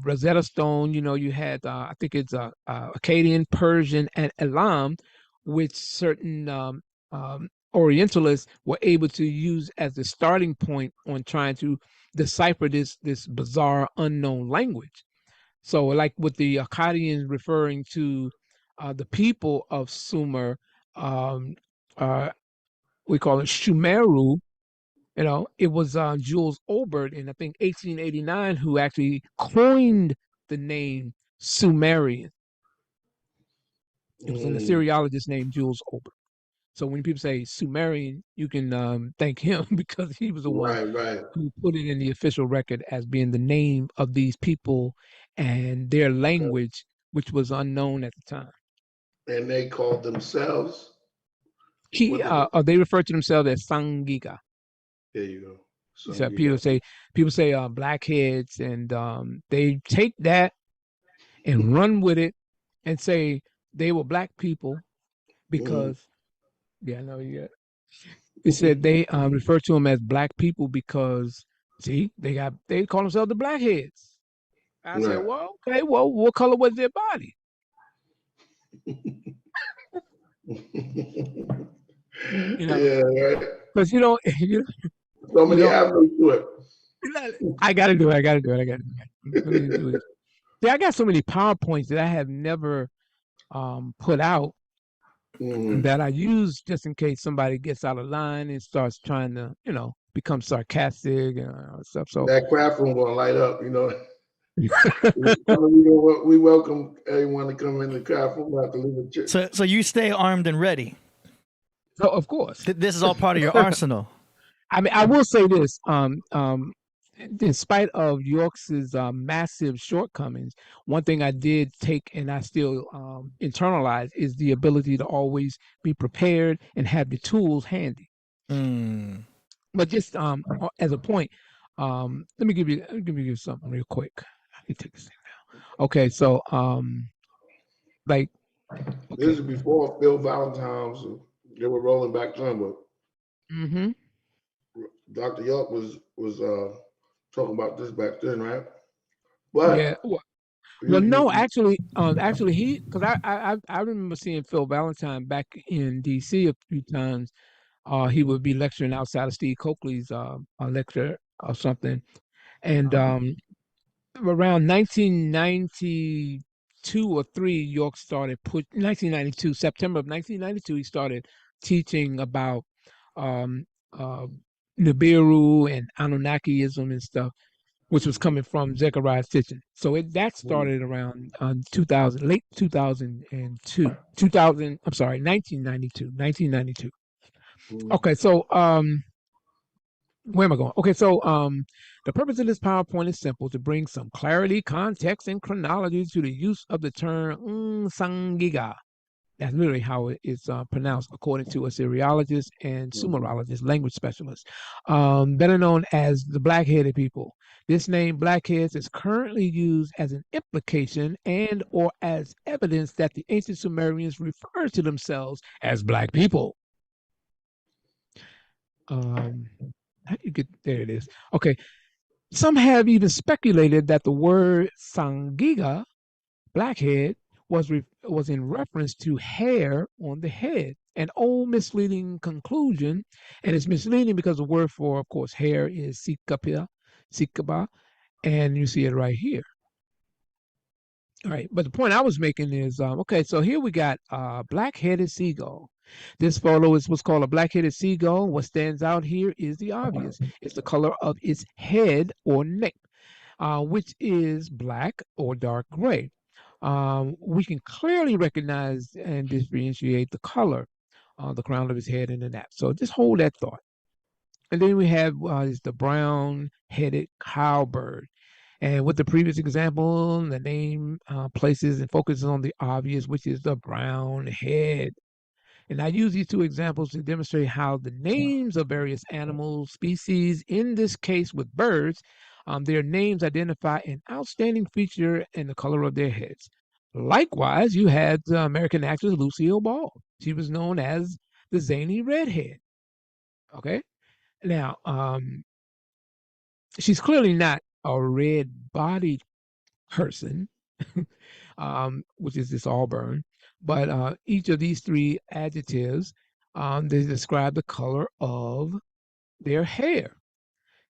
Rosetta Stone, you had I think it's Akkadian, Persian, and Elam, which certain Orientalists were able to use as the starting point on trying to decipher this bizarre unknown language. So, like with the Akkadians referring to the people of Sumer, um, uh, we call it Shumeru. It was Jules Obert in I think 1889 who actually coined the name Sumerian. It was an Assyriologist named Jules Obert. So when people say Sumerian, you can thank him because he was the one Right. Right. who put it in the official record as being the name of these people and their Okay. language, which was unknown at the time. And they called themselves. They refer to themselves as Sangiga. There you go. So people say blackheads, and they take that and run with it and say they were black people because no, yeah. It said they refer to them as black people because see they call themselves the blackheads. I said, Right. well, okay, well, what color was their body? Yeah, right. Because So many avenues to it. I gotta do it. I gotta do it. Let me do this. See, I got so many PowerPoints that I have never put out that I use just in case somebody gets out of line and starts trying to, become sarcastic and stuff. So that craft room gonna light up, We welcome everyone to come in the craft room. We'll have to leave the church. So you stay armed and ready. So of course, This is all part of your arsenal. I mean, I will say this: in spite of York's massive shortcomings, one thing I did take and I still internalize is the ability to always be prepared and have the tools handy. But just as a point, let me give you something real quick. Let me take this thing down. Okay, so this is before Phil Valentine's. They were rolling back then, but Dr. York was talking about this back then, right? But yeah. Well, no, actually, he because I remember seeing Phil Valentine back in D.C. a few times. He would be lecturing outside of Steve Coakley's lecture or something, and around 1992 or three, York started 1992 September of 1992. He started teaching about Nibiru and Anunnakiism and stuff, which was coming from Zechariah Sitchin. So that started around 2000, late 2002, 2000. I'm sorry, 1992. Okay, so where am I going? Okay, so the purpose of this PowerPoint is simple: to bring some clarity, context, and chronology to the use of the term Sangiga. That's literally how it is pronounced, according to Assyriologists and Sumerologists, language specialists, better known as the black-headed people. This name, blackheads, is currently used as an implication and or as evidence that the ancient Sumerians referred to themselves as black people. How do you get there? It is okay. Some have even speculated that the word Sangiga, blackhead, was in reference to hair on the head, an old misleading conclusion, and it's misleading because the word for, of course, hair is sikaba, and you see it right here. All right, but the point I was making is, okay, so here we got black-headed seagull. This photo is what's called a black-headed seagull. What stands out here is the obvious. It's the color of its head or neck. which is black or dark gray. We can clearly recognize and differentiate the color on the crown of his head and the nape. So just hold that thought. And then we have is the brown-headed cowbird. And with the previous example, the name places and focuses on the obvious, which is the brown head. And I use these two examples to demonstrate how the names of various animal species, in this case with birds, their names identify an outstanding feature in the color of their heads. Likewise, you had the American actress Lucille Ball. She was known as the zany redhead. Okay. Now, she's clearly not a red-bodied person, which is this auburn, but each of these three adjectives, they describe the color of their hair.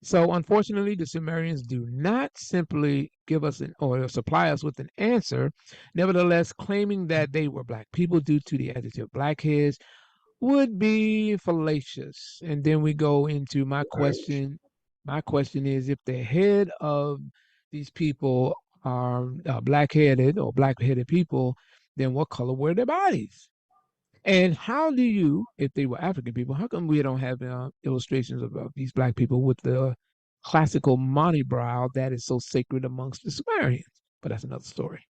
So unfortunately, the Sumerians do not simply give us or supply us with an answer. Nevertheless, claiming that they were black people due to the adjective blackheads would be fallacious. And then we go into my question. My question is, if the head of these people are black-headed or black-headed people, then what color were their bodies? And how do you, if they were African people, how come we don't have illustrations of these black people with the classical monobrow that is so sacred amongst the Sumerians? But that's another story.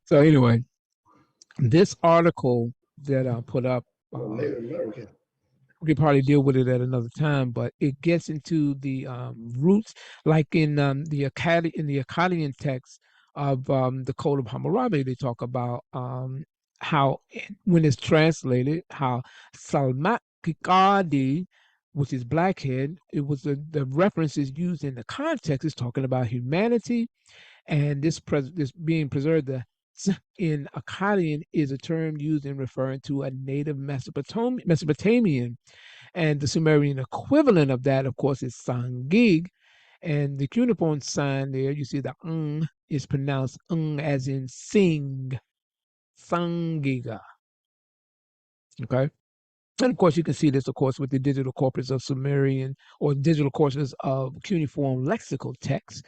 So anyway, this article that I put up, Native American. we could probably deal with it at another time, but it gets into the roots, like in the Akkadian text of the Code of Hammurabi. They talk about how, when it's translated, how Salmat Kikadi, which is blackhead, it was the reference is used in the context is talking about humanity, and this being preserved. The in Akkadian is a term used in referring to a native Mesopotamian, and the Sumerian equivalent of that, of course, is Sangig. And the cuneiform sign there, you see the is pronounced as in sing, Sangiga. Okay. And of course, you can see this, of course, with the digital corpus of Sumerian or digital corpus of cuneiform lexical text,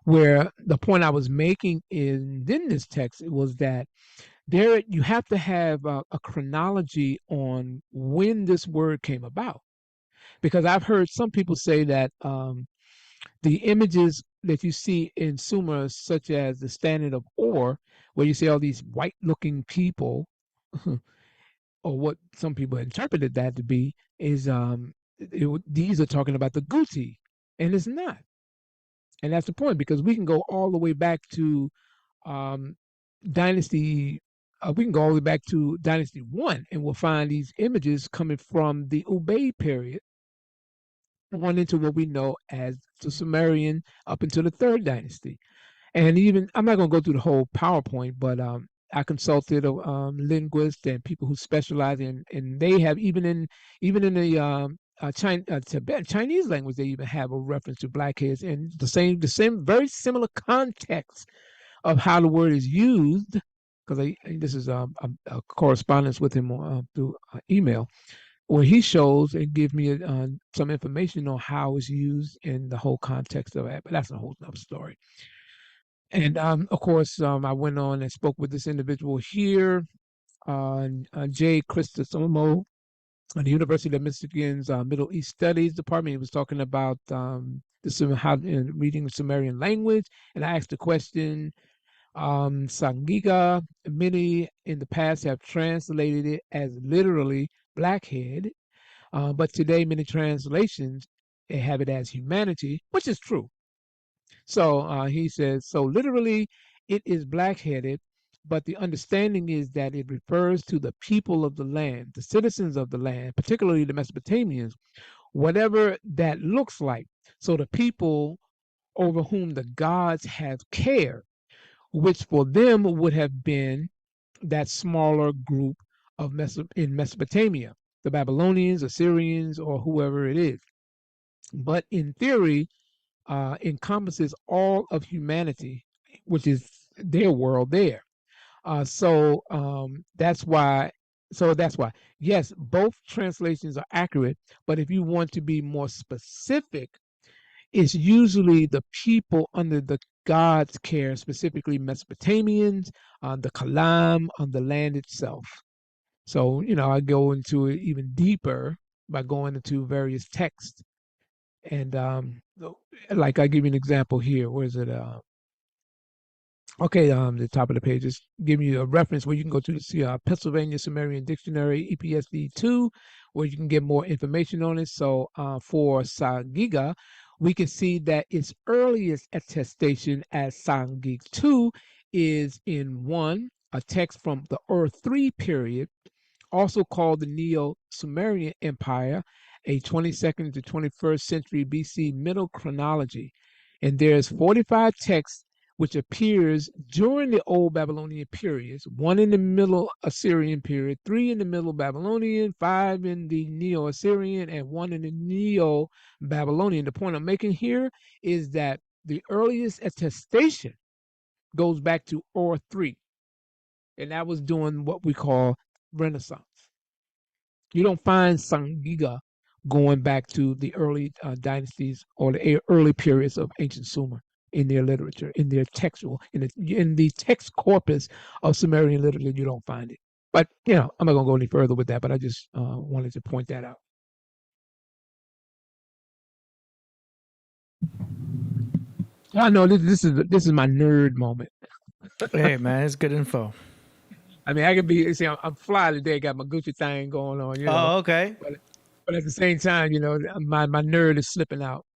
where the point I was making in this text was that there you have to have a chronology on when this word came about, because I've heard some people say that the images that you see in Sumer, such as the Standard of Ore, where you see all these white-looking people, or what some people interpreted that to be, is these are talking about the Guti, and it's not. And that's the point, because we can go all the way back to dynasty. We can go all the way back to Dynasty 1, and we'll find these images coming from the Ubaid period, on into what we know as the Sumerian up until the third dynasty. And even, I'm not going to go through the whole PowerPoint, but I consulted linguists and people who specialize in, and they have even in the Tibet Chinese language, they even have a reference to blackheads, and the same very similar context of how the word is used. Because this is a correspondence with him through email, where he shows and gives me some information on how it's used in the whole context of it. But that's a whole other story. And of course, I went on and spoke with this individual here, Jay Cristosomo, at the University of Michigan's Middle East Studies Department. He was talking about reading the Sumerian language, and I asked the question, Sangiga, many in the past have translated it as literally blackhead, but today many translations have it as humanity, which is true. So he says, so literally it is black-headed, but the understanding is that it refers to the people of the land, the citizens of the land, particularly the Mesopotamians, whatever that looks like. So the people over whom the gods have care, which for them would have been that smaller group of in Mesopotamia, the Babylonians, Assyrians, or whoever it is. But in theory, encompasses all of humanity, which is their world there. So that's why. Yes, both translations are accurate. But if you want to be more specific, it's usually the people under the God's care, specifically Mesopotamians, the Kalam, on the land itself. So, I go into it even deeper by going into various texts. And like I give you an example here. Where is it? Okay, the top of the page is giving you a reference where you can go to see Pennsylvania Sumerian Dictionary, EPSD2, where you can get more information on it. So for Sangiga, we can see that its earliest attestation as Sangig 2 is in a text from the Ur 3 period, also called the Neo-Sumerian Empire, a 22nd to 21st century BC middle chronology. And there's 45 texts which appears during the Old Babylonian periods, 1 in the Middle Assyrian period, 3 in the Middle Babylonian, 5 in the Neo-Assyrian, and 1 in the Neo-Babylonian. The point I'm making here is that the earliest attestation goes back to Ur 3, and that was during what we call Renaissance. You don't find Sangiga going back to the early dynasties or the early periods of ancient Sumer in their literature, in their textual, in the text corpus of Sumerian literature. You don't find it. But I'm not going to go any further with that. But I just wanted to point that out. I know this is my nerd moment. Hey, man, it's good info. I mean, I could be. See, I'm fly today. Got my Gucci thing going on. Oh, okay. But at the same time, my nerd is slipping out.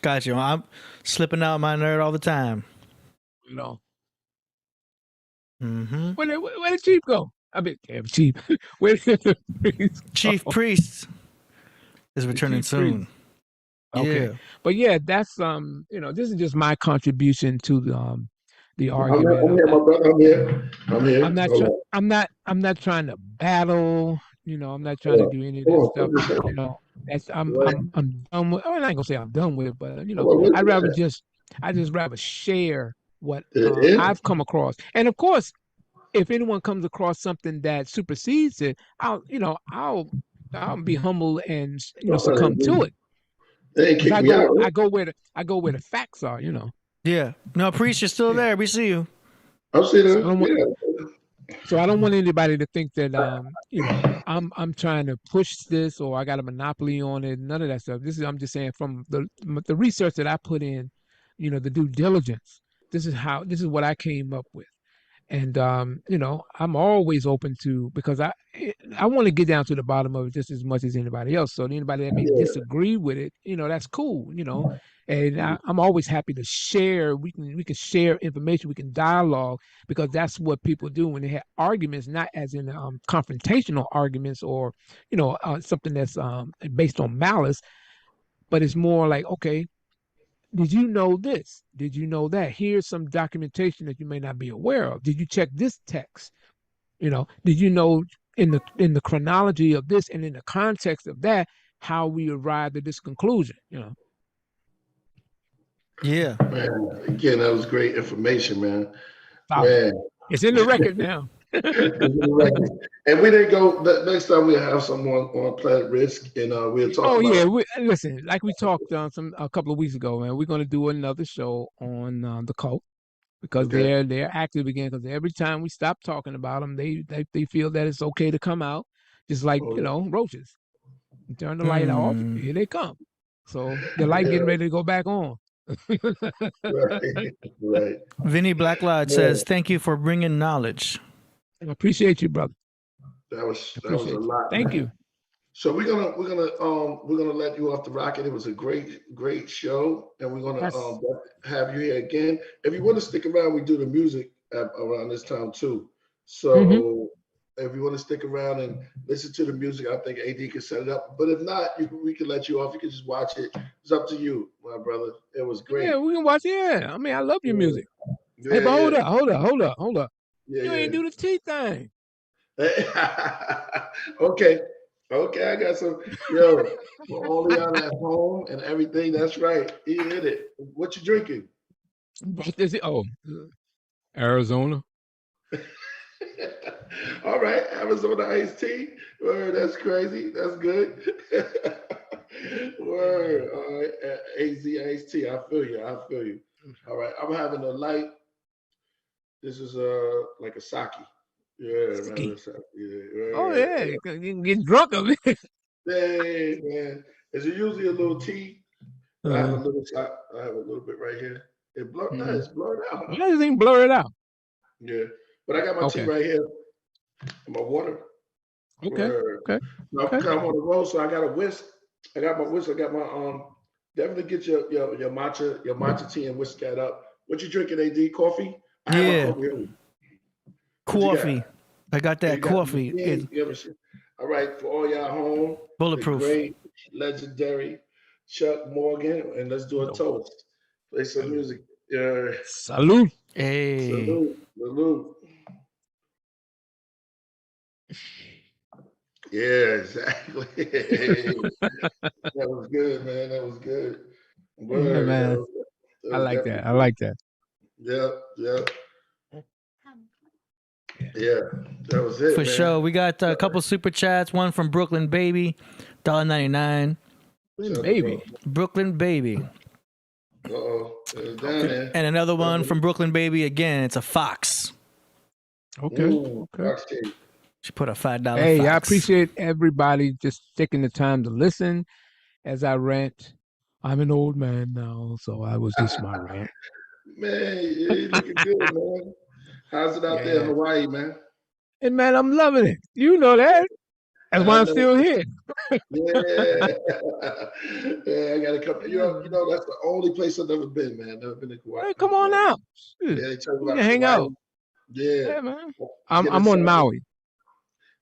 Got you. I'm slipping out my nerd all the time. Mm-hmm. Where did Chief go? I mean, damn Chief. Where did the priest go? Chief Priest is returning soon. Okay. Yeah. But yeah, that's this is just my contribution to the argument. I'm here, my brother. I'm here. I'm not trying to battle. I'm not trying to do any of that stuff. I'm done with. I ain't gonna say I'm done with it, but I just rather share what I've come across. And of course, if anyone comes across something that supersedes it, I'll be humble and succumb to it. They ain't kick me out. I go where the facts are. Yeah. No, Priest, you're still there. We see you. I'm seeing them. So I don't want anybody to think that I'm trying to push this or I got a monopoly on it. None of that stuff. I'm just saying from the research that I put in, the due diligence. This is what I came up with. And I'm always open to, because I want to get down to the bottom of it just as much as anybody else. So anybody that may disagree with it, that's cool, And I'm always happy to share. We can share information. We can dialogue, because that's what people do when they have arguments, not as in confrontational arguments or something that's based on malice, but it's more like, okay, did you know this? Did you know that? Here's some documentation that you may not be aware of. Did you check this text? Did you know in the chronology of this and in the context of that how we arrived at this conclusion? Yeah. Man, again, that was great information, man. Man. It's in the record now. And we didn't go. Next time we'll have someone on Planet Risk, and we'll talk. Oh yeah, listen. Like we talked a couple of weeks ago, man. We're going to do another show on the cult, because they're active again. Because every time we stop talking about them, they feel that it's okay to come out, just like roaches. You turn the light off, here they come. So the light getting ready to go back on. Right. Vinny Blacklod says, "Thank you for bringing knowledge." I appreciate you, brother. That was a lot. Thank you. So we're gonna let you off the rocket. It was a great show, and we're gonna have you here again. If you want to stick around, we do the music around this time too. So if you want to stick around and listen to the music, I think AD can set it up. But if not, we can let you off. You can just watch it. It's up to you, my brother. It was great. Yeah, we can watch it. Yeah, I mean, I love your music. Yeah, hey, but hold up. Yeah, you ain't do the tea thing. Okay, I got some. Yo, for all y'all at home and everything, that's right. He hit it. What you drinking? What is it? Oh, Arizona. All right, Arizona iced tea. That's crazy. That's good. Word. All right. AZAST. I feel you. I feel you. All right. I'm having a light. This is like a sake. Yeah, man. Sake. Yeah. Oh yeah, you can get drunk of it. Hey, man. It's usually a little tea. But I have a little shot. I have a little bit right here. It blurred. No, it's blurred out. You just ain't blur it out. Yeah. But I got my tea Okay. right here. And my water. Okay. Word. Okay. Now, I'm on the road, so I got a whisk. I got my whisk. I got my Definitely get your matcha tea and whisk that up. What you drinking, AD? Coffee? I have Yeah. my coffee. What you Coffee. got? I got that You got coffee. the It's beans, you ever see- All right, for all y'all home, the bulletproof. great, legendary Chuck Morgan, and let's do a toast. Play some music. Yeah. Salute. Hey. Salute. Yeah, exactly. That was good, man. That was good. Word. Yeah, man. That I was like definitely that. I like that. Yeah. Yeah, that was it, For man. sure. We got a couple super chats. One from Brooklyn Baby, $1.99. Baby. Brooklyn Baby. Uh-oh. It's down there. And another one from Brooklyn Baby again. It's a fox. Okay. Ooh, Okay. Fox Cake. She put a $5 Hey, fox. I appreciate everybody just taking the time to listen as I rant. I'm an old man now, so I was just my rant. Man, you looking good, man. How's it out there in Yeah. Hawaii, man? And man, I'm loving it. You know that. That's why I I'm know. still here. Yeah. Yeah, I gotta come. You know, that's the only place I've never been, man. Never been to Hawaii. Hey, come on out. Yeah, they tell me We about can hang Hawaii. out. Yeah. Yeah, man. Get I'm on inside. Maui.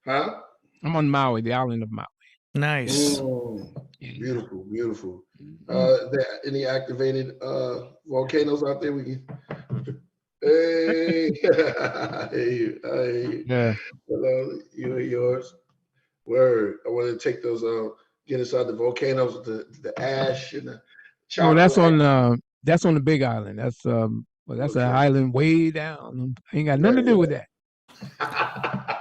Huh? I'm on Maui, the island of Maui. Nice. Beautiful. Mhm. There any activated volcanoes out there? We can. Hey, hey. Yeah. Hello, you and yours. Word. I want to take those get inside the volcanoes, the ash and the No, chocolate. that's on the Big Island. That's an Okay. island way down. Ain't got nothing to do with that.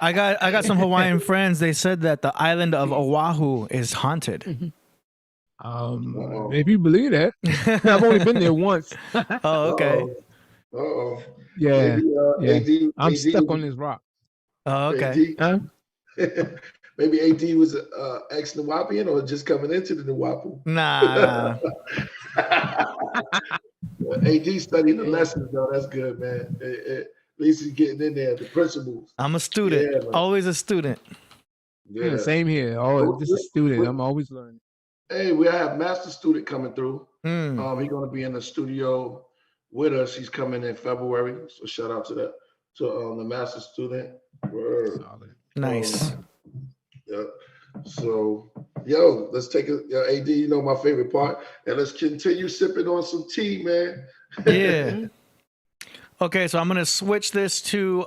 I got some Hawaiian friends. They said that the island of Oahu is haunted. If you believe that, I've only been there once. Oh, okay. Uh-oh. Yeah, Maybe, yeah. I'm AD stuck on this rock. Oh, okay. Huh? Maybe AD was ex-Nawapian or just coming into the Nawapu. Nah. AD studying the lessons, though. That's good, man. At least he's getting in there, the principles. I'm a student. Yeah, man. Always a student. Yeah, same here. Oh, just a student. I'm always learning. Hey, we have master student coming through. Mm. He's gonna be in the studio with us. He's coming in February. So shout out to that the master student. Word. Nice. Yeah. So, let's take it. AD, you know my favorite part, and let's continue sipping on some tea, man. Yeah. Okay, so I'm gonna switch this to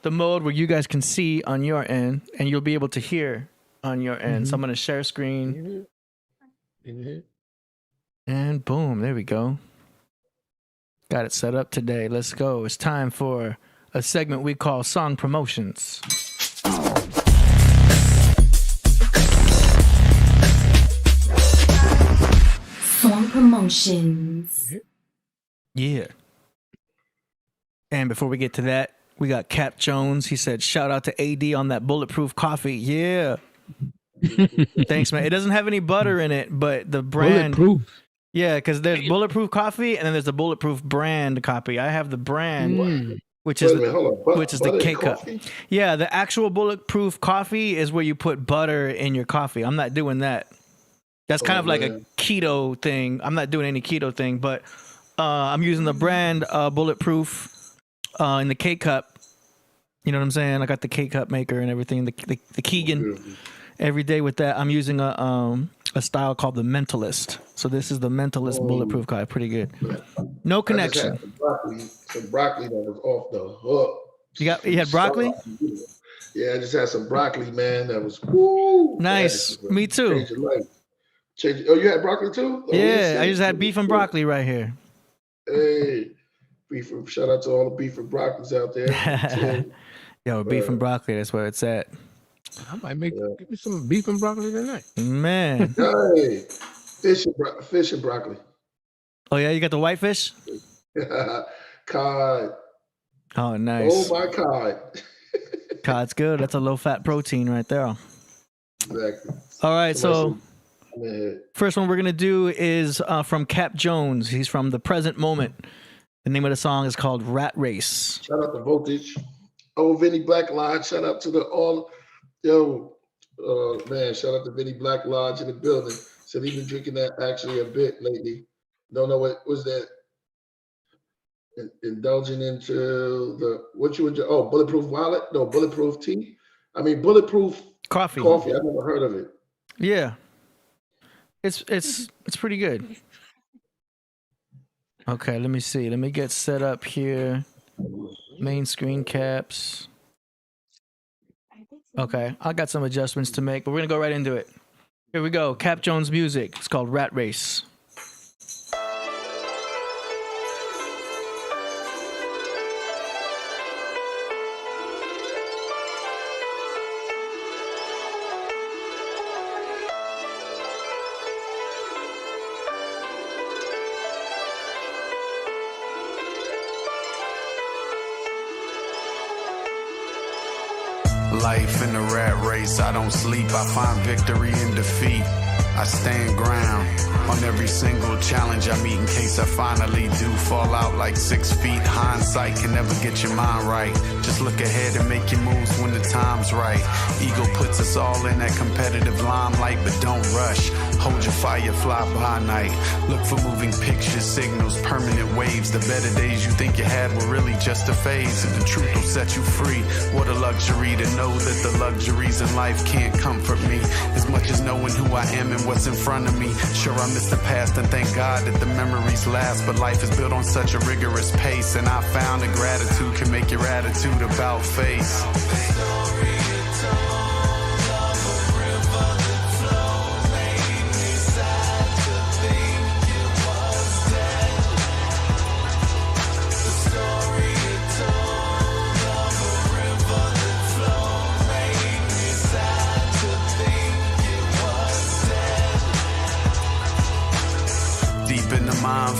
the mode where you guys can see on your end, and you'll be able to hear on your end. So I'm gonna share screen, and boom, there we go. Got it set up today. Let's go. It's time for a segment we call Song Promotions. Song Promotions. Yeah. And before we get to that, we got Cap Jones. He said, shout out to AD on that bulletproof coffee. Yeah. Thanks, man. It doesn't have any butter in it, but the brand. Bulletproof. Yeah, because there's bulletproof coffee and then there's the bulletproof brand copy. I have the brand, which is the K cup. Yeah, the actual bulletproof coffee is where you put butter in your coffee. I'm not doing that. That's kind of like a keto thing. I'm not doing any keto thing, but I'm using the brand bulletproof in the K cup. You know what I'm saying? I got the K cup maker and everything. The Keegan. Every day with that, I'm using a style called the Mentalist. So this is the Mentalist bulletproof coffee. Pretty good. No connection. Some broccoli that was off the hook. You had broccoli? Yeah, I just had some broccoli, man. That was woo. Nice. Me too. Oh, you had broccoli too? Oh, yeah, I just had beef and broccoli right here. Hey, shout out to all the beef and broccolis out there. Yo, beef and broccoli, that's where it's at. I might give me some beef and broccoli tonight. Man. Hey, fish and broccoli. Oh yeah, you got the whitefish? Cod. Oh, nice. Oh my cod. Cod's good. That's a low-fat protein right there. Exactly. All right, so first one we're gonna do is from Cap Jones. He's from The Present Moment. The name of the song is called Rat Race. Shout out to Voltage. Oh, Vinny Black Lodge. Shout out to man, shout out to Vinny Black Lodge in the building. Said he's been drinking that actually a bit lately. Don't know what was that. Indulging into bulletproof wallet. No, bulletproof tea. I mean, bulletproof coffee. I've never heard of it. Yeah, it's pretty good. Okay, let me see. Let me get set up here. Main screen caps. Okay, I got some adjustments to make, but we're gonna go right into it. Here we go. Cap Jones music. It's called Rat Race. Life in the rat race, I don't sleep, I find victory in defeat. I stand ground on every single challenge I meet in case I finally do fall out like 6 feet. Hindsight can never get your mind right. Just look ahead and make your moves when the time's right. Ego puts us all in that competitive limelight, but don't rush. Hold your fire, fly by night. Look for moving pictures, signals, permanent waves. The better days you think you had were really just a phase, and the truth will set you free. What a luxury to know that the luxuries in life can't comfort me as much as knowing who I am and what's in front of me. Sure, I miss the past and thank God that the memories last, but life is built on such a rigorous pace, and I found that gratitude can make your attitude about face.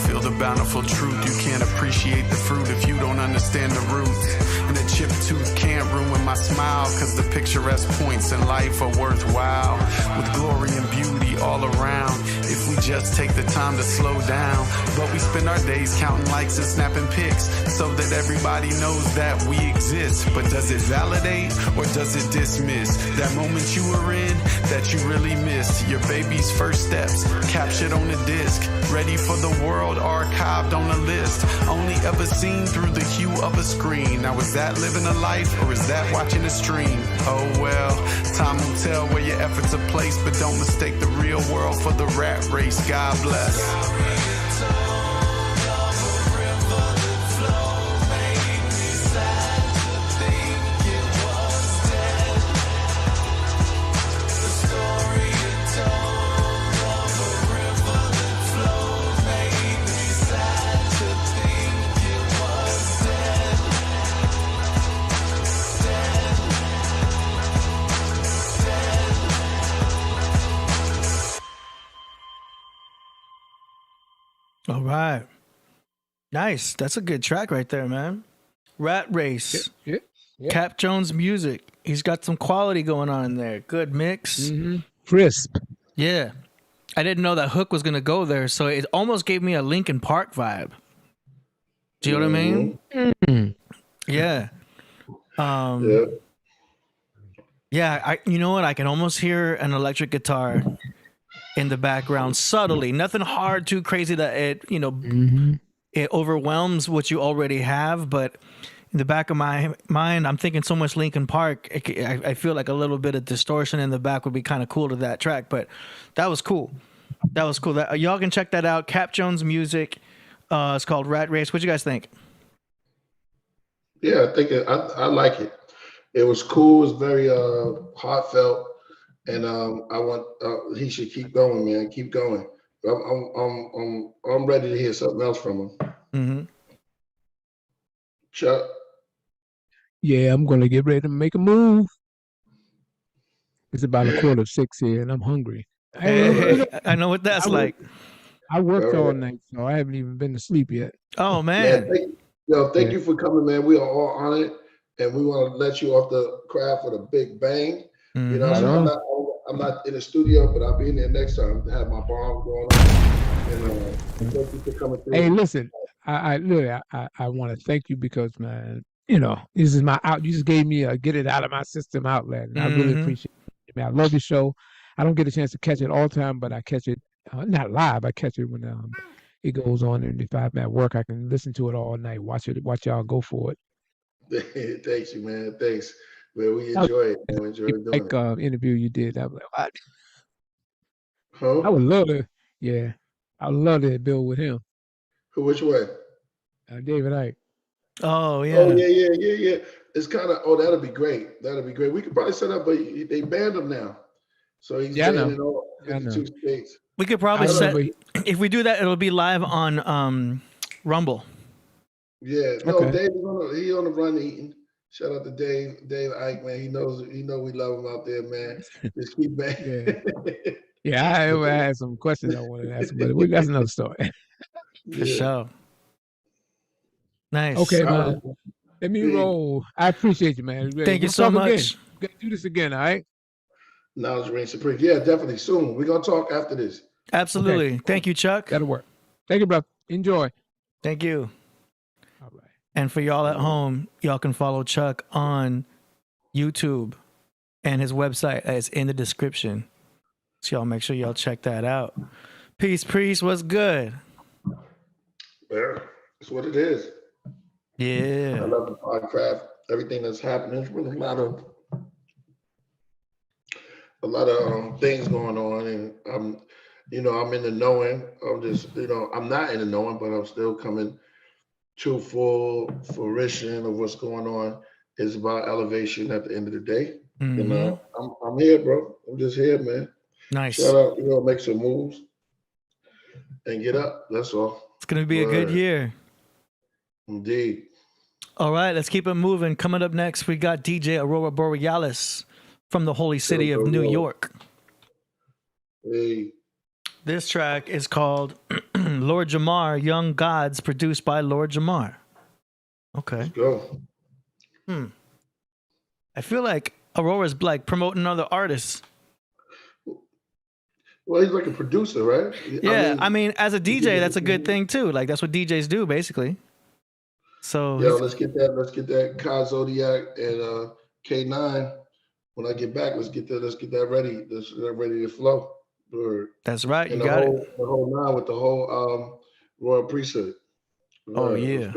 Feel the bountiful truth. You can't appreciate the fruit if you don't understand the roots. And a chipped tooth can't ruin my smile, cause the picturesque points in life are worthwhile. With glory and beauty all around, if we just take the time to slow down. But we spend our days counting likes and snapping pics so that everybody knows that we exist. But does it validate or does it dismiss that moment you were in that you really missed? Your baby's first steps captured on a disc, ready for the world, archived on a list, only ever seen through the hue of a screen. Now is that living a life or is that watching a stream? Oh well, time will tell where your efforts are placed, but don't mistake the real world for the rat race. God bless. All right. Nice. That's a good track right there, man. Rat Race. Yeah. Cap Jones music. He's got some quality going on in there. Good mix. Mm-hmm. Crisp. Yeah. I didn't know that hook was going to go there, so it almost gave me a Linkin Park vibe. Do you know what I mean? Mm-hmm. Yeah. Yeah, you know what? I can almost hear an electric guitar in the background subtly. Nothing hard, too crazy that it, it overwhelms what you already have. But in the back of my mind, I'm thinking so much Linkin Park. I feel like a little bit of distortion in the back would be kind of cool to that track. But that was cool. That was cool. Y'all can check that out. Cap Jones music. It's called Rat Race. What you guys think? Yeah, I think I like it. It was cool. It was very heartfelt, and I want he should keep going, man. Keep going. I'm ready to hear something else from him. Mm-hmm. Chuck. Yeah, I'm gonna get ready to make a move. It's about 5:15 here, and I'm hungry. Hey, I know what that's like. I worked all night, so I haven't even been to sleep yet. Oh man, thank you for coming, man. We are all on it, and we want to let you off the craft with a big bang. Mm-hmm. You know, I'm not in the studio, but I'll be in there next time to have my bomb going on. And thank you for coming through. Hey, listen, I want to thank you because, man, you know, this is my out. You just gave me a get it out of my system outlet, and I really appreciate it. Man, I love your show. I don't get a chance to catch it all the time, but I catch it not live. I catch it when it goes on, and if I'm at work, I can listen to it all night. Watch y'all go for it. Thanks you, man. Thanks. Man, we enjoy it. We enjoy doing it. Interview you did. I was like, what? Huh? I would love to. Yeah, I would love to build with him. Which way? David Icke. Oh yeah. Oh yeah. It's kind of that'll be great. That'll be great. We could probably set up, but they banned him now, so he's banned in all 52 states. We could probably set if we do that, it'll be live on Rumble. Yeah, no, okay. Dave he on the run eating. Shout out to Dave Icke, man. He knows we love him out there, man. Just keep back. Yeah, I had some questions I wanted to ask, but that's another story. For sure. Nice. Okay, man. Let me roll. I appreciate you, man. Thank you so much. We're gonna do this again, all right? Knowledge reigns supreme. Yeah, definitely. Soon. We're gonna talk after this. Absolutely. Okay. Thank you, Chuck. That'll work. Thank you, bro. Enjoy. Thank you. All right. And for y'all at home, y'all can follow Chuck on YouTube, and his website is in the description. So y'all make sure y'all check that out. Peace, Priest. What's good? Yeah, that's what it is. Yeah. I love the podcast. Everything that's happening. There's really a lot of things going on, and I'm in the knowing. I'm just, I'm not in the knowing, but I'm still coming to full fruition of what's going on. It's about elevation at the end of the day. Mm-hmm. I'm here, bro. I'm just here, man. Nice. Shout out, make some moves and get up. That's all. It's gonna be a good year. Indeed. All right, let's keep it moving. Coming up next, we got DJ Aurora Borealis from the holy city of New York. Hey. This track is called Lord Jamar, Young Gods, produced by Lord Jamar. Okay. Let's go. I feel like Aurora's like promoting other artists. Well, he's like a producer, right? Yeah, I mean, as a DJ, that's a good thing too. Like that's what DJs do, basically. So let's get that Kai Zodiac and K9. When I get back, let's get that ready. Let's get that ready to flow. That's right. You got it. The whole nine with the whole royal priesthood. Oh yeah.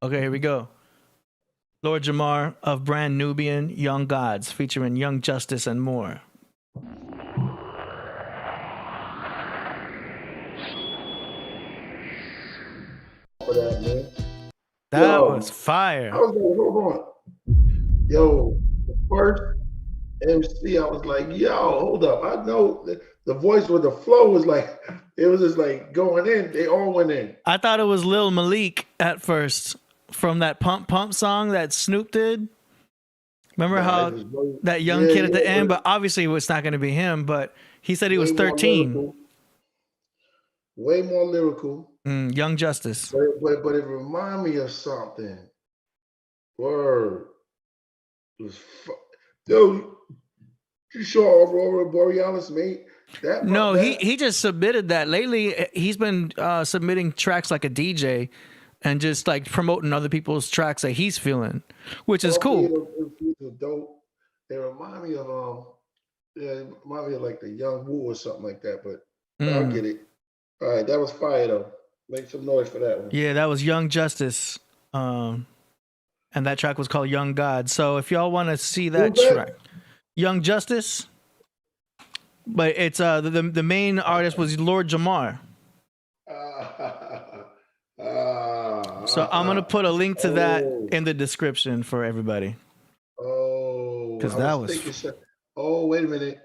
Okay, here we go. Lord Jamar of Brand Nubian, Young Gods, featuring Young Justice and more. That was fire. I was like, hold on. Yo, the first MC, I was like, yo, hold up. I know the voice with the flow was like, it was just like going in. They all went in. I thought it was Lil Malik at first from that Pump Pump song that Snoop did. Remember how that young kid at the end? But obviously it's not going to be him, but he said he was 13. Way more lyrical. Young Justice. But it reminded me of something. Word. Dude, you saw Aurora Borealis, mate? No, he just submitted that. Lately, he's been submitting tracks like a DJ and just like promoting other people's tracks that he's feeling, which is cool. Dope. They remind me of like the Young Woo or something like that, but I'll get it. All right, that was fire though. Make some noise for that one. Yeah, that was Young Justice. And that track was called Young God. So if y'all want to see that track, Young Justice, but it's the main artist was Lord Jamar. So I'm gonna put a link to that in the description for everybody. Because that was. Oh, wait a minute.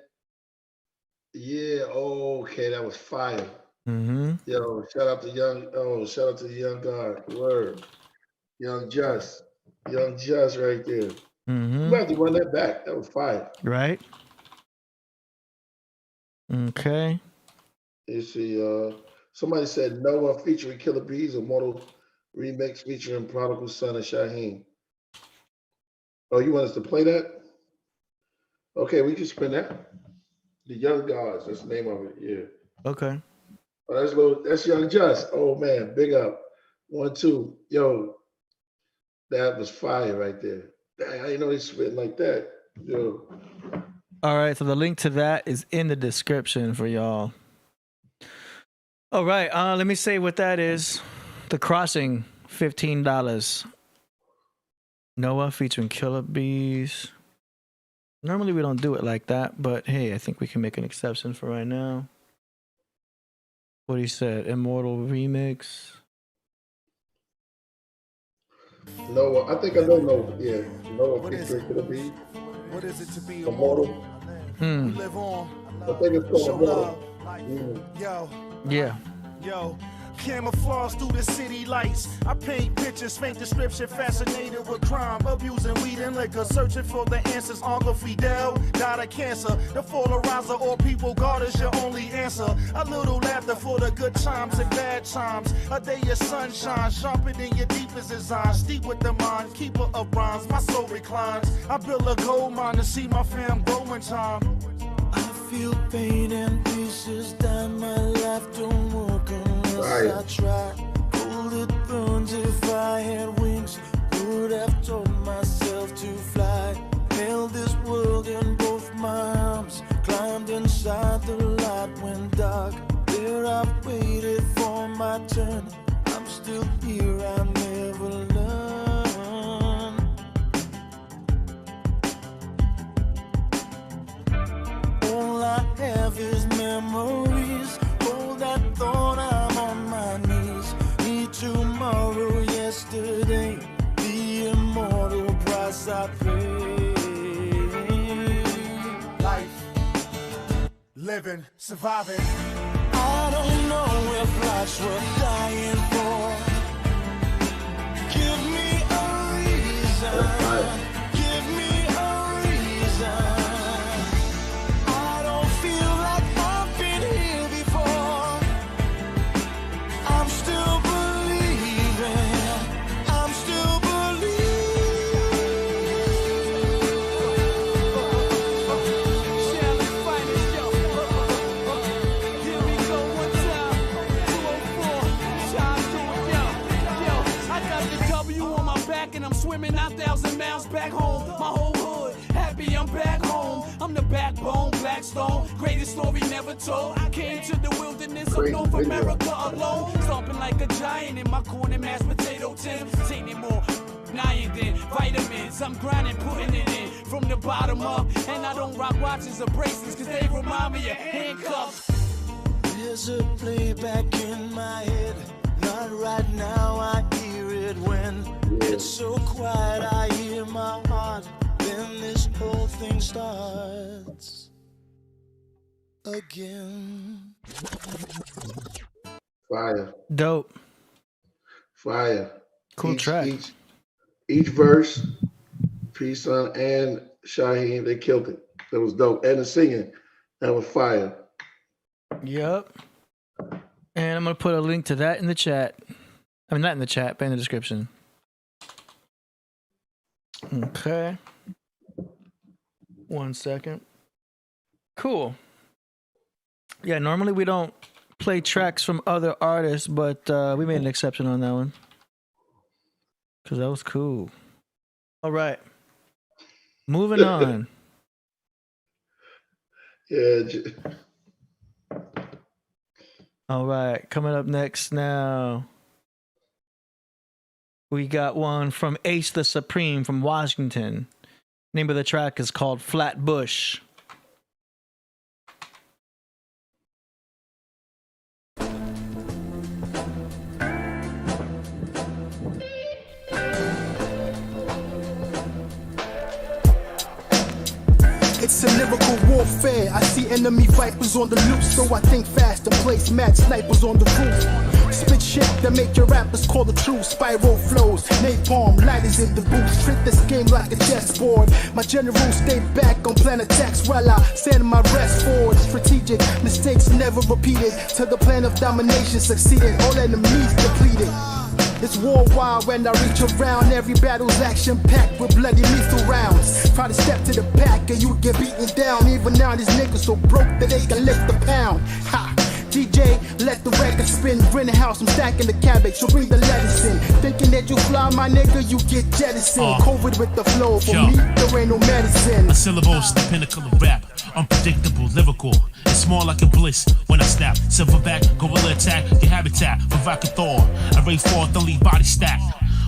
Yeah. Okay, that was fire. Mm-hmm. Yo, shout out to the Young God. Word. Young Just right there. Mm-hmm. You have to run that back. That was fire. Right. Okay. You see, somebody said Noah featuring Killa Priest, Immortal remix featuring Prodigal Son of Shaheem. Oh, you want us to play that? Okay, we can spin that. The Young Gods, that's the name of it. Yeah. Okay. Oh, that's Young Just. Oh man, big up. 1, 2. Yo, that was fire right there. Dang, I didn't know they spitting like that. Yo. All right, so the link to that is in the description for y'all. All right, let me say what that is. The Crossing, $15. Noah featuring Killa Priest. Normally we don't do it like that, but hey, I think we can make an exception for right now. What he said, Immortal remix. Noah, I think I know Noah. Yeah, Noah featuring Killa Priest. What is it to be Immortal? We live on. I think it's called Immortal. Yo. Yeah. Yo. Camouflage through the city lights. I paint pictures, faint description, fascinated with crime, abusing weed and liquor, searching for the answers. Uncle Fidel died of cancer. The polarizer or people God is your only answer. A little laughter for the good times and bad times. A day of sunshine, sharper than your deepest design. Steep with the mind, keeper of bronze. My soul reclines. I build a gold mine to see my fam grow in time. I feel pain and pieces that my life don't work unless I try. Cold it burns. If I had wings, would have told myself to fly. Held this world in both my arms, climbed inside the light when dark. There I've waited for my turn. I'm still here, I never learned. All I have is memories. Hold that thought, I'm on my knees. Need tomorrow, yesterday, the immortal price I pay. Life. Living, surviving. I don't know if life's worth dying for. Give me a reason. Give me a reason. I don't feel like I've been here before. I'm still believing. I'm still and I'm swimming 9,000 miles back home. My whole hood happy I'm back home. I'm the backbone, Blackstone, greatest story never told. I came to the wilderness of North America alone, stomping like a giant in my corn and mashed potato tin. Taking more iron than vitamins. I'm grinding, putting it in from the bottom up, and I don't rock watches or bracelets because they remind me of handcuffs. There's a playback in my head. Not right now, I hear it when it's so quiet. I hear my heart. Then this whole thing starts again. Fire. Dope. Fire. Cool track. Each verse, Priest Son and Shaheem, they killed it. That was dope. And the singing, that was fire. Yep. And I'm going to put a link to that in the chat. I mean, not in the chat, but in the description. Okay. 1 second. Cool. Yeah, normally we don't play tracks from other artists, but we made an exception on that one. Because that was cool. All right. Moving on. Yeah. All right. Coming up next now. We got one from Ace the Supreme from Washington. Name of the track is called Flatbush. It's a lyrical warfare. I see enemy vipers on the loose, so I think fast and place mad snipers on the roof. Spit shit that make your rappers call the truth. Spiral flows, napalm, lighters in the booth. Trick this game like a chessboard. My generals stay back on planet X while I stand my rest forward. Strategic mistakes never repeated. To the plan of domination succeeded. All enemies depleted. It's worldwide when I reach around. Every battle's action-packed with bloody lethal rounds. Try to step to the back and you get beaten down. Even now these niggas so broke that they can lift the pound. Ha! DJ, let the record spin. Rent a house, I'm stacking the cabbage, so bring the lettuce in. Thinking that you fly, my nigga, you get jettisoned. COVID with the flow, for me, there ain't no medicine. A syllable's the pinnacle of rap. Unpredictable, lyrical. It's more like a bliss when I snap. Silverback, gorilla attack, your habitat. Provocateur, I ray forth, only body stack.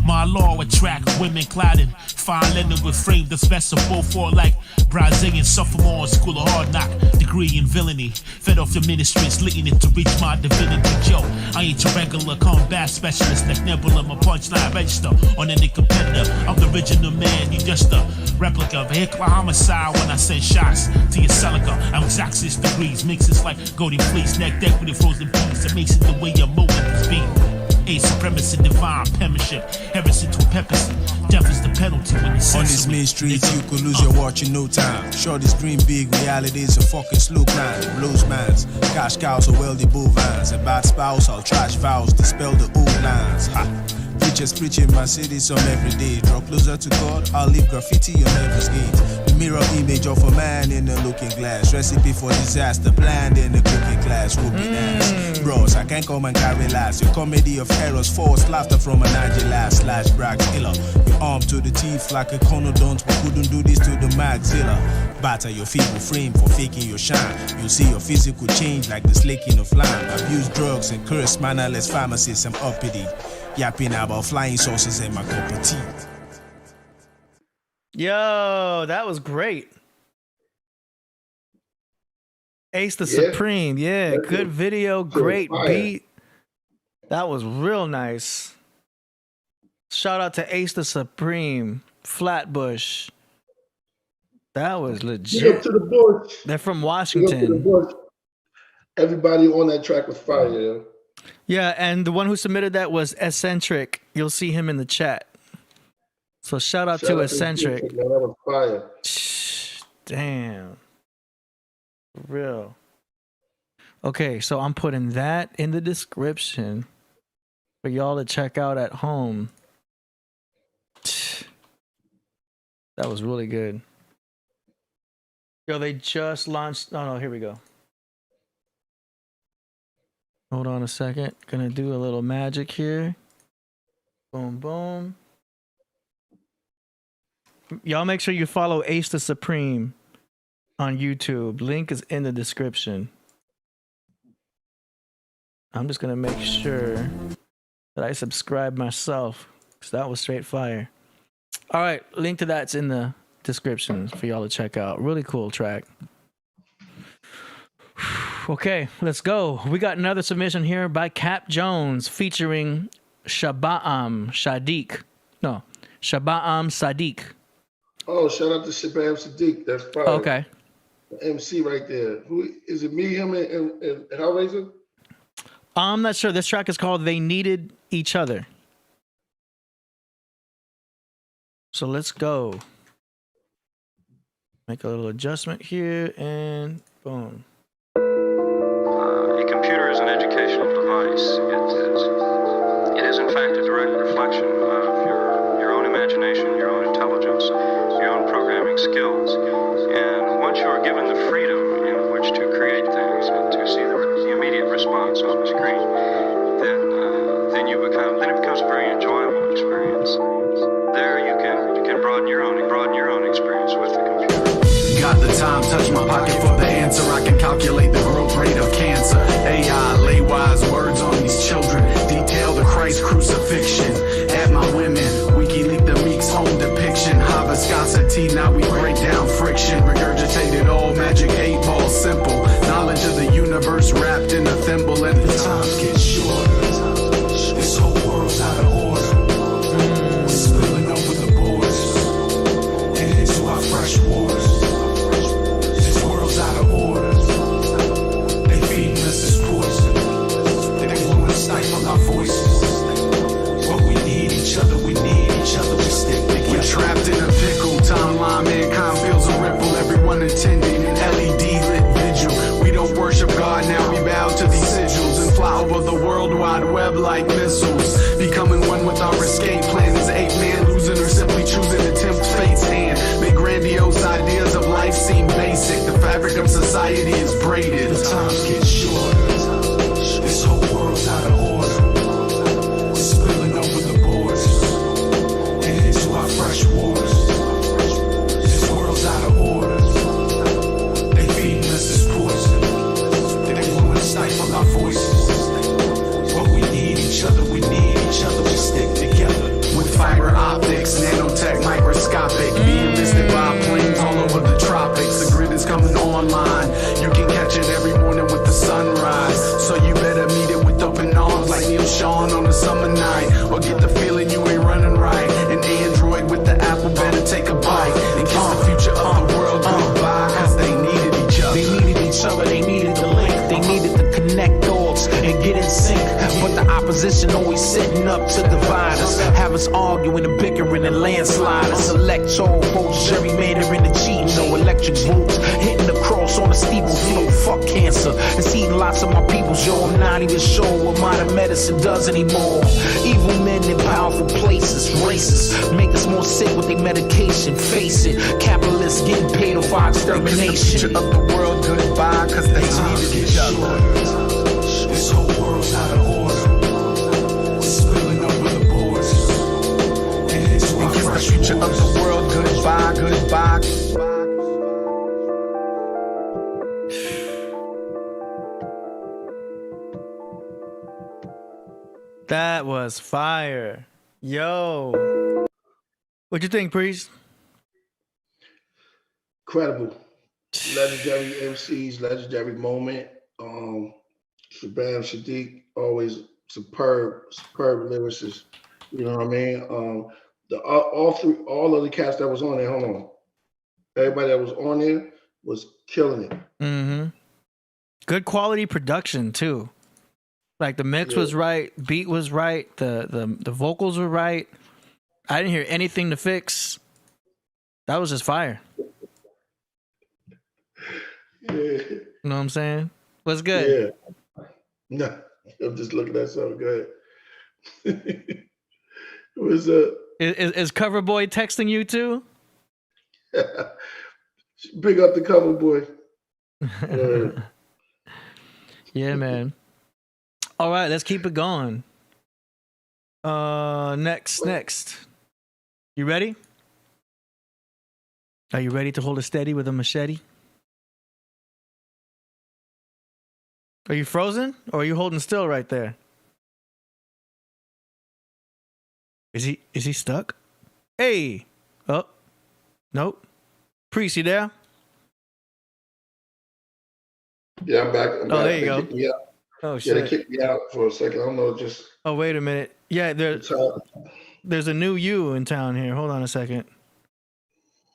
My law attract women clad in fine linen with frame that's vessel for like Brazilian sophomore school of hard knock degree in villainy. Fed off your ministries, leading it to reach my divinity. Joe, I ain't your regular combat specialist like Nebula. My punchline register on any competitor. I'm the original man, you just a replica of a Hitler homicide when I send shots to your celica. I'm exact 6 degrees, mixes like golden fleece, neck deck with a frozen piece. It makes it the way you're moving this beat. A supremacy, divine penmanship, heresy to papacy. Death is the penalty when you on these main streets, you could lose your watch in no time. Shorty's dream big, reality is a fucking slow grind. Blues mans, cash cows or wealthy bovines. A bad spouse, I'll trash vows, dispel the old lines. Ha! Preachers preaching my city some every day. Draw closer to God, I'll leave graffiti on every gate. The mirror image of a man in a looking glass. Recipe for disaster, planned in a cooking class. Whooping ass. Bros, I can't come and carry last. Your comedy of errors, forced laughter from an last slash brag killer. You're armed to the teeth like a conodont, but couldn't do this to the maxilla. Batter your feeble frame for faking your shine. You'll see your physical change like the slaking of lime. Abuse drugs and curse mannerless pharmacists and uppity. Yapping about flying saucers in my cup of tea. Yo, that was great. Ace the Supreme. Yeah, good video, great beat. That was real nice. Shout out to Ace the Supreme, Flatbush. That was legit. Get up to the bush. They're from Washington. Everybody on that track was fire. Yeah. Yeah, and the one who submitted that was Eccentric. You'll see him in the chat. So shout out to Eccentric. Man, that was fire. Damn. For real. Okay, so I'm putting that in the description for y'all to check out at home. That was really good. Yo, they just launched. Oh, no, here we go. Hold on a second. Gonna do a little magic here. Boom, boom. Y'all make sure you follow Ace the Supreme on YouTube. Link is in the description. I'm just gonna make sure that I subscribe myself, because that was straight fire. All right, link to that's in the description for y'all to check out. Really cool track. Okay, let's go. We got another submission here by Cap Jones featuring Shaba'am Sadiq. Oh, shout out to Shaba'am Sadiq. That's fire. Okay. The MC right there. Who is it? Me, him, and Hellraiser? I'm not sure. This track is called They Needed Each Other. So let's go. Make a little adjustment here and boom. A computer is an educational device. It is in fact a direct reflection of your own imagination, your own intelligence, your own programming skills. And once you are given the freedom in which to create things and to see the immediate response on the screen, then it becomes a very enjoyable experience. There you can broaden your own experience with the computer. Got the time, touch my pocket for the answer. I can calculate the growth rate of cancer. AI, lay wise words on these children. Detail the Christ crucifixion. At my women, WikiLeaks the Meek's home depiction. High viscosity, now we break down friction. Regurgitated all magic 8 ball simple. Knowledge of the universe wrapped in a thimble. And the time gets shorter. This whole world's out of order. We're spilling over the borders. And into our fresh waters. Out of order. They feeding us as poison. World Wide Web like missiles. Becoming one with our escape plan is ape man losing or simply choosing to tempt fate's hand. Make grandiose ideas of life seem basic. The fabric of society is braided. The times get shorter. This whole world's out of order. We're spilling over the borders and into our fresh waters. This world's out of order. They feeding us this poison. They want to stifle our voices. But we need each other. We need each other. We stick together. With fiber optics, nanotech, microscopic, being listed by planes all over the tropics. The grid is coming online. You can catch it every morning with the sunrise. So you better meet it with open arms like Neil Sean on a summer night. Or get the feeling you ain't running right. An Android with the Apple better take a bite and kiss the future of the world goodbye. Cause they needed each other. They needed each other, they needed the link. They needed to connect dots and get in sync. But the opposition always setting up to divide us. Have us arguing and bickering and landsliding. Select all votes, gerrymandering and cheating. No electric votes, hitting the cross on a steeple float. Fuck cancer, it's eating lots of my peoples. Yo, I'm not even sure what modern medicine does anymore. Evil men in powerful places, racists, make us more sick with their medication. Face it, capitalists getting paid off our extermination. Of the world goodbye, cause they needed each other. This whole world's out of order. We're spilling over the borders. And it's the future of the world goodbye, goodbye. That was fire. Yo. What'd you think, Priest? Incredible. Legendary MCs, legendary moment. Shabam Sadiq, always superb lyricist. You know what I mean? All of the cast that was on there, hold on. Everybody that was on there was killing it. Mm-hmm. Good quality production too. Like the mix was right, beat was right, the vocals were right. I didn't hear anything to fix. That was just fire. Yeah. You know what I'm saying? What's good? Yeah. No, I'm just looking at something good. What's up? Is Cover Boy texting you too? Big up the Cover Boy. Yeah, man. All right, let's keep it going. Next. You ready? Are you ready to hold it steady with a machete? Are you frozen or are you holding still right there? Is he stuck? Hey. Oh. Nope. Priest, you there? Yeah, I'm back. There you go. Yeah. Oh shit. Yeah, they kicked me out for a second. I don't know, just. Oh, wait a minute. Yeah, there's a new you in town here. Hold on a second.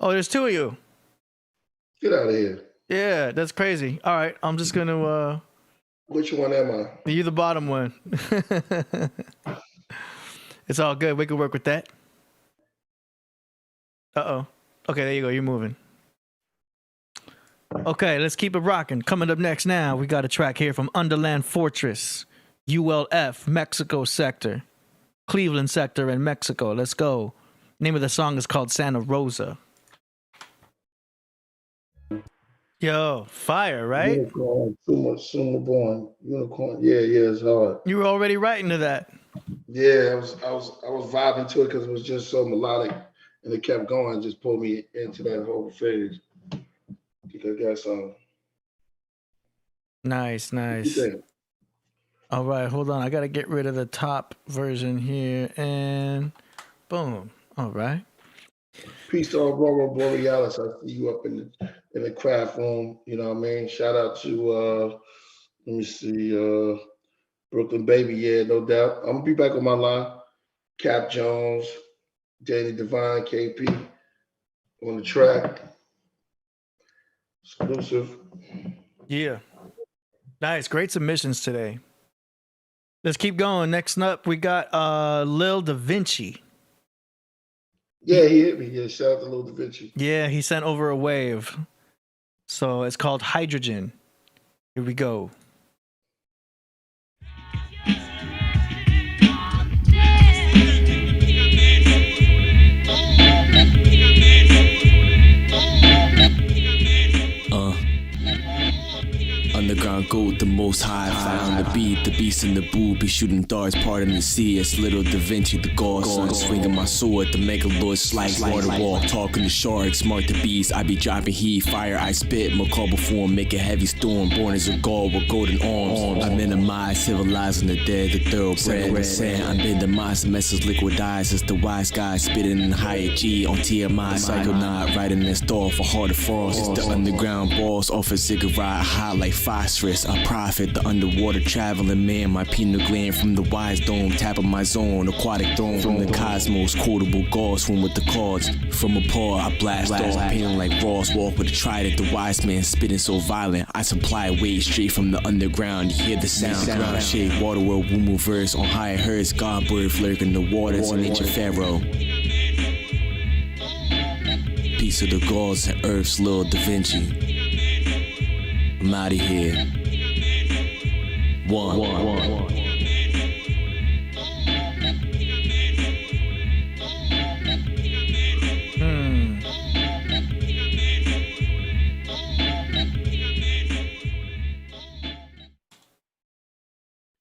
Oh, there's two of you. Get out of here. Yeah, that's crazy. All right, I'm just gonna. Which one am I? You the bottom one. It's all good. We can work with that. Uh-oh. Okay, there you go. You're moving. Okay, let's keep it rocking. Coming up next now, we got a track here from Underland Fortress, ULF, Mexico sector, Cleveland sector in Mexico. Let's go. Name of the song is called Santa Rosa. Yo, fire, right? Unicorn, too much sooner born. Unicorn, yeah, it's hard. You were already writing to that. Yeah, I was vibing to it because it was just so melodic, and it kept going. Just pulled me into that whole phase. I guess Nice. All right, hold on. I gotta get rid of the top version here, and boom. All right. Peace to Aurora Borealis. I see you up in the craft room. You know what I mean? Shout out to let me see, Brooklyn Baby. Yeah, no doubt. I'm gonna be back on my line. Cap Jones, Danny Divine, KP on the track. Exclusive. Yeah. Nice. Great submissions today. Let's keep going. Next up, we got Lil Da Vinci. Yeah, he hit me. Yeah, shout out to Lil Da Vinci. Yeah, he sent over a wave. So it's called Hydrogen. Here we go. most high found the beat, the beast in the booth, be shooting darts, part in the sea. It's little Da Vinci, the godson, swinging my sword, the megalord slice, water walk, talking to sharks, mark the beast. I be dropping heat, fire I spit, macabre form, make a heavy storm. Born as a god with golden arms. I minimize, civilizing the dead, the thoroughbred. Saying I'm been demised, the message liquidized. It's the wise guy spitting in higher G on TMI. Psychonaut riding that star for heart of frost. It's the underground boss, off a cigarette, hot like phosphorus. A prophet, the underwater traveling man. My pineal gland from the wise dome, tapping my zone. Aquatic throne from the cosmos, quotable gauze, swim with the cards. From a paw, I blast off, painting like Ross. Walk with a trident, the wise man spitting so violent. I supply weight straight from the underground. You hear the sound, ground shake, water world, woo verse. On higher herds, God bird lurking the waters, and ancient pharaoh. Piece of the gods and earth's little Da Vinci. I'm out of here. One.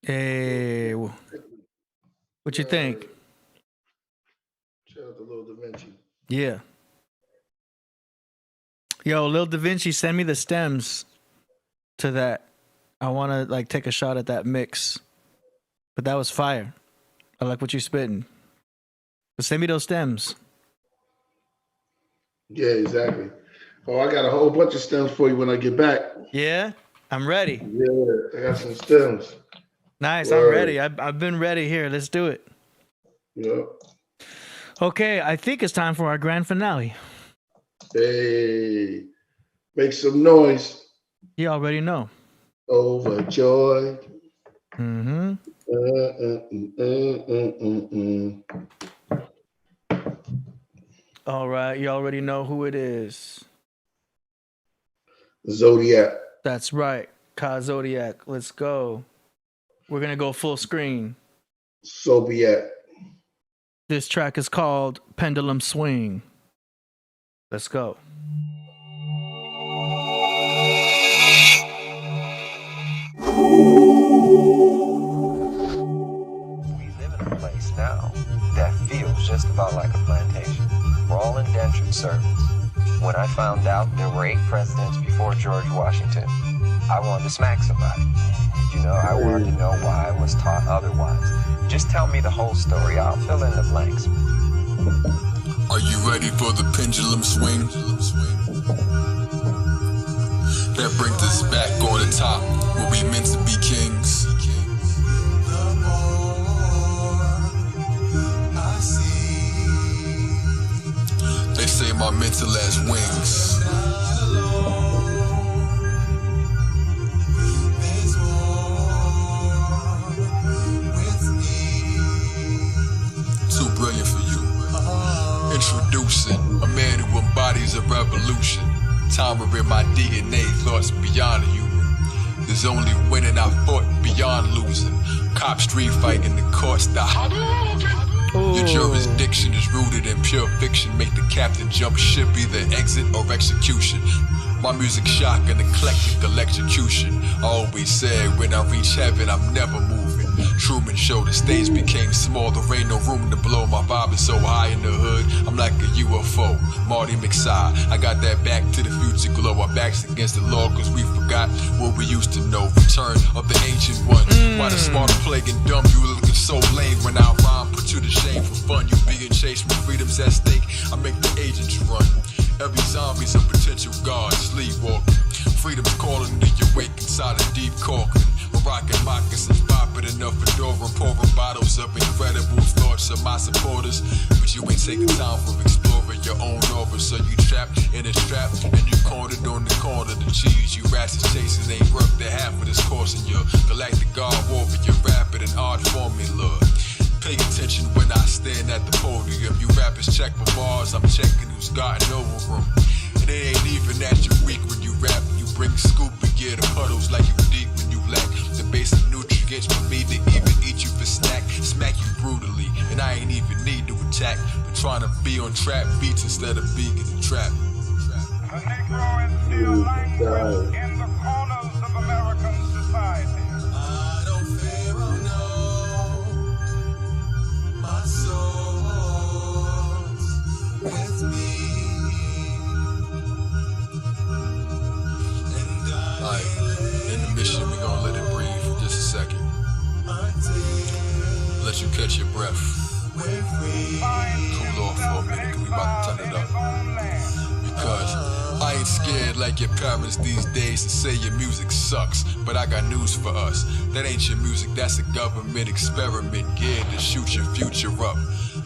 Hey, what you think? Shout out to Lil Da Vinci. Yeah. Yo, Lil Da Vinci, send me the stems to that. I want to like take a shot at that mix. But that was fire. I like what you spitting. But send me those stems. Yeah, exactly. Oh, I got a whole bunch of stems for you when I get back. Yeah, I'm ready. Yeah, I got some stems. Nice, I'm ready. I've been ready here. Let's do it. Yep. Okay, I think it's time for our grand finale. Hey, make some noise. You already know. Overjoyed. Mm-hmm. All right, you already know who it is. Zodiac. That's right, Ka Zodiac. Let's go. We're gonna go full screen. Soviet. This track is called Pendulum Swing. Let's go. We live in a place now that feels just about like a plantation. We're all indentured servants. When I found out there were 8 presidents before George Washington, I wanted to smack somebody. You know, I wanted to know why I was taught otherwise. Just tell me the whole story. I'll fill in the blanks. Are you ready for the pendulum swing? That brings us back on the top, where we meant to be kings. They say my mental has wings. Too brilliant for you. Introducing a man who embodies a revolution. Time within my DNA, thoughts beyond human. There's only winning, I fought beyond losing. Cop street fight in the court style. Your jurisdiction is rooted in pure fiction. Make the captain jump ship, either exit or execution. My music shock and eclectic electrocution. I always said when I reach heaven, I'm never moving. Truman Show, the stage became small. There ain't no room to blow. My vibe is so high in the hood, I'm like a UFO. Marty McSide, I got that back to the future glow. Our backs against the law cause we forgot what we used to know. Return of the ancient one. Why the smart plague and dumb, you looking so lame. When I rhyme, put you to shame for fun. You being chased with freedom's at stake, I make the agents run. Every zombie's a potential god, sleepwalking. Freedom's calling to you wake inside a deep corking. Rockin' moccasins, popping enough fedora and pouring bottles of incredible thoughts of my supporters. But you ain't taking time for exploring your own orbit. So you trapped in a trap and you cornered on the corner. The cheese you rats is chasing ain't worth the half of this course. And your galactic god warfare, rapid and odd formula. Pay attention when I stand at the podium. You rappers check for bars, I'm checking who's got no room. And it ain't even that you weak when you rap. You bring scoop and get the puddles like you deep when you lack the basic nutrients for me to even eat you for snack. Smack you brutally, and I ain't even need to attack. But trying to be on trap beats instead of being in the trap. The Negro is still languishing in the corners of American society. let you catch your breath. Cool off for a minute, cause we about to turn it up. Because I ain't scared like your parents these days to say your music sucks. But I got news for us. That ain't your music, that's a government experiment geared to shoot your future up.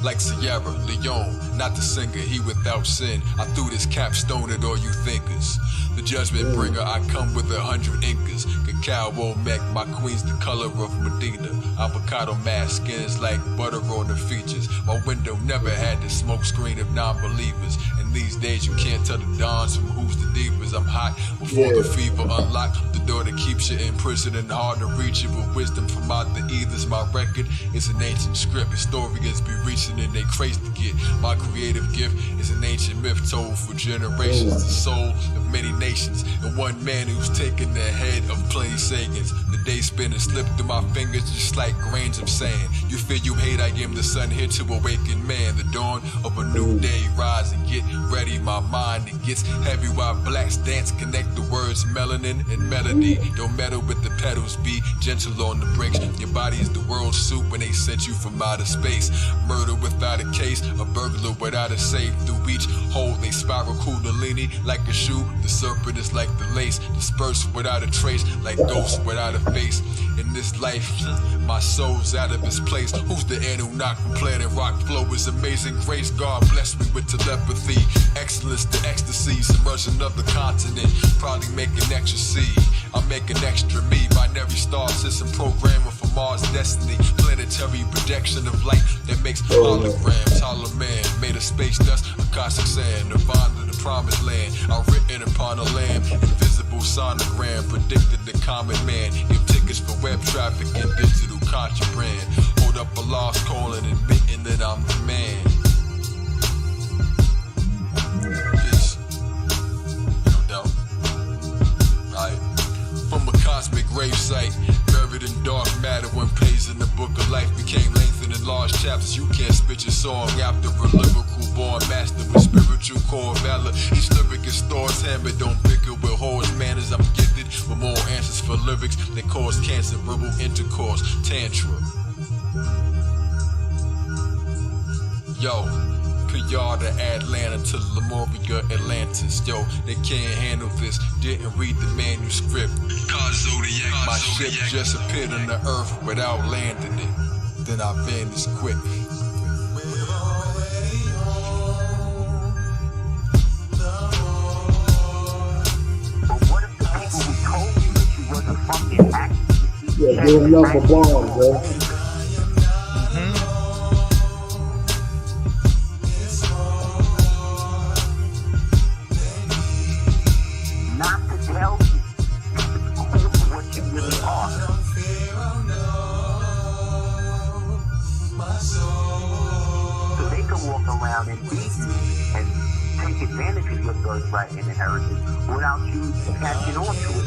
Like Sierra Leone, not the singer, he without sin. I threw this capstone at all you thinkers. The judgment bringer, I come with 100 Incas. Cacao Olmec, my queen's the color of Medina. Avocado mask, skin is like butter on the features. My window never had the smoke screen of non-believers. And these days you can't tell the dons from who's the divas. I'm hot before the fever unlock the door that keeps you in prison and hard to reach it with wisdom from out the ethers. My record is an ancient script. Historians be reaching and they crazy to get. My creative gift is an ancient myth told for generations. The soul of many nations and one man who's taken the head of plenty Sagans. The day spinning slip through my fingers just like grains of sand. You feel you hate, I am the sun here to awaken man. The dawn of a new day, rise and get ready. My mind, it gets heavy while blacks dance. Connect the words melanin and melody. Don't meddle with the pedals, be gentle on the brakes. Your body is the world's soup when they sent you from outer space. Murder without a case, a burglar without a safe. Through each hole they spiral kundalini like a shoe. The serpent is like the lace, dispersed without a trace, like ghosts without a face. In this life, my soul's out of its place. Who's the Anunnaki from planet rock? Flow is amazing grace. God bless me with telepathy. Excellence to ecstasy, submersion of the continent. Probably make an extra C. I'm making extra me. Binary star system programmer for Mars destiny. Planetary projection of light that makes holograms. Hollow man made of space dust, Akashic sand. Nirvana, the promised land. I'm written upon a land. Invisible sonogram predicted the common man. Give tickets for web traffic and digital contraband. Hold up a lost call and admitting that I'm the man. Yes. No doubt. Right. From a cosmic grave site, buried in dark matter, when pages in the book of life became lengthened in large chapters. You can't spit your song after a lyrical born master with spiritual core valor. Each lyric is stores hammered, don't bicker with whores manners. I'm gifted with more answers for lyrics that cause cancer, verbal intercourse, tantra. Yo, PR to Atlanta to Lemuria, Atlantis. Yo, they can't handle this. Didn't read the manuscript. My ship just appeared on the earth without landing it. Then I vanished quick. Yeah, give enough for bombs, bro. Not to tell you what you really are. So they can walk around and beat you and take advantage of your birthright and inheritance without you catching on to it.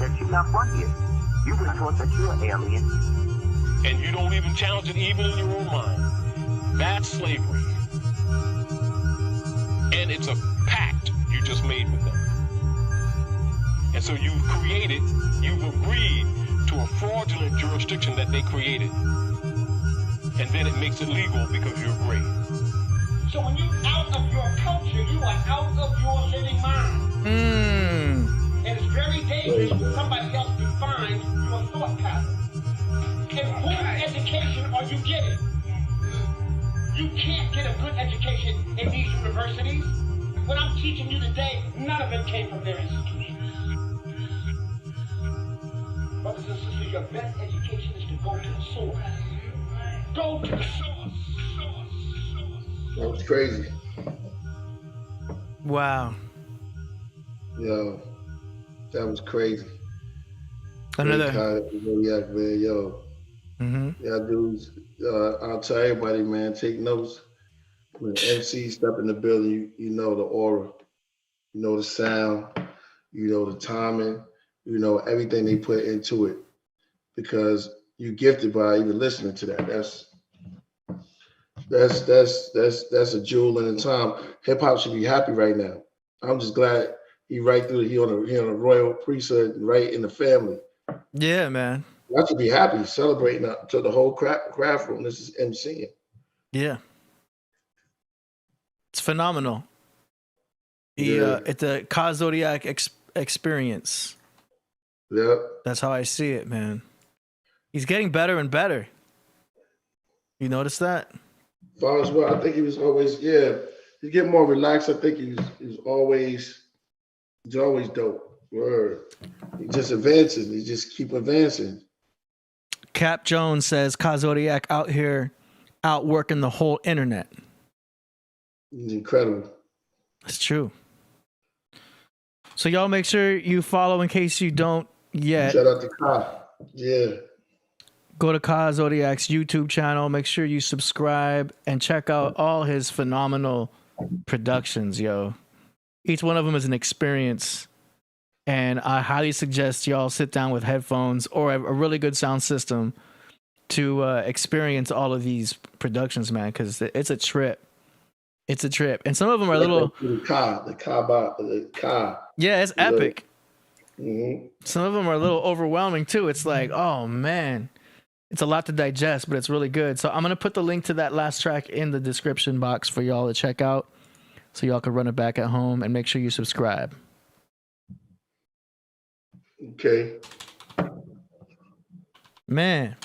That you're not from here. You've been taught that you're an alien. And you don't even challenge it even in your own mind. That's slavery. And it's a pact you just made with them. And so you've agreed to a fraudulent jurisdiction that they created. And then it makes it legal because you're great. So when you're out of your culture, you are out of your living mind. And it's very dangerous when somebody else defines your thought pattern. And whose education are you getting? You can't get a good education in these universities. What I'm teaching you today, none of it came from their institutions. Brothers and sisters, your best education is to go to the source. Go to the source. That was crazy. Wow. Yo. That was crazy. Another. Yo. Yeah, dudes. I'll tell everybody, man, take notes. When MC step in the building, you know the aura, you know the sound, you know the timing, you know everything they put into it. Because you're gifted by even listening to that. That's a jewel in the time. Hip hop should be happy right now. I'm just glad he on a royal priesthood, right in the family. Yeah, man. I should be happy celebrating to the whole craft room. This is MCing. Yeah, it's phenomenal. It's a Ka Zodiac experience. Yeah, that's how I see it, man. He's getting better and better. You notice that? As far as well, I think he was always He's getting more relaxed. I think he's always dope. Word. He just advances. He just keep advancing. Cap Jones says Ka Zodiac out here outworking the whole internet. It's incredible. It's true. So y'all make sure you follow in case you don't yet. Shout out to Ka. Yeah. Go to Ka Zodiac's YouTube channel. Make sure you subscribe and check out all his phenomenal productions, yo. Each one of them is an experience. And I highly suggest y'all sit down with headphones or a really good sound system to experience all of these productions, man, because it's a trip. It's a trip. And some of them are a little... The Ka. Yeah, it's epic. Mm-hmm. Some of them are a little overwhelming, too. It's like, oh, man. It's a lot to digest, but it's really good. So I'm going to put the link to that last track in the description box for y'all to check out so y'all can run it back at home and make sure you subscribe. Okay. Man.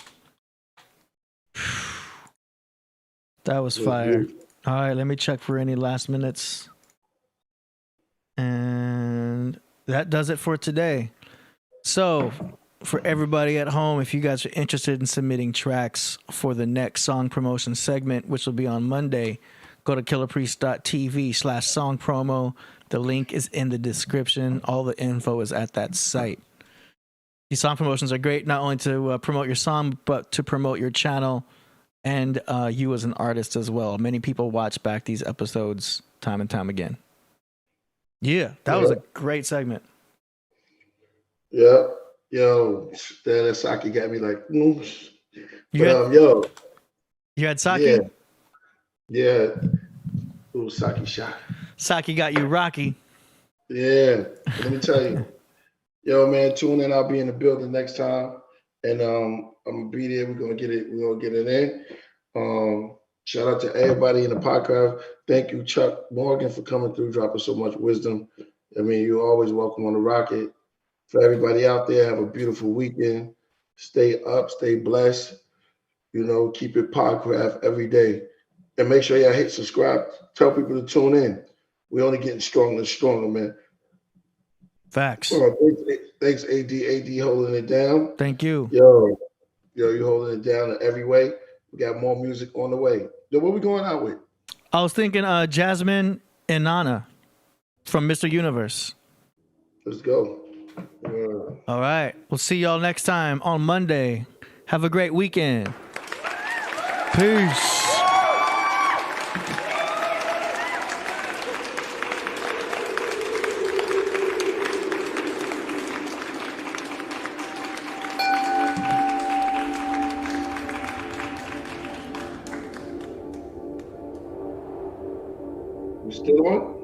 That was fire. All right, let me check for any last minutes. And that does it for today. So, for everybody at home, if you guys are interested in submitting tracks for the next song promotion segment, which will be on Monday, go to killerpriest.tv/song promo. The link is in the description. All the info is at that site. These song promotions are great, not only to promote your song, but to promote your channel and you as an artist as well. Many people watch back these episodes time and time again. Yeah, that was a great segment. Yeah. Yo, that Saki got me like, You had Saki? Yeah. Ooh, Saki shot. Saki got you rocky. Yeah. Let me tell you. Yo, man, tune in. I'll be in the building next time. And I'm gonna be there. We're gonna get it in. Shout out to everybody in the podcast. Thank you, Chuck Morgan, for coming through, dropping so much wisdom. I mean, you're always welcome on the Rocket. For everybody out there, have a beautiful weekend. Stay up, stay blessed. You know, keep it podcast every day. And make sure y'all hit subscribe. Tell people to tune in. We're only getting stronger and stronger, man. Facts. Thanks, AD holding it down. Thank you. Yo, you holding it down in every way. We got more music on the way. Yo, what we going out with? I was thinking Jasmine and Nana from Mr. Universe. Let's go. All right. We'll see y'all next time on Monday. Have a great weekend. Peace. We still on?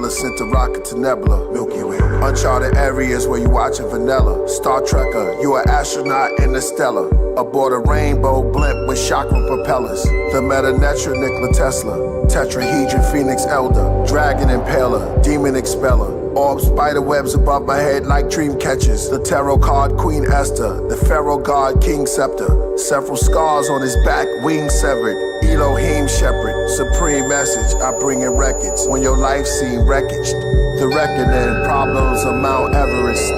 Sent a rocket to Nebula, Milky Way. Uncharted areas where you watching vanilla. Star Trekker, you an astronaut in the stellar. Aboard a rainbow blimp with chakra propellers. The Metanetra, Nikola Tesla. Tetrahedron, Phoenix Elder. Dragon Impaler, Demon Expeller. Orb spider webs above my head like dream catchers. The tarot card Queen Esther, the pharaoh god King Scepter. Several scars on his back, wings severed. Elohim shepherd, supreme message. I bring in records when your life seemed wreckage. The reckoning, problems of Mount Everest.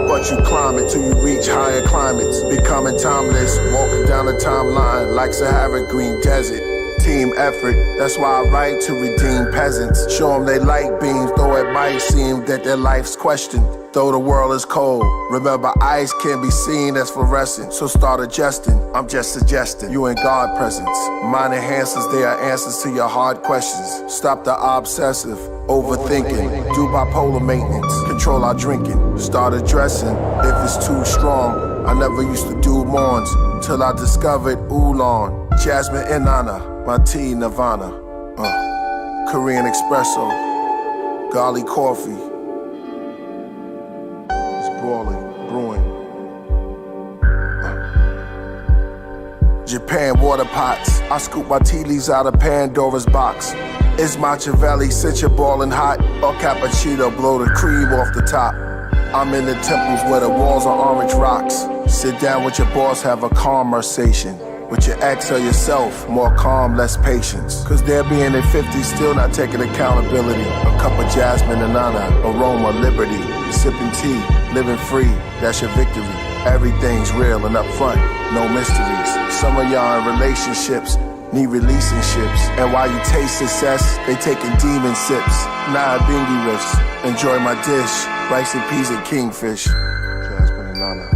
But you climb it till you reach higher climates. Becoming timeless, walking down the timeline like Sahara Green Desert. Team effort, that's why I write to redeem peasants. Show them they light beams, though it might seem that their life's questioned. Though the world is cold, remember ice can be seen as fluorescent. So start adjusting, I'm just suggesting. You in God presence, mind enhances, they are answers to your hard questions. Stop the obsessive, overthinking, do bipolar maintenance, control our drinking. Start addressing, if it's too strong. I never used to do morns, till I discovered oolong. Jasmine Inanna, my tea Nirvana. Korean espresso, Gali coffee. Brewing. Japan water pots. I scoop my tea leaves out of Pandora's box. Is Machiavelli cinch boiling hot? Or cappuccino blow the cream off the top? I'm in the temples where the walls are orange rocks. Sit down with your boss, have a conversation. With your ex or yourself, more calm, less patience. Cause they're being in their 50s, still not taking accountability. A cup of jasmine and nana, aroma, liberty. Sipping tea, living free, that's your victory. Everything's real and upfront, no mysteries. Some of y'all in relationships need releasing ships. And while you taste success, they taking demon sips. Nah, bingy riffs, enjoy my dish. Rice and peas and kingfish. Jasmine and nana.